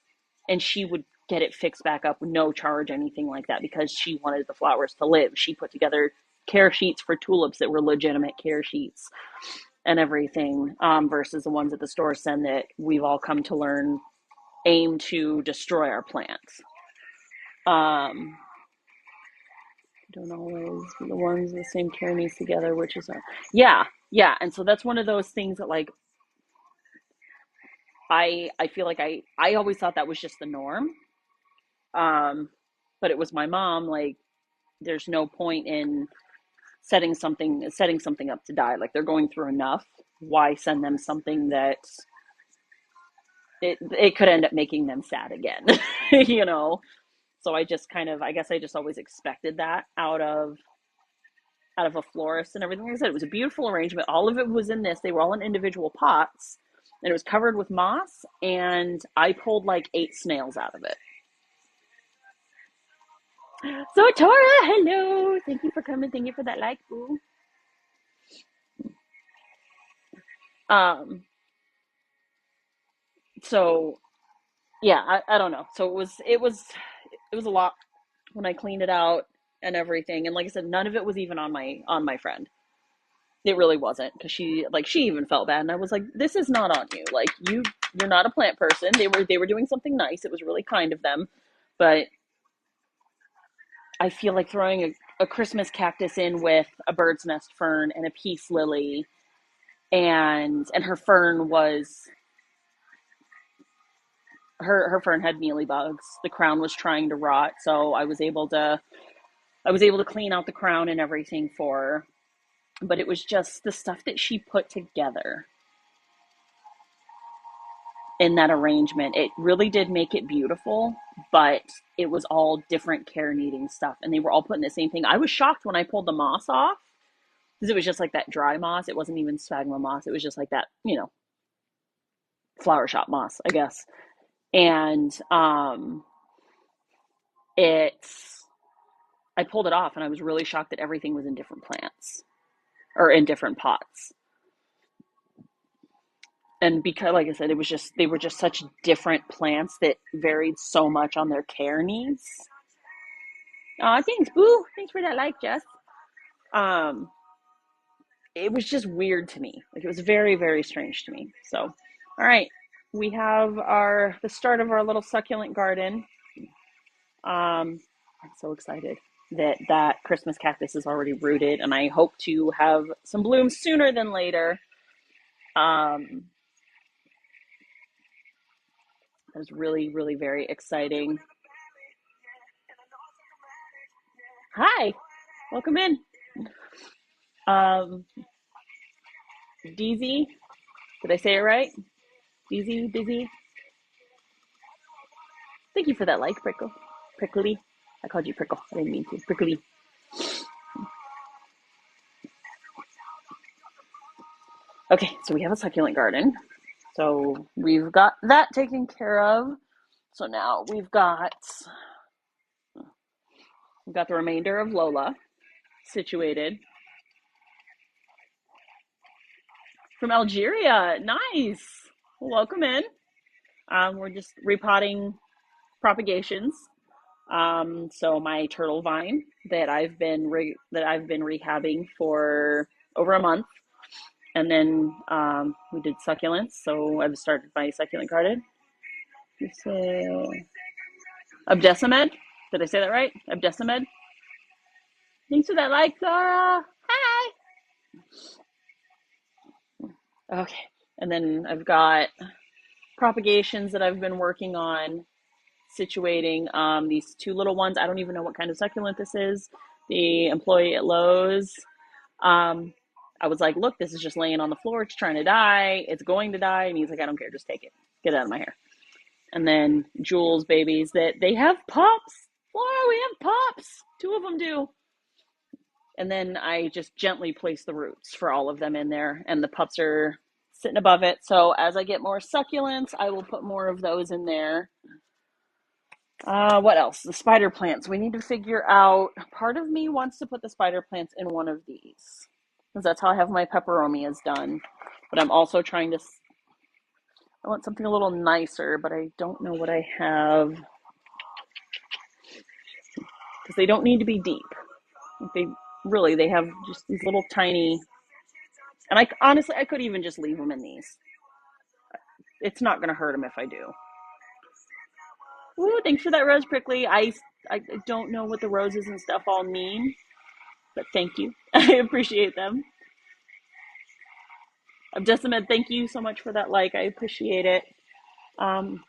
and she would get it fixed back up with no charge, anything like that, because she wanted the flowers to live. She put together care sheets for tulips that were legitimate care sheets and everything, versus the ones at the store send that we've all come to learn aim to destroy our plants. Um, don't always be the ones the same care needs together, which is yeah, yeah. And so that's one of those things that like I feel like I always thought that was just the norm. Um, but it was my mom, like, there's no point in setting something up to die. Like, they're going through enough. Why send them something that it could end up making them sad again, you know? So I just kind of, I guess I just always expected that out of a florist and everything. Like I said, it was a beautiful arrangement. All of it was in this. They were all in individual pots, and it was covered with moss. And I pulled like 8 snails out of it. So Tora, hello. Thank you for coming. Thank you for that like, boo. Um. So yeah, I don't know. So it was a lot when I cleaned it out and everything. And like I said, none of it was even on my friend. It really wasn't, because she even felt bad, and I was like, this is not on you. Like, you're not a plant person. They were doing something nice. It was really kind of them, but I feel like throwing a Christmas cactus in with a bird's nest fern and a peace lily, and her fern was her fern had mealy bugs. The crown was trying to rot, so I was able to clean out the crown and everything for her. But it was just the stuff that she put together in that arrangement. It really did make it beautiful, but it was all different care needing stuff, and they were all put in the same thing. I was shocked when I pulled the moss off, because it was just like that dry moss. It wasn't even sphagnum moss. It was just like that, flower shop moss, I guess. And it's I pulled it off, and I was really shocked that everything was in different plants or in different pots. And because, like I said, they were just such different plants that varied so much on their care needs. Thanks, boo. Thanks for that like, Jess. Um, it was just weird to me. Like, it was very, very strange to me. So, all right, we have the start of our little succulent garden. I'm so excited that Christmas cactus is already rooted, and I hope to have some blooms sooner than later. Um, it was really, really very exciting. Hi, welcome in. Um, DZ, did I say it right? DZ, Dizzy. Thank you for that like, Prickle. Prickly. I called you Prickle. I didn't mean to. Prickly. Okay, so we have a succulent garden. So we've got that taken care of. So now we've got the remainder of Lola situated. From Algeria. Nice. Welcome in. We're just repotting propagations. So my turtle vine that I've been rehabbing for over a month, and then we did succulents. So I've started my succulent garden. You say Abdesimed? Did I say that right? Abdesimed. Thanks for that like, Laura. Hi. Okay, and then I've got propagations that I've been working on situating. These 2 little ones. I don't even know what kind of succulent this is. The employee at Lowe's. Um, I was like, look, this is just laying on the floor. It's trying to die. It's going to die. And he's like, I don't care. Just take it. Get it out of my hair. And then Jules babies that they have pups. Laura, we have pups. 2 of them do. And then I just gently place the roots for all of them in there. And the pups are sitting above it. So as I get more succulents, I will put more of those in there. What else? The spider plants. We need to figure out. Part of me wants to put the spider plants in one of these because that's how I have my peperomias done. But I'm also trying to. I want something a little nicer, but I don't know what I have because they don't need to be deep. They really they have just these little tiny. And I honestly I could even just leave them in these. It's not going to hurt them if I do. Ooh, thanks for that rose prickly. I don't know what the roses and stuff all mean, but thank you. I appreciate them. Jessamine, thank you so much for that like. I appreciate it. Um,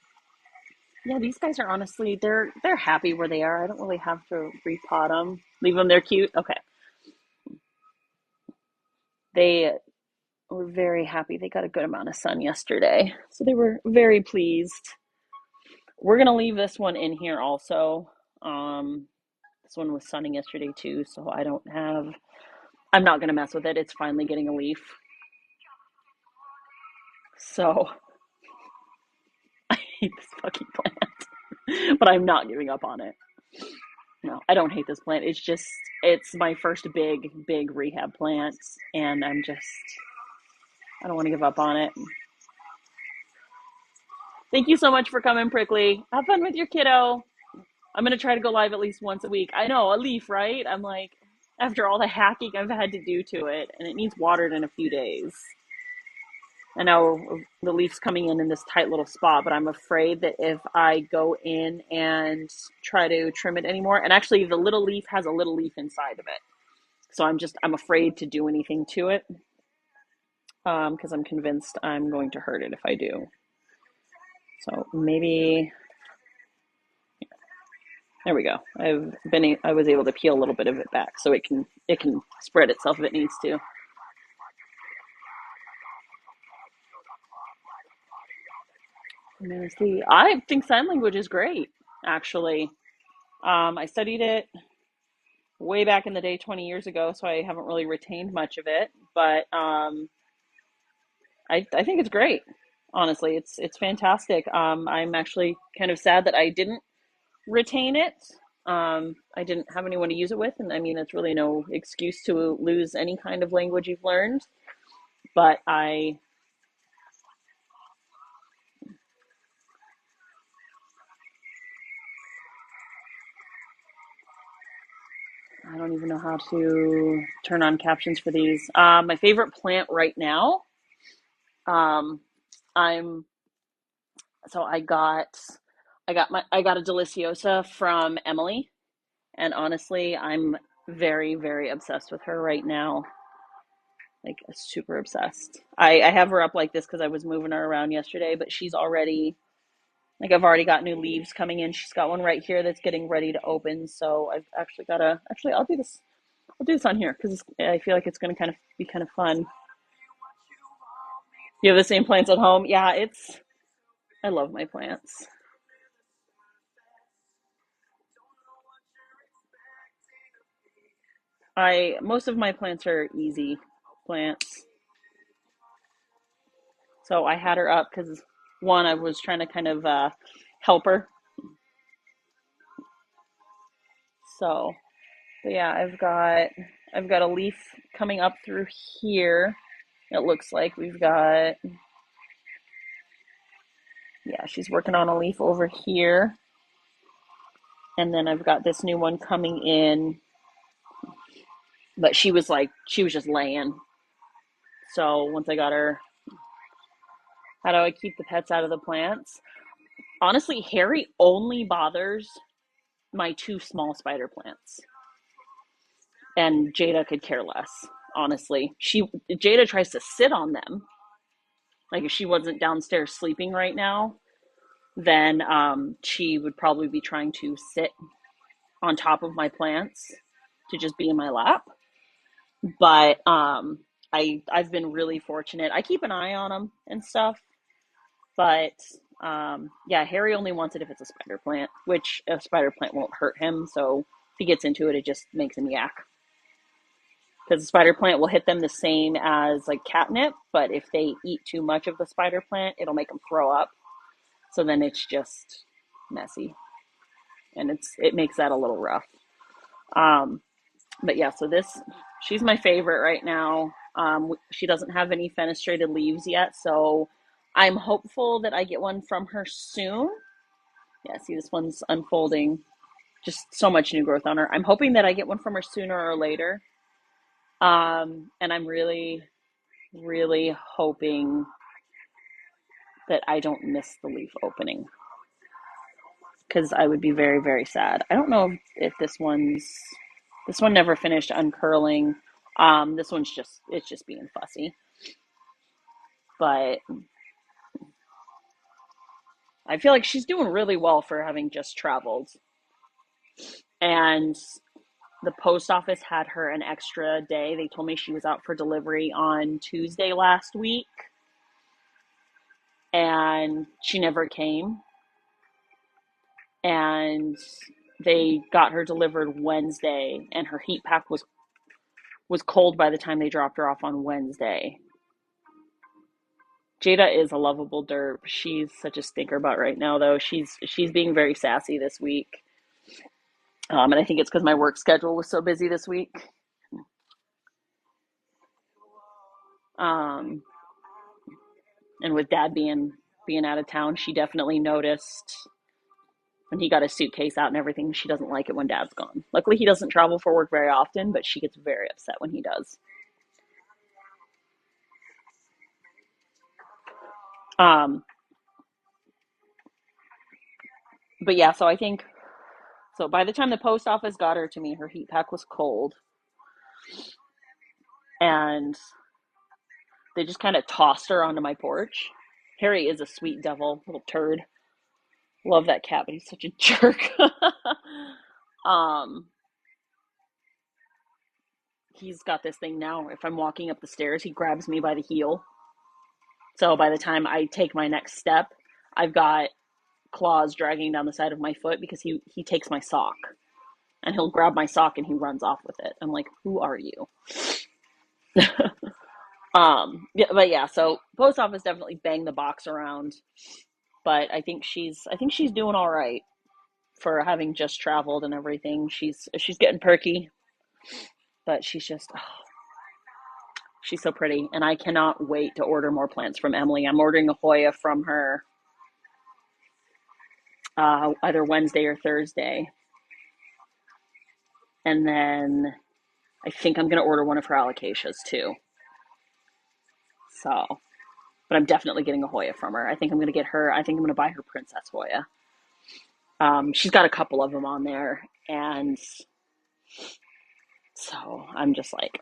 yeah, these guys are honestly they're happy where they are. I don't really have to repot them. Leave them. They're cute. Okay. They were very happy. They got a good amount of sun yesterday, so they were very pleased. We're gonna leave this one in here also. This one was sunning yesterday too, so I'm not gonna mess with it. It's finally getting a leaf. So I hate this fucking plant, but I'm not giving up on it. No, I don't hate this plant. It's my first big rehab plant, and I don't want to give up on it. Thank you so much for coming, Prickly. Have fun with your kiddo. I'm gonna try to go live at least once a week. I know, a leaf, right? I'm like, after all the hacking I've had to do to it, and it needs watered in a few days. I know the leaf's coming in this tight little spot, but I'm afraid that if I go in and try to trim it anymore, and actually the little leaf has a little leaf inside of it. So I'm afraid to do anything to it because I'm convinced I'm going to hurt it if I do. So maybe, there we go. I was able to peel a little bit of it back so it can spread itself if it needs to. I think sign language is great, actually. I studied it way back in the day 20 years ago, so I haven't really retained much of it, but I think it's great. Honestly, it's fantastic. I'm actually kind of sad that I didn't retain it. I didn't have anyone to use it with, and I mean, it's really no excuse to lose any kind of language you've learned, but I don't even know how to turn on captions for these. My favorite plant right now, um, I'm so I got a deliciosa from Emily, and honestly, I'm very obsessed with her right now. Like super obsessed. I have her up like this because I was moving her around yesterday, but she's already like I've already got new leaves coming in. She's got one right here that's getting ready to open. So I've actually got to actually I'll do this. I'll do this on here because I feel like it's going to kind of be kind of fun. You have the same plants at home? Yeah, I love my plants. I Most of my plants are easy plants. So I had her up because one, I was trying to kind of help her. So, but yeah, I've got a leaf coming up through here. It looks like we've got, yeah, she's working on a leaf over here. And then I've got this new one coming in, but she was just laying. So once I got her, how do I keep the pets out of the plants? Honestly, Harry only bothers my two small spider plants, and Jada could care less. Honestly, Jada tries to sit on them. Like if she wasn't downstairs sleeping right now, then she would probably be trying to sit on top of my plants to just be in my lap. But I've been really fortunate. I keep an eye on them and stuff, but yeah, Harry only wants it if it's a spider plant, which a spider plant won't hurt him. So if he gets into it, it just makes him yak. because the spider plant will hit them the same as like catnip, but if they eat too much of the spider plant, it'll make them throw up. So then it's just messy, and it makes that a little rough. Um, but yeah, so this she's my favorite right now. She doesn't have any fenestrated leaves yet, so I'm hopeful that I get one from her soon. Yeah, see this one's unfolding. Just so much new growth on her. I'm hoping that I get one from her sooner or later. And I'm really, really hoping that I don't miss the leaf opening because I would be very, very sad. I don't know if this one never finished uncurling. This one's it's just being fussy. But I feel like she's doing really well for having just traveled. And the post office had her an extra day. They told me she was out for delivery on Tuesday last week, and she never came. And they got her delivered Wednesday, and her heat pack was cold by the time they dropped her off on Wednesday. Jada is a lovable derp. She's such a stinker butt right now, though. She's being very sassy this week, and I think it's because my work schedule was so busy this week. Um, and with Dad being out of town, she definitely noticed when he got his suitcase out and everything. She doesn't like it when Dad's gone. Luckily, he doesn't travel for work very often, but she gets very upset when he does. Um, but yeah, so I think so. By the time the post office got her to me, her heat pack was cold, and they just kind of tossed her onto my porch. Harry is a sweet devil, little turd. Love that cat, but he's such a jerk. um, he's got this thing now. If I'm walking up the stairs, he grabs me by the heel. So by the time I take my next step, I've got claws dragging down the side of my foot because he takes my sock, and he'll grab my sock and he runs off with it. I'm like, who are you? Yeah, but yeah, so post office definitely banged the box around, but I think she's doing all right for having just traveled and everything. She's getting perky, but she's so pretty, and I cannot wait to order more plants from Emily. I'm ordering a Hoya from her either Wednesday or Thursday, and then I think I'm gonna order one of her alocasias too. So, but I'm definitely getting a Hoya from her. I think I'm gonna get her. I think I'm gonna buy her Princess Hoya. She's got a couple of them on there, and so I'm just like,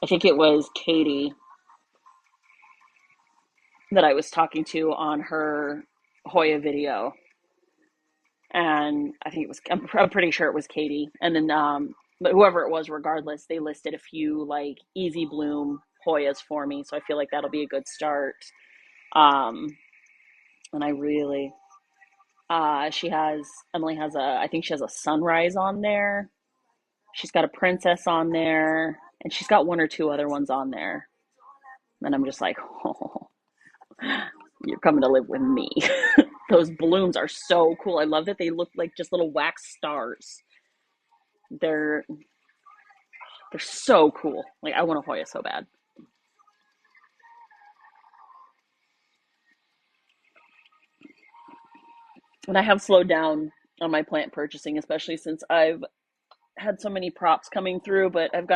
I think it was Katie that I was talking to on her Hoya video, and I think I'm pretty sure it was Katie, and then but whoever it was, regardless, they listed a few like easy bloom Hoyas for me, so I feel like that'll be a good start. Um, and I really, Emily has I think she has a sunrise on there. She's got a princess on there, and she's got one or two other ones on there. And I'm just like, oh, you're coming to live with me. Those blooms are so cool. I love that they look like just little wax stars. They're they're so cool. Like I want a Hoya so bad. And I have slowed down on my plant purchasing, especially since I've had so many props coming through, but I've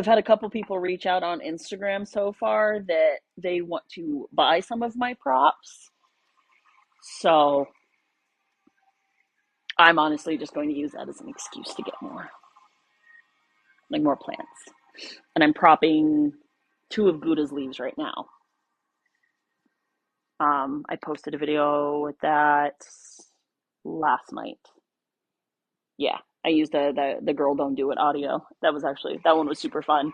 had a couple people reach out on Instagram so far that they want to buy some of my props. So I'm honestly just going to use that as an excuse to get more plants. And I'm propping two of Gouda's leaves right now. I posted a video with that last night. Yeah, I used the girl don't do it audio. That one was super fun.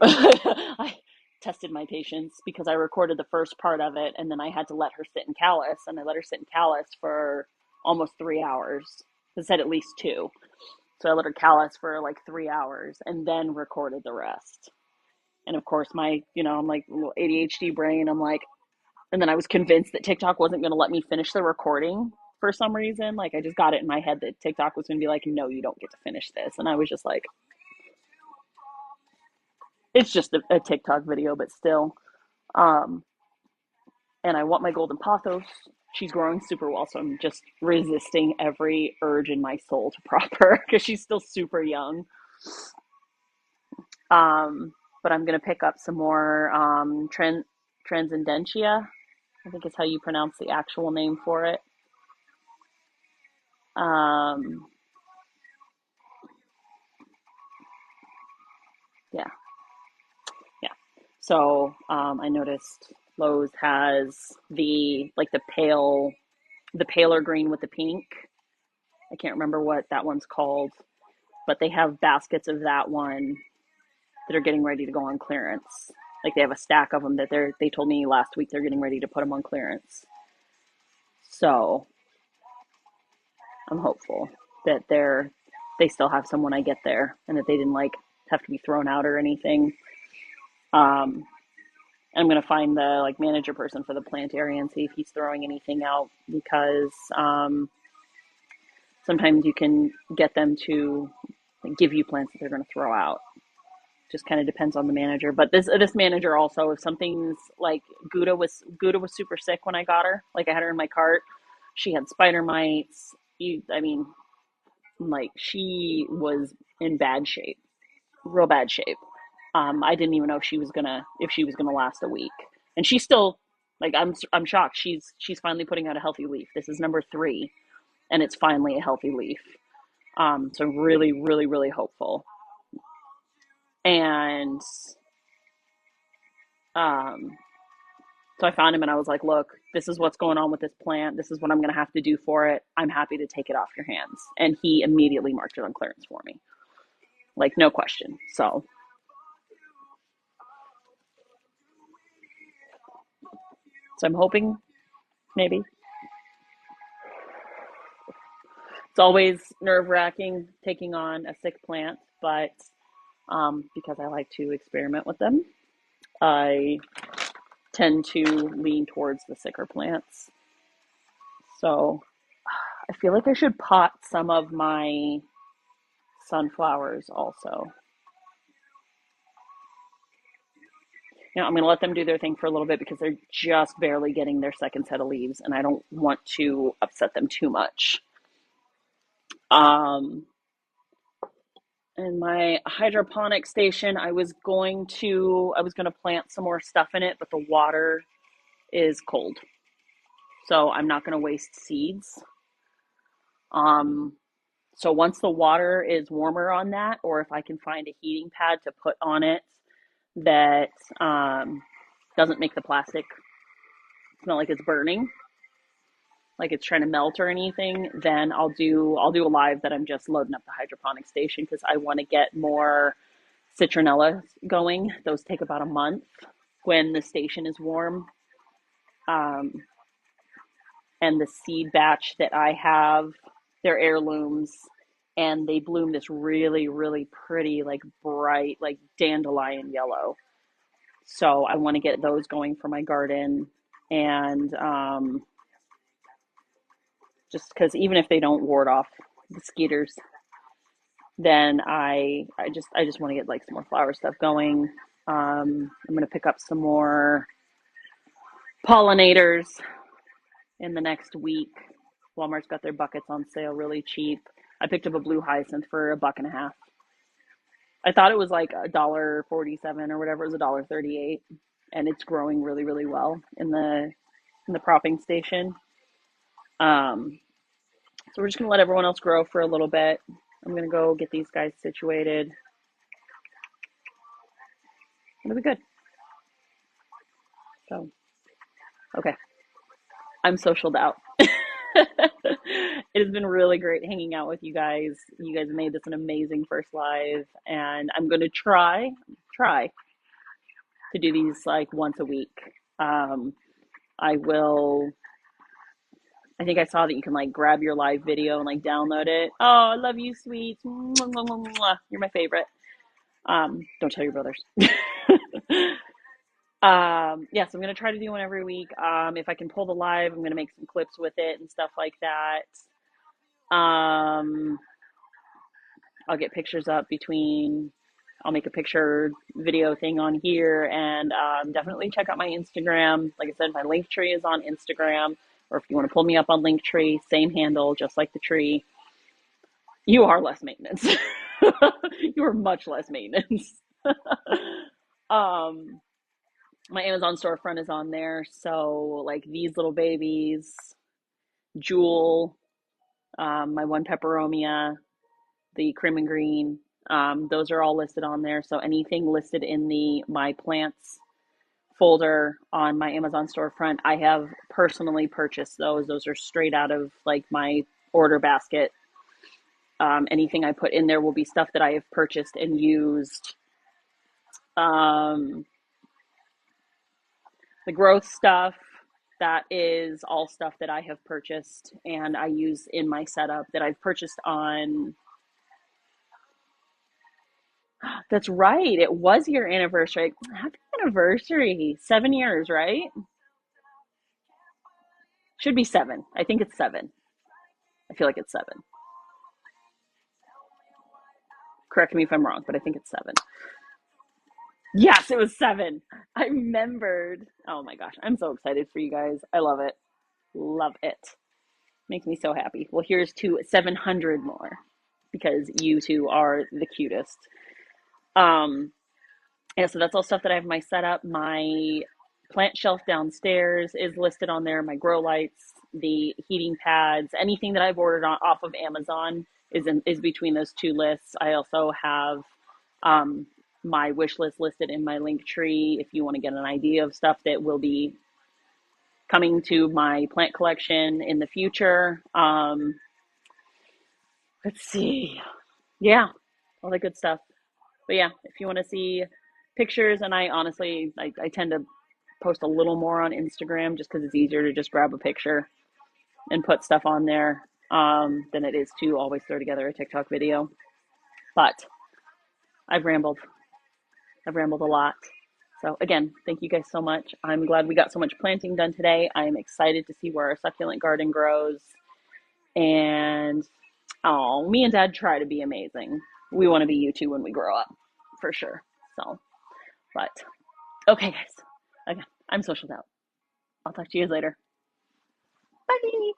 I tested my patience because I recorded the first part of it and then I had to let her sit in callus, and I let her sit in callus for almost 3 hours. It said at least two. So I let her callus for like 3 hours and then recorded the rest. And of course, I'm like little ADHD brain. I'm like, and then I was convinced that TikTok wasn't going to let me finish the recording for some reason. Like I just got it in my head that TikTok was going to be like, no, you don't get to finish this. And I was just like, it's just a TikTok video, but still. Um, and I want my golden pothos. She's growing super well, so I'm just resisting every urge in my soul to prop her because she's still super young. Um, but I'm gonna pick up some more transcendentia. I think is how you pronounce the actual name for it. Um, yeah, yeah. So I noticed Lowe's has the paler green with the pink. I can't remember what that one's called, but they have baskets of that one that are getting ready to go on clearance. Like they have a stack of them that they told me last week they're getting ready to put them on clearance. So I'm hopeful that they still have some when I get there and that they didn't like have to be thrown out or anything. Um, I'm gonna find the like manager person for the plant area and see if he's throwing anything out because sometimes you can get them to like, give you plants that they're gonna throw out. Just kind of depends on the manager. But this manager also, if something's like Gouda was super sick when I got her. Like I had her in my cart. She had spider mites. I mean, like she was in bad shape, real bad shape. I didn't even know if she was gonna last a week, and she's still like I'm shocked. She's finally putting out a healthy leaf. This is number three, and it's finally a healthy leaf. So really, really, really hopeful. And um, so I found him and I was like, look, this is what's going on with this plant. This is what I'm going to have to do for it. I'm happy to take it off your hands. And he immediately marked it on clearance for me. Like, no question. So I'm hoping maybe. It's always nerve wracking taking on a sick plant, but because I like to experiment with them, I tend to lean towards the sicker plants. So I feel like I should pot some of my sunflowers also. I'm going to let them do their thing for a little bit because they're just barely getting their second set of leaves, and I don't want to upset them too much. Um, and my hydroponic station, I was going to plant some more stuff in it, but the water is cold, so I'm not going to waste seeds. Um, so once the water is warmer on that, or if I can find a heating pad to put on it that doesn't make the plastic smell like it's burning, like it's trying to melt or anything, then I'll do a live that I'm just loading up the hydroponic station because I want to get more citronella going. Those take about a month when the station is warm. Um, and the seed batch that I have, they're heirlooms and they bloom this really, really pretty, like bright, like dandelion yellow. So I want to get those going for my garden. And just because even if they don't ward off mosquitoes, then I just want to get like some more flower stuff going. I'm gonna pick up some more pollinators in the next week. Walmart's got their buckets on sale really cheap. I picked up a blue hyacinth for $1.50. I thought it was like $1.47 or whatever. It was $1.38, and it's growing really, really well in the propping station. Um, so we're just gonna let everyone else grow for a little bit. I'm gonna go get these guys situated. It'll be good. So okay, I'm socialed out. It has been really great hanging out with you guys. You guys made this an amazing first live, and I'm going to try to do these like once a week. I will I think I saw that you can like grab your live video and like download it. Oh, I love you, sweet. You're my favorite. Don't tell your brothers. Yeah, so I'm gonna try to do one every week. If I can pull the live, I'm gonna make some clips with it and stuff like that. Um, I'll get pictures up between. I'll make a picture video thing on here, and definitely check out my Instagram. Like I said, my link tree is on Instagram, or if you want to pull me up on Linktree, same handle, just like the tree. You are less maintenance. You are much less maintenance. um, my Amazon storefront is on there, so like these little babies, Jewel, my one peperomia, the cream and green. Those are all listed on there. So anything listed in the My Plants folder on my Amazon storefront, I have personally purchased those. Those are straight out of like my order basket. Anything I put in there will be stuff that I have purchased and used. Um, the growth stuff, that is all stuff that I have purchased and I use in my setup that I've purchased on. That's right. It was your anniversary. Happy anniversary. 7 years, right? Should be seven. I think it's seven. I feel like it's seven. Correct me if I'm wrong, but I think it's seven. Yes, it was seven. I remembered. Oh my gosh. I'm so excited for you guys. I love it. Love it. Makes me so happy. Well, here's to 700 more because you two are the cutest. Um, Yeah, so that's all stuff that I have my setup. My plant shelf downstairs is listed on there. My grow lights, the heating pads, anything that I've ordered off of Amazon is between those two lists. I also have um, my wish list listed in my link tree if you want to get an idea of stuff that will be coming to my plant collection in the future. Let's see. Yeah, all that good stuff. But yeah, if you want to see pictures, and I honestly, I tend to post a little more on Instagram just because it's easier to just grab a picture and put stuff on there than it is to always throw together a TikTok video. But I've rambled. I've rambled a lot. So again, thank you guys so much. I'm glad we got so much planting done today. I am excited to see where our succulent garden grows. And oh, me and Dad try to be amazing. We want to be you two when we grow up, for sure. So, but okay, guys. Okay, I'm socialed out. I'll talk to you guys later. Bye.